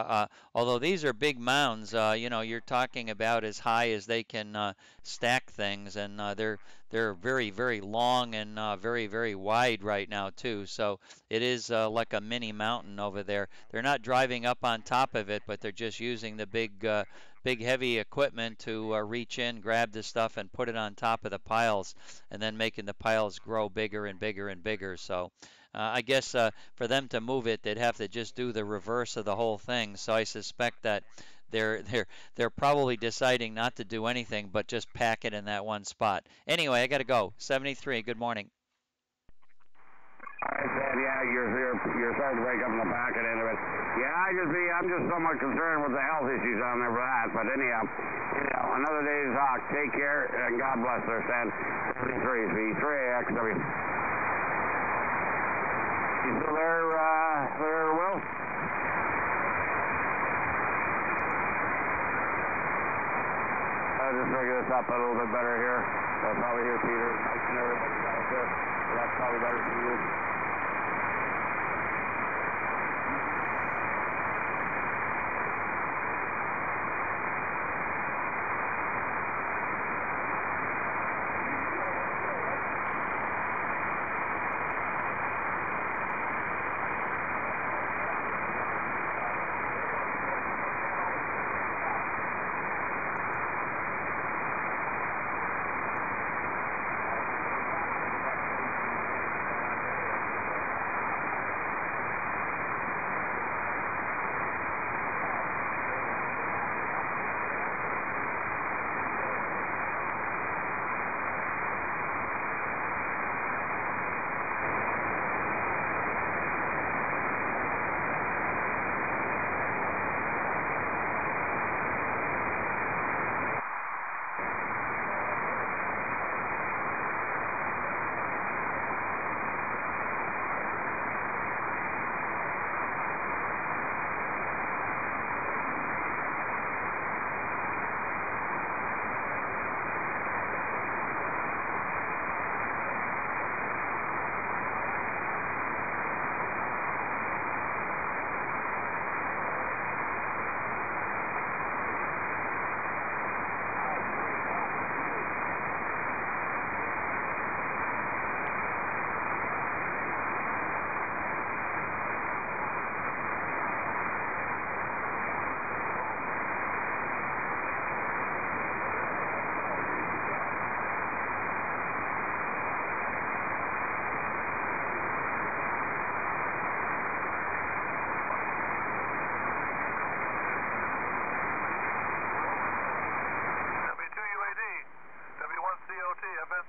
Although these are big mounds, you know, you're talking about as high as they can stack things, and they're very, very long and very, very wide right now too. So it is like a mini mountain over there. They're not driving up on top of it, but they're just using the big heavy equipment to reach in, grab the stuff, and put it on top of the piles, and then making the piles grow bigger and bigger and bigger. So I guess for them to move it, they'd have to just do the reverse of the whole thing. So I suspect that they're probably deciding not to do anything but just pack it in that one spot. Anyway, I got to go. 73. Good morning. I said, yeah, you're starting to break up in the packet end of it. Yeah, I'm just somewhat concerned with the health issues on there for that. But anyhow, another day's talk. Take care and God bless. There, Stan. 73 V3AXW. You still there, Will? I'll just figure this up a little bit better here. I'll probably hear Peter, Mike, and everybody out there. So that's probably better for you.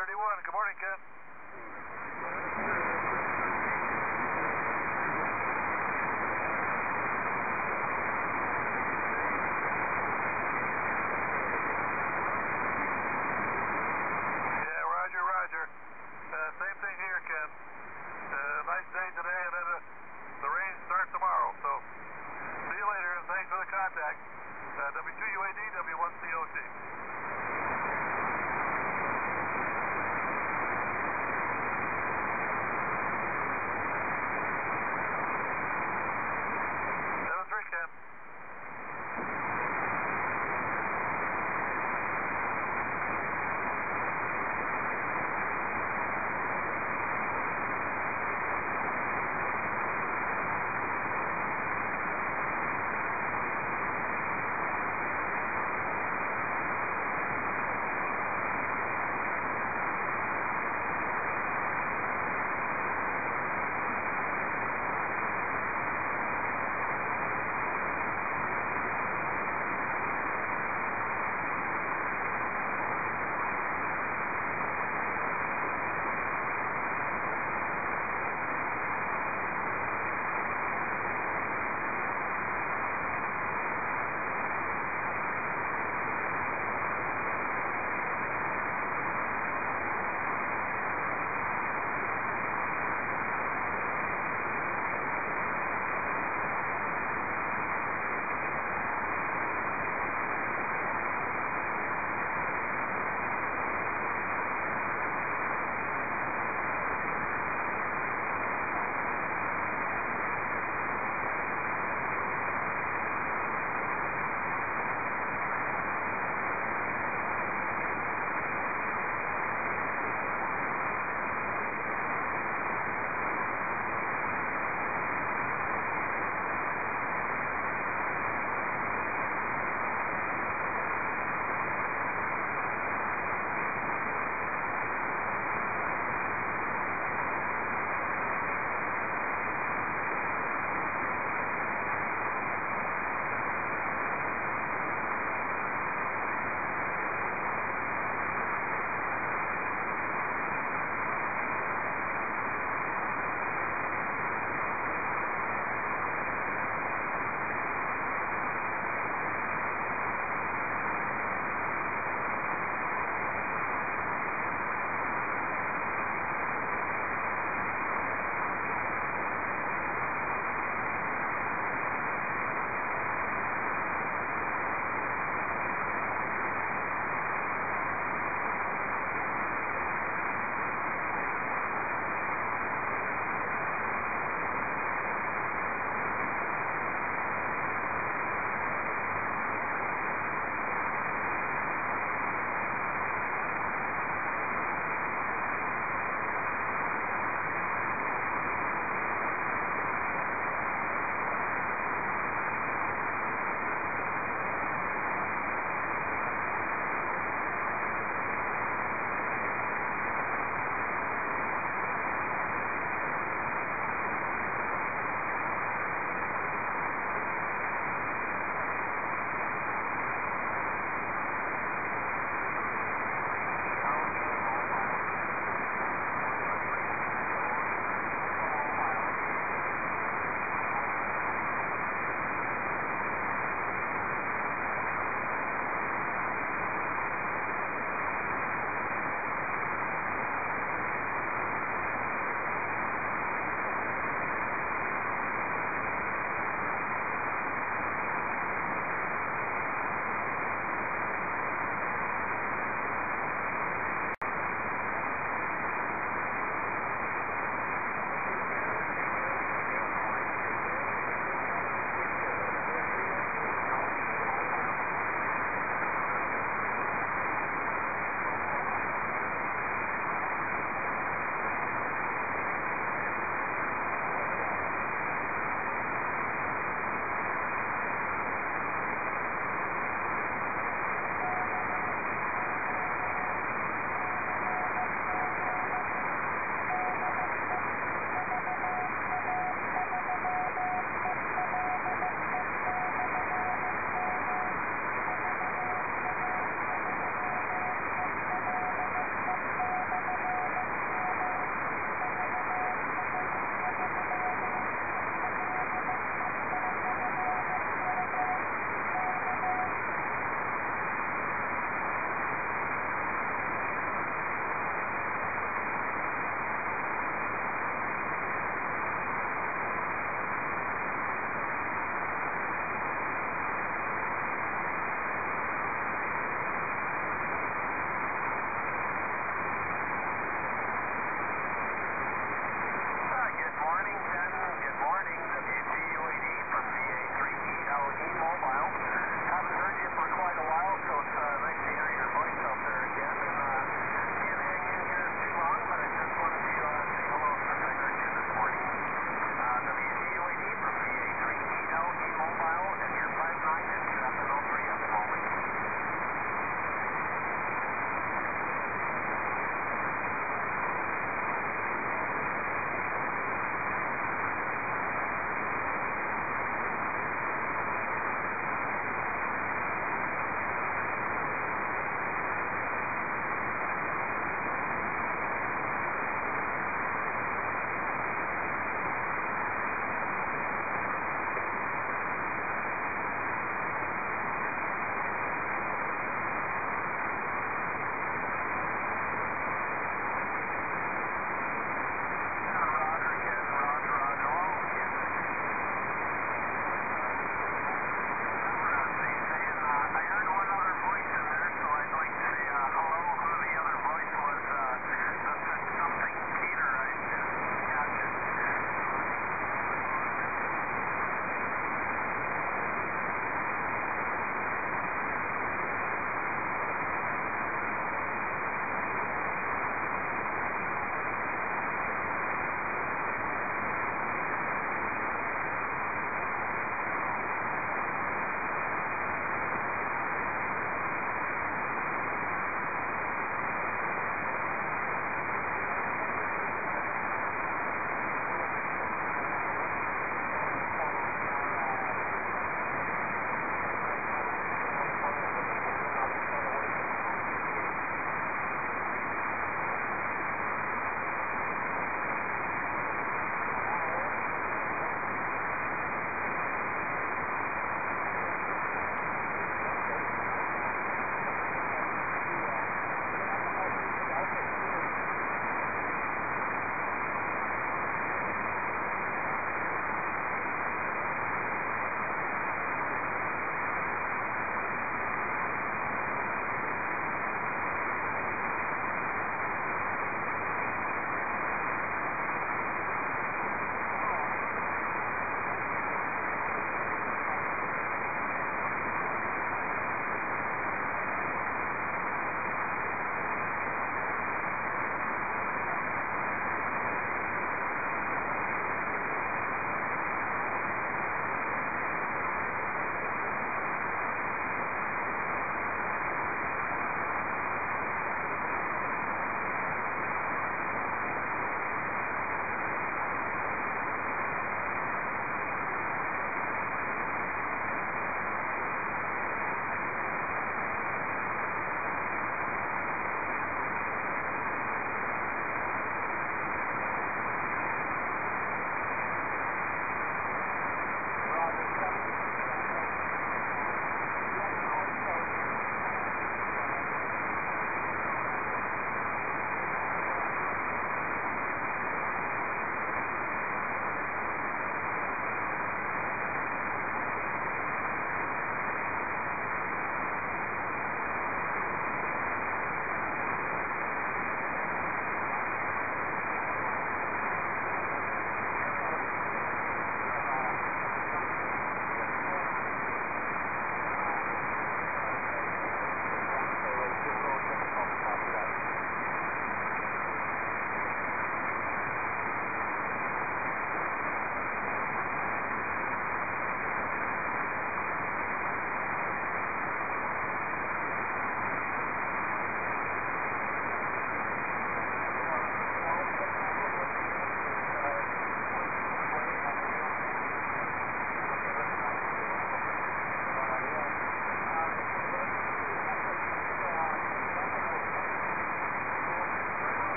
31. Good morning, Ken.